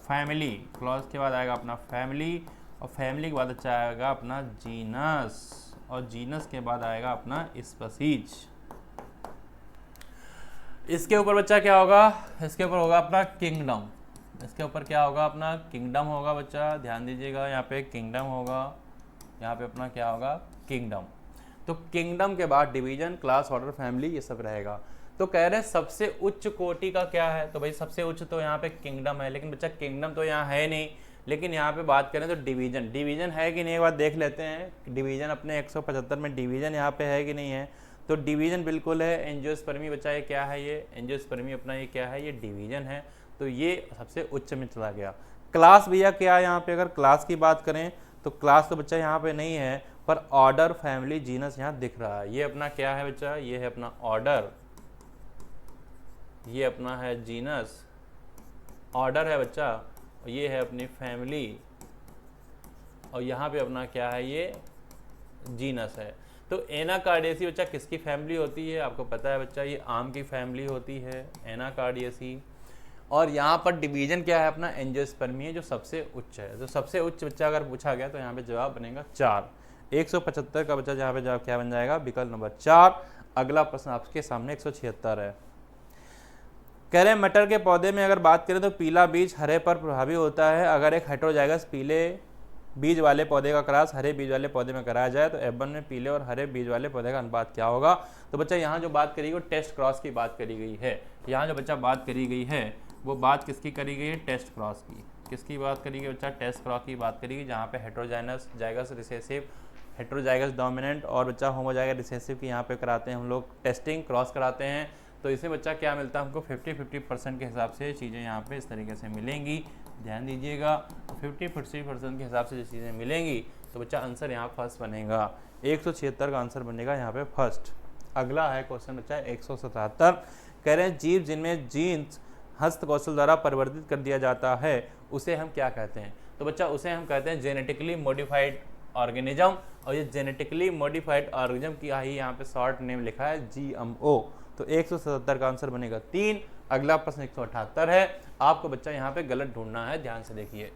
फैमिली, क्लॉज के बाद आएगा अपना फैमिली, और फैमिली के बाद अच्छा आएगा अपना जीनस, और जीनस के बाद आएगा अपना स्पीसीज। इसके ऊपर बच्चा क्या होगा, इसके ऊपर होगा अपना किंगडम, इसके ऊपर क्या होगा, अपना किंगडम होगा बच्चा, ध्यान दीजिएगा। यहाँ पे किंगडम होगा, यहाँ पे अपना क्या होगा, किंगडम। तो किंगडम के बाद डिवीजन, क्लास, ऑर्डर, फैमिली, ये सब रहेगा। तो कह रहे हैं सबसे उच्च कोटि का क्या है, तो भाई सबसे उच्च तो यहाँ पे किंगडम है, लेकिन बच्चा किंगडम तो यहाँ है नहीं। लेकिन यहाँ पे बात करें तो डिवीजन, डिवीजन है कि नहीं, एक बार देख लेते हैं। डिवीजन अपने 175 में डिवीजन यहाँ पे है कि नहीं है, तो डिवीजन बिल्कुल है। एंजियोस्पर्मी बच्चा ये क्या है, ये एंजियोस्पर्मी अपना ये क्या है, ये डिवीजन है। तो ये सबसे उच्च में चला गया। क्लास भैया क्या है, यहाँ पे अगर क्लास की बात करें तो क्लास तो बच्चा यहाँ पे नहीं है, पर ऑर्डर, फैमिली, जीनस यहाँ दिख रहा है। ये अपना क्या है बच्चा, ये है अपना ऑर्डर, ये अपना है जीनस, ऑर्डर है बच्चा, और ये है अपनी फैमिली, और यहाँ पे अपना क्या है, ये जीनस है। तो एनाकार्डियेसी बच्चा किसकी फैमिली होती है, आपको पता है बच्चा, ये आम की फैमिली होती है एनाकार्डियेसी। और यहाँ पर डिवीजन क्या है अपना, एंजियोस्पर्मी है, जो सबसे उच्च है। तो सबसे उच्च बच्चा अगर पूछा गया तो यहाँ पे जवाब बनेगा 4। 175 का बच्चा जहाँ पे जवाब क्या बन जाएगा, विकल्प नंबर 4। अगला प्रश्न आपके सामने 176 है। कह रहे हैं मटर के पौधे में अगर बात करें तो पीला बीज हरे पर प्रभावी होता है। अगर एक हेटेरोजाइगस पीले बीज वाले पौधे का क्रॉस हरे बीज वाले पौधे में कराया जाए तो F1 में पीले और हरे बीज वाले पौधे का अनुपात क्या होगा। तो बच्चा यहाँ जो बात करी वो टेस्ट क्रॉस की बात करी गई है। यहाँ जो बच्चा बात करी गई है वो बात किसकी करी गई है, टेस्ट क्रॉस की। किसकी बात करी गई बच्चा, टेस्ट क्रॉस की बात करी गई, जहाँ पे हेटेरोजाइगस रिसेसिव, हेटेरोजाइगस डोमिनेंट और बच्चा होमोजाइगस रिसेसिव की यहाँ पे कराते हैं हम लोग टेस्टिंग, क्रॉस कराते हैं। तो इसमें बच्चा क्या मिलता है हमको 50-50% के हिसाब से चीज़ें यहाँ पे इस तरीके से मिलेंगी। ध्यान दीजिएगा 50-50% के हिसाब से जो चीज़ें मिलेंगी तो बच्चा आंसर यहाँ फर्स्ट बनेगा। 176 का आंसर बनेगा यहाँ पे फर्स्ट। अगला है क्वेश्चन बच्चा 177। कह रहे हैं जीव जिनमें जीन्स हस्तकौशल द्वारा परिवर्तित कर दिया जाता है उसे हम क्या कहते हैं। तो बच्चा उसे हम कहते हैं जेनेटिकली मॉडिफाइड ऑर्गेनिज्म। और ये जेनेटिकली मॉडिफाइड ऑर्गेनिज्म की ही यहाँ पे शॉर्ट नेम लिखा है GMO। तो 177 का आंसर बनेगा 3। अगला प्रश्न 178 है। आपको बच्चा यहाँ पे गलत ढूंढना है, ध्यान से देखिए।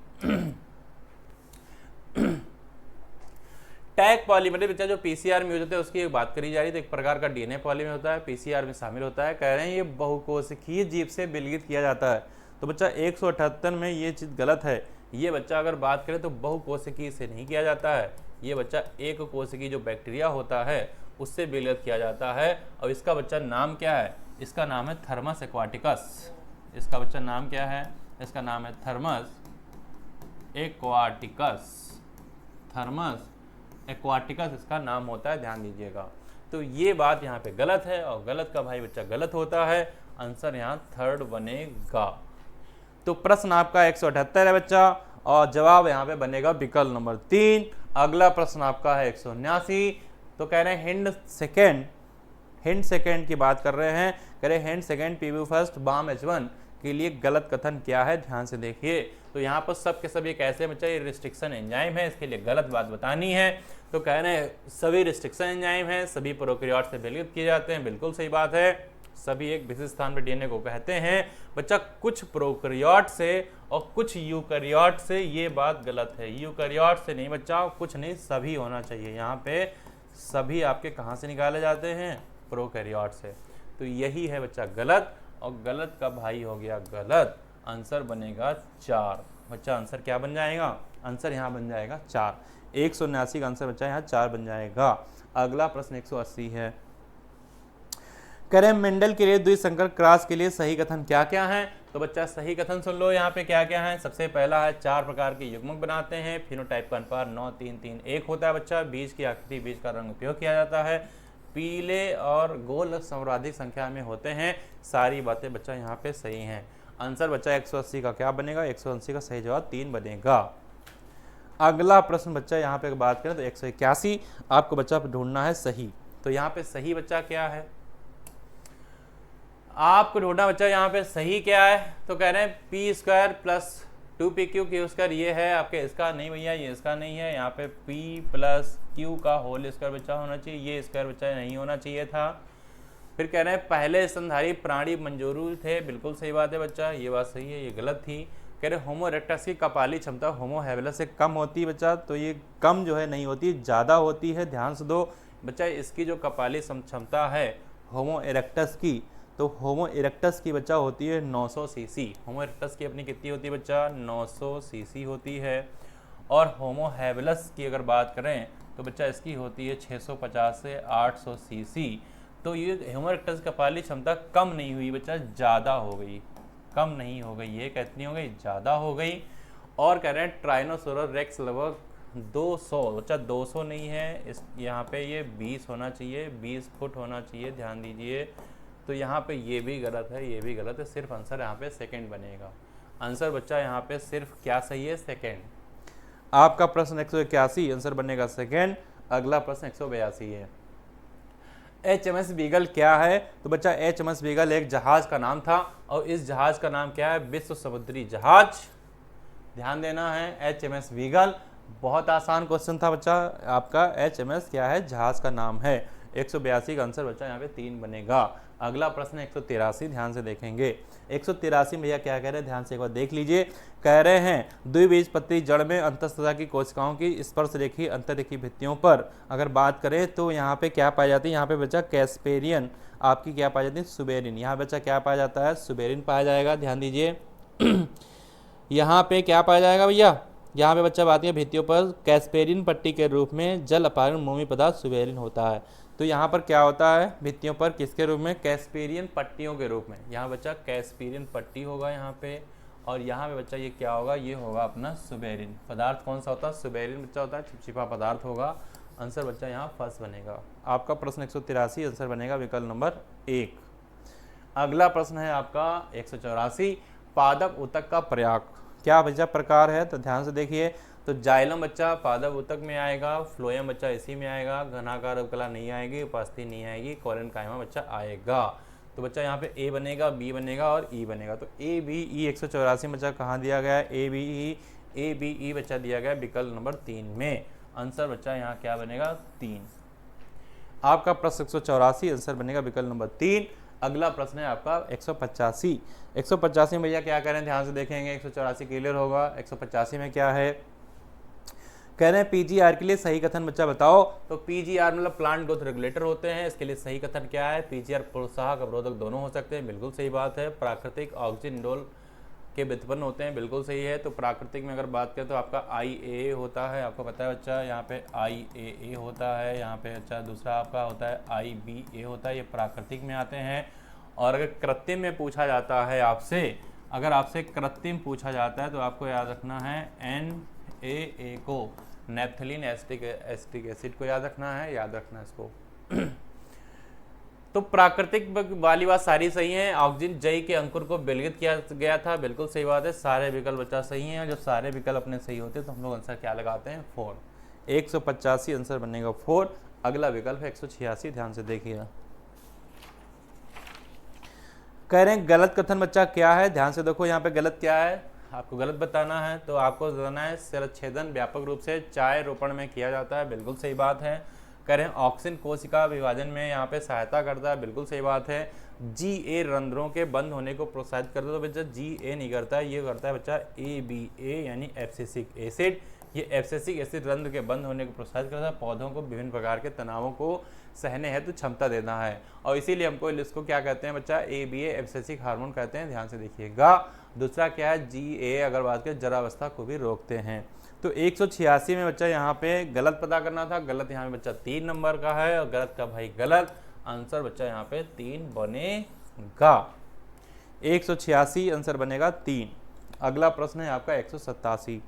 टैग पॉलीमरेज बच्चा जो PCR में यूज होता है उसकी एक बात करी जा रही है। तो एक प्रकार का DNA पॉलीमर होता है, PCR में शामिल होता है। कह रहे हैं ये बहुकोशिकीय जीव से विलगित किया जाता है। तो बच्चा 178 में ये चीज़ गलत है। ये बच्चा अगर बात करें तो बहुकोशिकीय से नहीं किया जाता है। ये बच्चा एक कोशिकीय जो बैक्टीरिया होता है उससे विलगित किया जाता है। और इसका बच्चा नाम क्या है, इसका नाम है थर्मस एक्वाटिकस। इसका बच्चा नाम क्या है, इसका नाम है थर्मस एक्वाटिकस। थर्मस एक्वाटिकस इसका नाम होता है, ध्यान दीजिएगा। तो ये बात यहाँ पे गलत है और गलत का भाई बच्चा गलत होता है। आंसर यहाँ थर्ड बनेगा। तो प्रश्न आपका 178 है बच्चा और जवाब यहाँ पे बनेगा विकल्प नंबर 3। अगला प्रश्न आपका है 179। तो कह रहे हैं हिंड सेकेंड की बात कर रहे हैं। कह रहे हैं हिंड सेकेंड PB फर्स्ट बाम H1 के लिए गलत कथन क्या है, ध्यान से देखिए। तो यहाँ पर सब के सब एक ऐसे बच्चा ये रिस्ट्रिक्शन एंजाइम है, इसके लिए गलत बात बतानी है। तो कह रहे हैं सभी रिस्ट्रिक्शन एंजाइम है, सभी प्रोकैरियोट से विलगित किए जाते हैं, बिल्कुल सही बात है। सभी एक विशिष्ट स्थान पर DNA को कहते हैं बच्चा, कुछ प्रोकैरियोट से और कुछ यूकैरियोट से, ये बात गलत है। यूकैरियोट से नहीं बच्चा, कुछ नहीं, सभी होना चाहिए। यहाँ पे सभी आपके कहाँ से निकाले जाते हैं, प्रोकैरियोट से। तो यही है बच्चा गलत और गलत का भाई हो गया गलत। आंसर बनेगा 4। बच्चा आंसर क्या बन जाएगा, आंसर यहाँ बन जाएगा 4। 179 का आंसर बच्चा यहाँ 4 बन जाएगा। अगला प्रश्न 180 है। कह रहे हैं मेंडल के लिए द्विसंकर क्रॉस के लिए सही कथन क्या क्या है। तो बच्चा सही कथन सुन लो यहाँ पे क्या क्या है। सबसे पहला है 4 प्रकार के युग्मक बनाते हैं, फिनोटाइप का अनुपात 9-3-3-1 होता है बच्चा। बीज की आकृति, बीज का रंग उपयोग किया जाता है, पीले और गोल सर्वाधिक संख्या में होते हैं। सारी बातें बच्चा यहाँ पे सही हैं। आंसर बच्चा 180 का क्या बनेगा, 180 का सही जवाब 3 बनेगा। अगला प्रश्न बच्चा यहाँ पे बात करें तो 181 आपको बच्चा ढूंढना है सही। तो यहाँ पे सही बच्चा क्या है, आपको ढूंढना बच्चा यहाँ पे सही क्या है। तो कह रहे हैं P² + 2PQ Q², ये है आपके, इसका नहीं भैया, ये इसका नहीं है। यहाँ पे P + Q का होल स्क्वायर बच्चा होना चाहिए, ये स्क्वायर बच्चा नहीं होना चाहिए था। फिर कह रहे हैं पहले स्तनधारी प्राणी मंजूरू थे, बिल्कुल सही बात है बच्चा, ये बात सही है, ये गलत थी। कह रहे होमो इरेक्टस की कपाली क्षमता होमो हैबिलस से कम होती है बच्चा, तो ये कम जो है नहीं होती, ज़्यादा होती है। ध्यान से दो बच्चा, इसकी जो कपाली क्षमता है होमो इरेक्टस की, तो होमो इरेक्टस की बच्चा होती है 900 cc। होमो इरेक्टस की अपनी कितनी होती है बच्चा, 900 cc होती है। और होमो हैबिलस की अगर बात करें तो बच्चा इसकी होती है 650 से 800 cc। तो ये होमो इरेक्टस की कपाली क्षमता कम नहीं हुई बच्चा, ज़्यादा हो गई, कम नहीं हो गई। ये कितनी हो गई, ज़्यादा हो गई। और कह रहे हैं ट्राइनोसोरस रेक्स लगभग 200, बच्चा 200 नहीं है, इस यहाँ पे ये 20 होना चाहिए, 20 फुट होना चाहिए, ध्यान दीजिए। तो यहाँ पे ये भी गलत है, ये भी गलत है, सिर्फ आंसर यहाँ पे सेकंड बनेगा। आंसर बच्चा यहाँ पे सिर्फ क्या सही है, सेकंड। आपका प्रश्न 181 आंसर बनेगा सेकंड। अगला प्रश्न 182 है। HMS बीगल क्या है। तो बच्चा HMS बीगल एक जहाज का नाम था और इस जहाज का नाम क्या है, विश्व समुद्री जहाज। ध्यान देना है, HMS बीगल। बहुत आसान क्वेश्चन था बच्चा आपका। HMS क्या है, जहाज का नाम है। 182 का आंसर बच्चा यहाँ पे 3 बनेगा। अगला प्रश्न 183, ध्यान से देखेंगे। 183 भैया क्या कह रहे हैं, ध्यान से एक बार देख लीजिए। कह रहे हैं द्विबीजपत्री जड़ में अंतःस्थिता की कोशिकाओं की स्पर्श रेखी अंतरिक्षी भित्तियों पर अगर बात करें तो यहाँ पे क्या पाई जाती है, यहाँ पे बच्चा कैस्पेरियन आपकी क्या पाई जाती है, सुबेरिन। यहाँ बच्चा क्या पाया जाता है, सुबेरिन पाया जाएगा, ध्यान दीजिए। यहाँ पे क्या पाया जाएगा भैया, यहाँ पे बच्चा बात है भित्तियों पर कैस्पेरिन पट्टी के रूप में जल अपारण मोमी पदार्थ सुबेरिन होता है। तो यहाँ पर क्या होता है भित्तियों पर, किसके रूप में, कैस्पेरियन पट्टियों के रूप में। यहाँ बच्चा कैस्पेरियन पट्टी होगा यहाँ पे, और यहाँ पे बच्चा ये क्या होगा, ये होगा अपना सुबेरिन पदार्थ। कौन सा होता है, सुबेरिन बच्चा होता है, चिपचिपा पदार्थ होगा। आंसर बच्चा यहाँ फर्स्ट बनेगा। आपका प्रश्न 183 आंसर बनेगा विकल्प नंबर 1। अगला प्रश्न है आपका 184, पादप ऊतक का प्रयाग क्या बच्चा प्रकार है, तो ध्यान से देखिए। तो जाइलम बच्चा पादप ऊतक में आएगा, फ्लोएम बच्चा इसी में आएगा, घनाकार उपकला नहीं आएगी, उपास्थि नहीं आएगी, कोलन कायमा बच्चा आएगा। तो बच्चा यहाँ पे ए बनेगा, बी बनेगा और ई बनेगा। तो ए बी ई 184 बच्चा कहाँ दिया गया है, ए बी ई बच्चा दिया गया विकल्प नंबर 3 में। आंसर बच्चा यहाँ क्या बनेगा, 3। आपका प्रश्न 184 आंसर बनेगा विकल्प नंबर 3। अगला प्रश्न है आपका 185। 185 में भैया क्या कह रहे हैं, ध्यान से देखेंगे। 184 क्लियर होगा। 185 में क्या है, कह रहे हैं पीजीआर के लिए सही कथन बच्चा बताओ। तो पीजीआर मतलब प्लांट ग्रोथ रेगुलेटर होते हैं, इसके लिए सही कथन क्या है, पीजीआर प्रोत्साहक अवरोधक दोनों हो सकते हैं, बिल्कुल सही बात है। प्राकृतिक ऑक्सीजन इंडोल के व्युत्पन्न होते हैं, बिल्कुल सही है। तो प्राकृतिक में अगर बात करें तो आपका IAA होता है, आपको पता है बच्चा, यहाँ पे IAA होता है, यहाँ पे अच्छा दूसरा आपका होता है IBA होता है, ये प्राकृतिक में आते हैं। और अगर कृत्रिम में पूछा जाता है आपसे, अगर आपसे कृत्रिम पूछा जाता है तो आपको याद रखना है NaA को, नेप्थलीन एसिटिक एसिड को याद रखना है, याद रखना है इसको। तो प्राकृतिक वाली बात सारी सही है। ऑक्सीजन जई के अंकुर को विलगित किया गया था, बिल्कुल सही बात है। सारे विकल्प बच्चा सही हैं। जब सारे विकल्प अपने सही होते हैं तो हम लोग आंसर क्या लगाते हैं, 4। 185 आंसर बनेगा 4। अगला विकल्प है 186, ध्यान से देखिए। कह रहे हैं गलत कथन बच्चा क्या है, ध्यान से देखो। यहाँ पे गलत क्या है, आपको गलत बताना है। तो आपको बताना है शिरच्छेदन व्यापक रूप से चाय रोपण में किया जाता है, बिल्कुल सही बात है। कह रहे हैं ऑक्सीजन कोशिका विभाजन में यहाँ पे सहायता करता है, बिल्कुल सही बात है। GA रंध्रों के बंद होने को प्रोत्साहित करता है, तो बच्चा GA नहीं करता है, ये करता है बच्चा ABA यानी एब्सिसिक एसिड। ये एब्सिसिक एसिड रंध्र के बंद होने को प्रोत्साहित करता है, पौधों को विभिन्न प्रकार के तनावों को सहने हेतु क्षमता देना है, और इसीलिए हमको इसको क्या कहते हैं बच्चा, ABA एब्सिसिक हार्मोन कहते हैं, ध्यान से देखिएगा। दूसरा क्या है, GA अगर बात करें जरावस्था को भी रोकते हैं। तो 186 में बच्चा यहाँ पे गलत पता करना था, गलत यहाँ पे बच्चा 3 नंबर का है, और गलत का भाई गलत। आंसर बच्चा यहाँ पे 3 बनेगा। 186 आंसर बनेगा 3। अगला प्रश्न है आपका 187।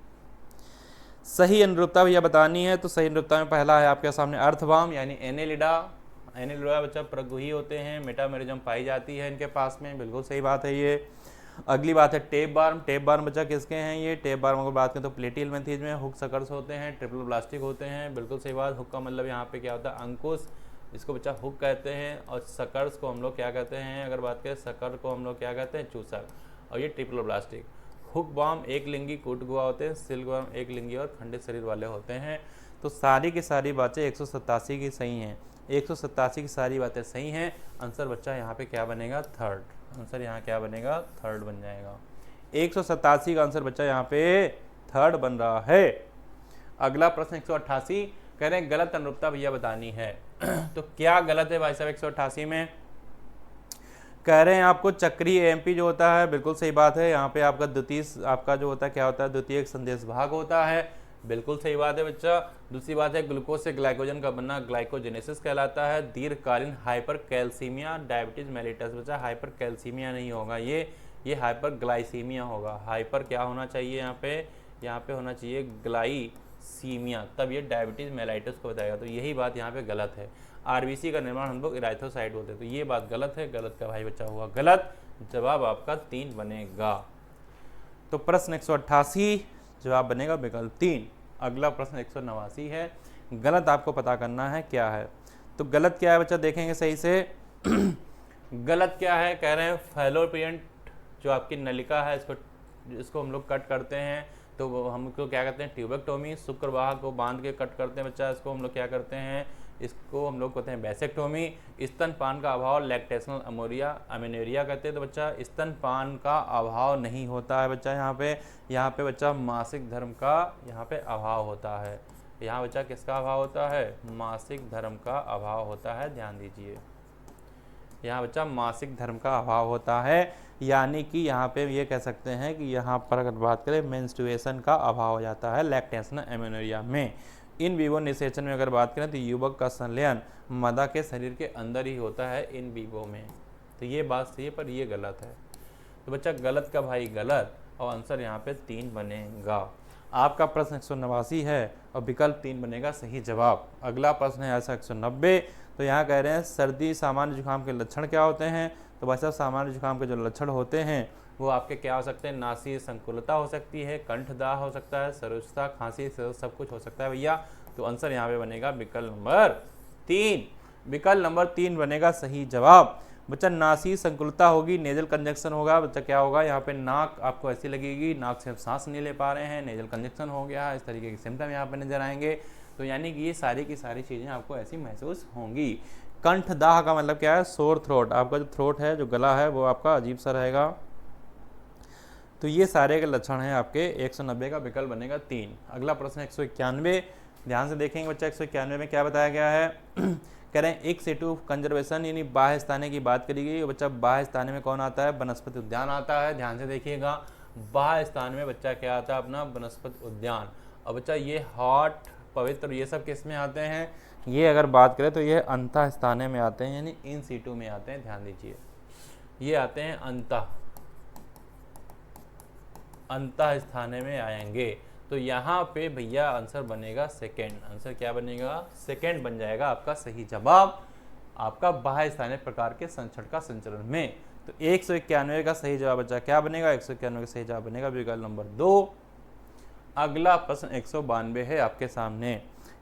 सही अनुरूपता भैया बतानी है। तो सही अनुरूपता में पहला है आपके सामने अर्थवाम यानी एनेलिडा। एनेलिडा बच्चा प्रगुही होते हैं, मेटामेरिज्म पाई जाती है इनके पास में, बिल्कुल सही बात है ये। अगली बात है टेप बार्म। टेप बार्म बच्चा किसके हैं, ये टेप बार्म अगर बात करें तो प्लेटिहेल्मिन्थीज में हुक सकर्स होते हैं, ट्रिपल ब्लास्टिक होते हैं, बिल्कुल सही बात। हुक का मतलब यहाँ पे क्या होता है, अंकुश, इसको बच्चा हुक कहते हैं, और सकर्स को हम लोग क्या कहते हैं, अगर बात करें सकर को हम लोग क्या कहते हैं, चूसक, और ये ट्रिपल ब्लास्टिक। हुक बार्म एक लिंगी कूट गुआ होते हैं, सिल्क बार्म एक लिंगी और खंडित शरीर वाले होते हैं। तो सारी की सारी बातें 187 की सही हैं, 187 की सारी बातें सही हैं। आंसर बच्चा यहाँ पे क्या बनेगा, 3rd। आंसर यहाँ क्या बनेगा, 3rd बन जाएगा। 187 का आंसर बच्चा यहाँ पे 3rd बन रहा है। अगला प्रश्न 188, कह रहे हैं गलत अनुरूपता भैया बतानी है। तो क्या गलत है भाई साहब 188 में, कह रहे हैं आपको चक्रीय AMP जो होता है, बिल्कुल सही बात है। यहाँ पे आपका द्वितीय आपका जो होता है क्या होता है, द्वितीय संदेश भाग होता है, बिल्कुल सही बात है बच्चा। दूसरी बात है ग्लूकोज से ग्लाइकोजन का बनना ग्लाइकोजेनेसिस कहलाता है। दीर्घकालीन हाइपर कैल्सीमिया डायबिटीज मेलिटस बच्चा हाइपर कैल्सीमिया नहीं होगा, ये हाइपर ग्लाइसीमिया होगा। हाइपर क्या होना चाहिए यहाँ पे होना चाहिए ग्लाइसीमिया, तब ये डायबिटीज मेलाइटिस को बताएगा। तो यही बात यहाँ पे गलत है। RBC का निर्माण हम लोग इराइथोसाइट होते हैं, तो ये बात गलत है। गलत का भाई बच्चा हुआ गलत, जवाब आपका 3 बनेगा। तो प्रश्न 188 जवाब बनेगा विकल्प 3। अगला प्रश्न 189 है, गलत आपको पता करना है क्या है। तो गलत क्या है बच्चा, देखेंगे सही से। गलत क्या है, कह रहे हैं फैलोपियन जो आपकी नलिका है, इसको हम लोग कट करते हैं, तो हमको क्या कहते हैं, ट्यूबेक्टोमी। शुक्रवाह को बांध के कट करते हैं बच्चा, इसको हम लोग क्या करते हैं, इसको हम लोग कहते हैं वैसेक्टोमी। स्तनपान का अभाव लैक्टेशनल अमेनोरिया कहते हैं। तो बच्चा स्तनपान का अभाव नहीं होता है बच्चा, यहाँ पे बच्चा मासिक धर्म का यहाँ पे अभाव होता है। यहाँ बच्चा किसका अभाव होता है, मासिक धर्म का अभाव होता है, ध्यान दीजिए। यहाँ बच्चा मासिक धर्म का अभाव होता है, यानी कि यहाँ पे ये कह सकते हैं कि यहाँ पर अगर बात करें मेंस्ट्रुएशन का अभाव हो जाता है लैक्टेशनल एमेनोरिया में। इन विवो निषेचन में अगर बात करें तो युवक का संलयन मादा के शरीर के अंदर ही होता है इन विवो में। तो ये बात सही है पर ये गलत है। तो बच्चा गलत का भाई गलत, और आंसर यहाँ पे 3 बनेगा। आपका प्रश्न 189 है और विकल्प 3 बनेगा सही जवाब। अगला प्रश्न है ऐसा 190। तो यहाँ कह रहे हैं सर्दी सामान्य जुकाम के लक्षण क्या होते हैं। तो भाई साहब सामान्य जुकाम के जो लक्षण होते हैं वो आपके क्या हो सकते हैं, नासी संकुलता हो सकती है, कंठदाह हो सकता है, सरुचता, खांसी, सब कुछ हो सकता है भैया। तो आंसर यहाँ पे बनेगा विकल्प नंबर 3। विकल्प नंबर 3 बनेगा सही जवाब। बच्चा नासी संकुलता होगी, नेजल कंजक्शन होगा। बच्चा क्या होगा, यहाँ पे नाक आपको ऐसी लगेगी, नाक से सांस नहीं ले पा रहे हैं, नेजल कंजक्शन हो गया, इस तरीके के सिम्टम यहाँ पे नजर आएंगे। तो यानी कि ये सारी की सारी चीज़ें आपको ऐसी महसूस होंगी। कंठदाह का मतलब क्या है, सोर थ्रोट, आपका जो थ्रोट है, जो गला है वो आपका अजीब सा रहेगा। तो ये सारे के लक्षण हैं आपके। 190 का विकल्प बनेगा 3। अगला प्रश्न 191, ध्यान से देखेंगे बच्चा। 191 में क्या बताया गया है कह रहे हैं एक सेटू कंजर्वेशन यानी बाह्य स्थाने की बात करी गई। बच्चा बाह्य स्थाने में कौन आता है, वनस्पति उद्यान आता है। ध्यान से देखिएगा, बाह्य स्थान में बच्चा क्या आता है, अपना वनस्पति उद्यान। और बच्चा ये हॉट, पवित्र, ये सब किस में आते हैं, ये अगर बात करें तो ये अंतः स्थाने में आते हैं, यानी इन सीटू में आते हैं। ध्यान दीजिए, ये आते हैं अंतः स्थाने में आएंगे। तो यहाँ पे भैया आंसर बनेगा सेकंड। आंसर क्या बनेगा, सेकंड बन जाएगा आपका सही जवाब, आपका बाह्य स्थानीय प्रकार के संचरण का संचरण में। तो 191 का सही जवाब बच्चा क्या बनेगा, 191 का सही जवाब बनेगा विकल्प नंबर 2। अगला प्रश्न 192 है आपके सामने।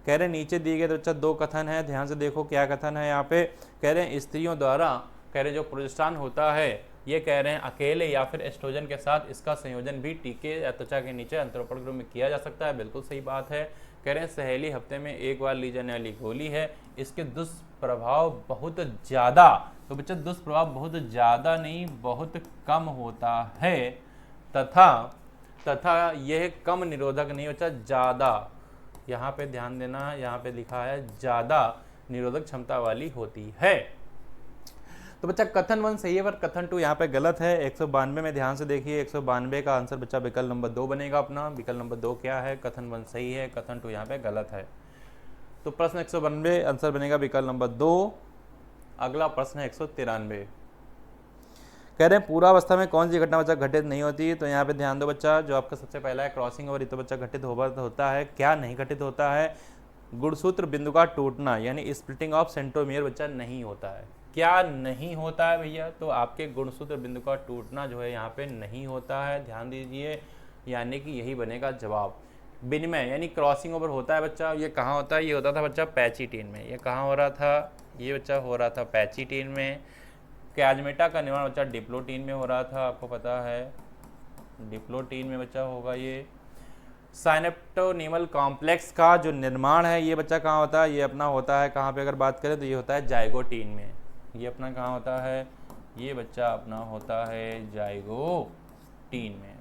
कह रहे नीचे दिए गए तो बच्चा 2 कथन है, ध्यान से देखो क्या कथन है यहाँ पे। कह रहे हैं स्त्रियों द्वारा, कह रहे जो प्रोजेस्टेरॉन होता है, ये कह रहे हैं अकेले या फिर एस्ट्रोजन के साथ इसका संयोजन भी टीके या त्वचा के नीचे अंतरोपण के रूप में किया जा सकता है। बिल्कुल सही बात है। कह रहे हैं सहेली हफ्ते में 1 बार ली जाने वाली गोली है, इसके दुष्प्रभाव बहुत ज़्यादा। तो बच्चा दुष्प्रभाव बहुत ज़्यादा नहीं, बहुत कम होता है, तथा यह कम निरोधक नहीं बच्चा, ज़्यादा। यहाँ पे ध्यान देना, यहाँ पे लिखा है ज़्यादा निरोधक क्षमता वाली होती है। तो बच्चा कथन 1 सही है पर कथन 2 यहाँ पे गलत है। 192 में ध्यान से देखिए, 192 का आंसर बच्चा विकल्प नंबर 2 बनेगा अपना। विकल्प नंबर 2 क्या है, कथन 1 सही है, कथन 2 यहाँ पे गलत है। तो प्रश्न 192 आंसर बनेगा विकल्प नंबर 2। अगला प्रश्न है 193। कह रहे हैं पूर्वावस्था में कौन सी घटना बच्चा घटित नहीं होती। तो यहाँ पे ध्यान दो बच्चा, जो आपका सबसे पहला है क्रॉसिंग ओवर, तो बच्चा घटित होता है। क्या नहीं घटित होता है, गुणसूत्र बिंदु का टूटना यानी स्प्लिटिंग ऑफ सेंट्रोमियर बच्चा नहीं होता है। क्या नहीं होता है भैया, तो आपके गुणसूत्र बिंदु का टूटना जो है यहाँ पे नहीं होता है। ध्यान दीजिए, यानी कि यही बनेगा जवाब। विनिमय यानी क्रॉसिंग ओवर होता है बच्चा, ये कहाँ होता है, ये होता था बच्चा पैचिटीन में। ये कहाँ हो रहा था, ये बच्चा हो रहा था पैचिटीन में। कैजमेटा का निर्माण बच्चा डिप्लोटीन में हो रहा था, आपको पता है डिप्लोटीन में बच्चा होगा। ये साइनेप्टोनीमल कॉम्प्लेक्स का जो निर्माण है ये बच्चा कहाँ होता है, ये अपना होता है कहाँ पे अगर बात करें तो ये होता है जाइगोटीन में। ये अपना कहाँ होता है, ये बच्चा अपना होता है जाइगोटीन में।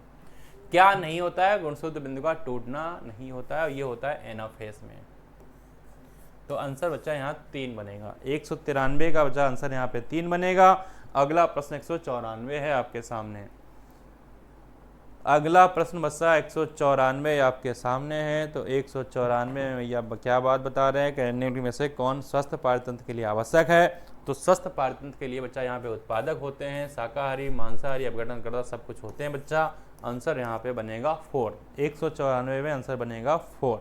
क्या नहीं होता है, गुणसूत्र बिंदु का टूटना नहीं होता है, ये होता है एनाफेज में। तो आंसर बच्चा यहाँ 3 बनेगा। 193 का बच्चा आंसर यहाँ पे 3 बनेगा। अगला प्रश्न 194 है आपके सामने। अगला प्रश्न बच्चा 194 आपके सामने है। तो 194 में भैया क्या बात बता रहे हैं, कहने में से कौन स्वस्थ पारतंत्र के लिए आवश्यक है। तो स्वस्थ पारतंत्र के लिए बच्चा यहाँ पे उत्पादक होते हैं, शाकाहारी, मांसाहारी, अपघटनकर्ता सब कुछ होते हैं बच्चा। आंसर यहाँ पे बनेगा 4। 194 में आंसर बनेगा 4।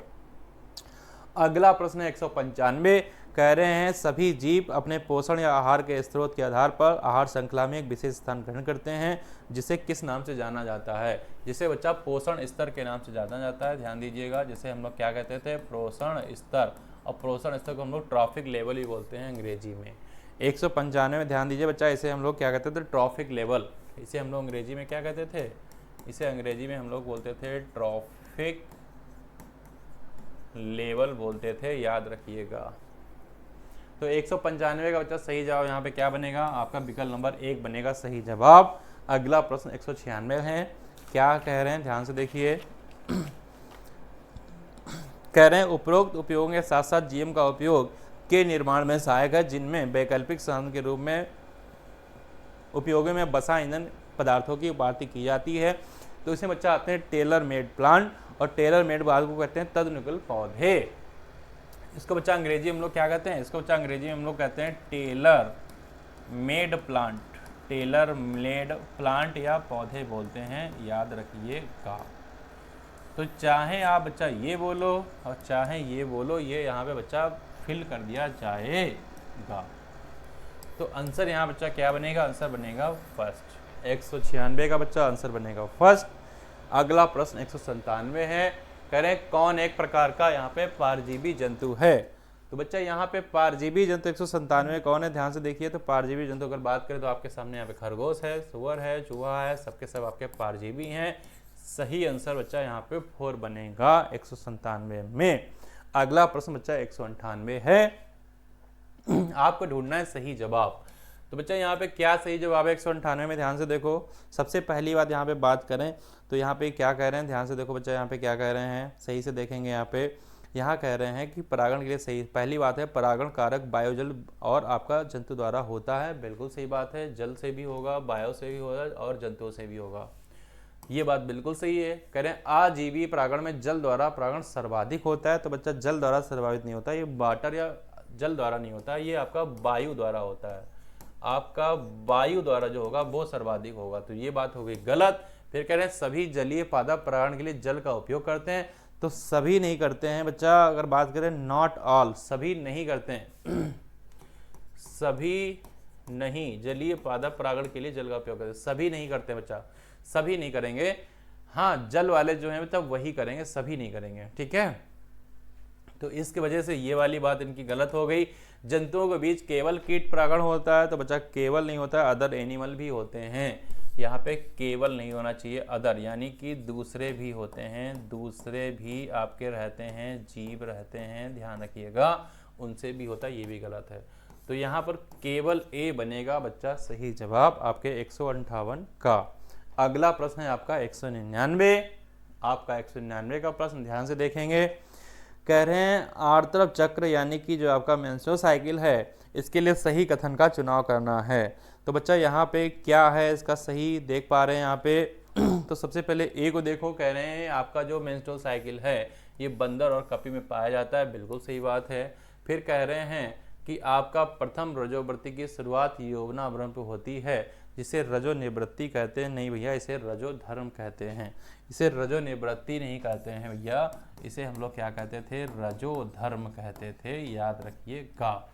अगला प्रश्न 195 कह रहे हैं सभी जीव अपने पोषण या आहार के स्रोत के आधार पर आहार श्रृंखला में एक विशेष स्थान ग्रहण करते हैं, जिसे किस नाम से जाना जाता है। जिसे बच्चा पोषण स्तर के नाम से जाना जाता है। ध्यान दीजिएगा, जैसे हम लोग क्या कहते थे, पोषण स्तर। और पोषण स्तर को हम लोग ट्रॉफिक लेवल ही बोलते हैं अंग्रेजी में। 195 में ध्यान दीजिए बच्चा, इसे हम लोग क्या कहते थे, ट्रॉफिक लेवल। इसे हम लोग अंग्रेजी में क्या कहते थे, इसे अंग्रेजी में हम लोग बोलते थे ट्रॉफिक लेवल बोलते थे, याद रखिएगा। तो 195 का बच्चा सही जवाब यहाँ पे क्या बनेगा, आपका विकल्प नंबर 1 बनेगा सही जवाब। अगला प्रश्न 196 है। क्या कह रहे हैं, ध्यान से देखिए। कह रहे हैं उपरोक्त उपयोगों के साथ साथ जीएम का उपयोग के निर्माण में सहायक है, जिनमें वैकल्पिक साधन के रूप में उपयोगों में बसा ईंधन पदार्थों की आपूर्ति की जाती है। तो इसे बच्चा आते हैं टेलर मेड प्लांट, और टेलर मेड बात को कहते हैं तदनुकूल पौधे। इसको बच्चा अंग्रेजी हम लोग क्या कहते हैं, इसको बच्चा अंग्रेजी में हम लोग कहते हैं tailor made plant, tailor made plant या पौधे बोलते हैं, याद रखिएगा। तो चाहे आप बच्चा ये बोलो और चाहे ये बोलो, ये यहाँ पे बच्चा फिल कर दिया जाएगा। तो आंसर यहाँ बच्चा क्या बनेगा, आंसर बनेगा फर्स्ट। 196 का बच्चा आंसर बनेगा फर्स्ट। अगला प्रश्न 197 है, करें कौन एक प्रकार का यहाँ पे परजीवी जंतु है। तो बच्चा यहाँ पे परजीवी जंतु 197 कौन है, ध्यान से देखिए। तो परजीवी जंतु अगर बात करें तो आपके सामने यहाँ पे खरगोश है, सुअर है, चूहा है, सबके सब आपके परजीवी हैं। सही आंसर बच्चा यहाँ पे 4 बनेगा 197 में। अगला प्रश्न बच्चा 198 है, आपको ढूंढना है सही जवाब। तो बच्चा यहाँ पे क्या सही जवाब है 198 में, ध्यान से देखो। सबसे पहली बात यहाँ पे बात करें तो यहाँ पे क्या कह रहे हैं, ध्यान से देखो बच्चा, यहाँ पे क्या कह रहे हैं, सही से देखेंगे। यहाँ कह रहे हैं कि परागण के लिए सही, पहली बात है परागण कारक वायुजल और आपका जंतु द्वारा होता है, बिल्कुल सही बात है। जल से भी होगा, वायु से भी होगा और जंतुओं से भी होगा, ये बात बिल्कुल सही है। कह रहे हैं आजीवी परागण में जल द्वारा परागण सर्वाधिक होता है। तो बच्चा जल द्वारा सर्वाधिक नहीं होता, ये वाटर या जल द्वारा नहीं होता, ये आपका वायु द्वारा होता है। आपका वायु द्वारा जो होगा वो सर्वाधिक होगा, तो ये बात हो गई गलत। फिर कह रहे हैं सभी जलीय पादप परागण के लिए जल का उपयोग करते हैं। तो सभी नहीं करते हैं बच्चा, अगर बात करें नॉट ऑल, सभी नहीं करते हैं सभी नहीं जलीय पादप परागण के लिए जल का उपयोग करते हैं, सभी नहीं करते हैं बच्चा, सभी नहीं करेंगे। हाँ, जल वाले जो हैं बच्चा वही करेंगे, सभी नहीं करेंगे, ठीक है। तो इसकी वजह से ये वाली बात इनकी गलत हो गई। जंतुओं के बीच केवल कीट परागण होता है, तो बच्चा केवल नहीं होता है, अदर एनिमल भी होते हैं। यहाँ पे केवल नहीं होना चाहिए, अदर यानी कि दूसरे भी होते हैं, दूसरे भी आपके रहते हैं, जीव रहते हैं, ध्यान रखिएगा, उनसे भी होता है, ये भी गलत है। तो यहाँ पर केवल ए बनेगा बच्चा सही जवाब आपके 158 का। अगला प्रश्न है आपका 199, आपका 199 का प्रश्न ध्यान से देखेंगे। कह रहे हैं आवर्तक चक्र यानी कि जो आपका मेंस्ट्रुअल साइकिल है, इसके लिए सही कथन का चुनाव करना है। तो बच्चा यहाँ पे क्या है इसका सही, देख पा रहे हैं यहाँ पे तो सबसे पहले ए को देखो। कह रहे हैं आपका जो मेंस्ट्रुअल साइकिल है ये बंदर और कपी में पाया जाता है, बिल्कुल सही बात है। फिर कह रहे हैं कि आपका प्रथम रजोवृत्ति की शुरुआत यौवनावरण पे होती है, जिसे रजो निवृत्ति कहते हैं। नहीं भैया, इसे रजो धर्म कहते हैं, इसे रजो निवृत्ति नहीं कहते हैं भैया, इसे हम लोग क्या कहते थे, रजो धर्म कहते थे, याद रखिएगा।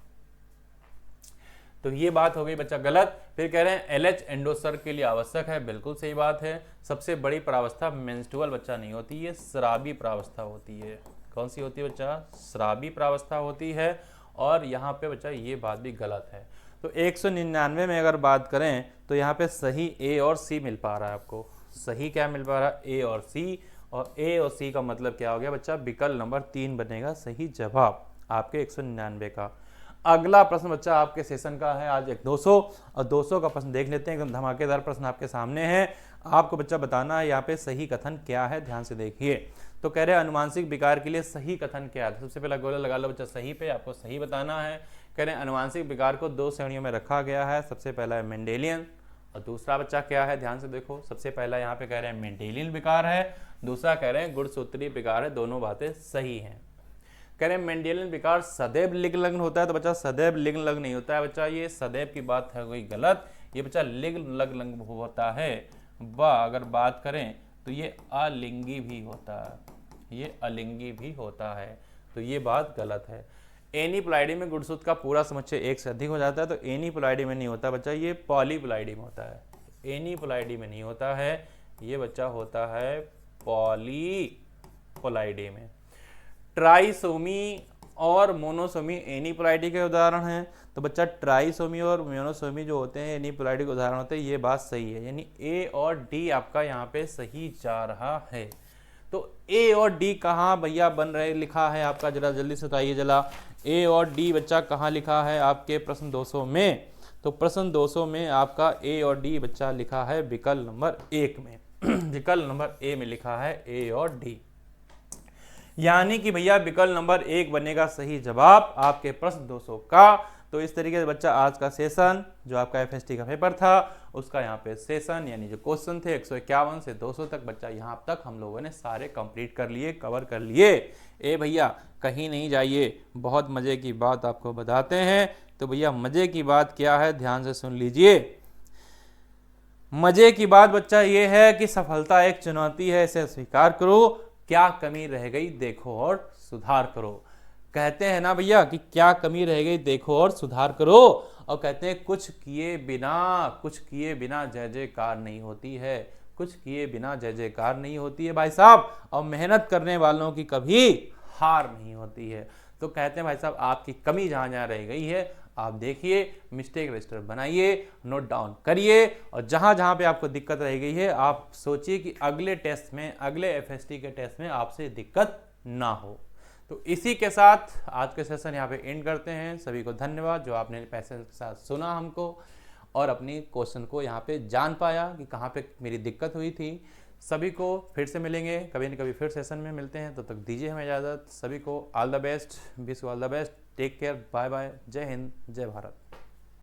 तो ये बात हो गई बच्चा गलत। फिर कह रहे हैं एलएच एंडोसर के लिए आवश्यक है, बिल्कुल सही बात है। सबसे बड़ी प्रावस्था मेंस्ट्रुअल बच्चा नहीं होती, ये स्रावी प्रावस्था होती है। कौन सी होती है बच्चा, स्रावी प्रावस्था होती है। और यहाँ पे बच्चा ये बात भी गलत है। तो 199 में अगर बात करें तो यहाँ पे सही ए और सी मिल पा रहा है आपको। सही क्या मिल पा रहा है, ए और सी। और ए और सी का मतलब क्या हो गया बच्चा, विकल्प नंबर 3 बनेगा सही जवाब आपके 199 का। अगला प्रश्न बच्चा आपके सेशन का है आज 200, और 200 का प्रश्न देख लेते हैं, एकदम धमाकेदार प्रश्न आपके सामने है। आपको बच्चा बताना है यहाँ पे सही कथन क्या है, ध्यान से देखिए। तो कह रहे हैं अनुवांशिक विकार के लिए सही कथन क्या है। सबसे पहला गोला लगा लो बच्चा सही पे, आपको सही बताना है। कह रहे हैं अनुवांशिक विकार को 2 श्रेणियों में रखा गया है। सबसे पहला है मेंडेलियन, और दूसरा बच्चा क्या है, ध्यान से देखो। सबसे पहला यहाँ पे कह रहे हैं मेंडेलियन विकार है, दूसरा कह रहे हैं गुणसूत्रीय विकार है। दोनों बातें सही हैं। कह रहे हैं मेंडेलियन विकार सदैव लिंग लग्न होता है, तो बच्चा सदैव लिंग लग्न नहीं होता है बच्चा, ये सदैव की बात है कोई गलत। ये बच्चा लिंग लग्न होता है, व अगर बात करें तो ये अलिंगी भी होता है, ये अलिंगी भी होता है, तो ये बात गलत है। एनीप्लाइडी में गुणसूत्र का पूरा समुच्चय 1 से अधिक हो जाता है, तो एनीप्लाइडी में नहीं होता बच्चा, ये पॉलीप्लाइडी में होता है। एनीप्लाइडी में नहीं होता है, ये बच्चा होता है पॉलीप्लाइडी में। ट्राइसोमी और मोनोसोमी एनीप्लाइडी के उदाहरण हैं। तो बच्चा ट्राइसोमी और मोनोसोमी जो होते हैं एनीप्लाइडी के उदाहरण होते हैं, ये बात सही है, यानी ए और डी आपका यहाँ पे सही जा रहा है। तो ए और डी कहाँ भैया बन रहे लिखा है आपका, जरा जल्दी से बताइए जरा। ए और डी बच्चा कहाँ लिखा है आपके प्रश्न 200 में। तो प्रश्न 200 में आपका ए और डी बच्चा लिखा है विकल्प नंबर 1 में विकल्प नंबर ए में लिखा है ए और डी, यानी कि भैया विकल्प नंबर 1 बनेगा सही जवाब आपके प्रश्न 200 का। तो इस तरीके से बच्चा आज का सेशन जो आपका एफएसटी का पेपर था उसका यहाँ पे सेशन यानी जो क्वेश्चन थे 151 से 200 तक बच्चा यहाँ तक हम लोगों ने सारे कंप्लीट कर लिए, कवर कर लिए। ए भैया कहीं नहीं जाइए, बहुत मजे की बात आपको बताते हैं। तो भैया मजे की बात क्या है, ध्यान से सुन लीजिए। मजे की बात बच्चा ये है कि सफलता एक चुनौती है, इसे स्वीकार करो। क्या कमी रह गई देखो और सुधार करो। कहते हैं ना भैया कि क्या कमी रह गई देखो और सुधार करो। और कहते हैं कुछ किए बिना जय जयकार नहीं होती है, कुछ किए बिना जय जयकार नहीं होती है भाई साहब। और मेहनत करने वालों की कभी हार नहीं होती है। तो कहते हैं भाई साहब आपकी कमी जहां जहां रह गई है आप देखिए, मिस्टेक रजिस्टर बनाइए, नोट डाउन करिए, और जहां जहां पे आपको दिक्कत रह गई है आप सोचिए कि अगले टेस्ट में, अगले एफएसटी के टेस्ट में आपसे दिक्कत ना हो। तो इसी के साथ आज के सेशन यहाँ पे एंड करते हैं। सभी को धन्यवाद जो आपने पैसेंस के साथ सुना हमको और अपनी क्वेश्चन को यहाँ पे जान पाया कि कहाँ पे मेरी दिक्कत हुई थी। सभी को फिर से मिलेंगे, कभी न कभी फिर सेशन में मिलते हैं। तब तक दीजिए हमें इजाज़त। सभी को all the best, wish all the best, take care, bye bye, जय हिंद, जय भारत।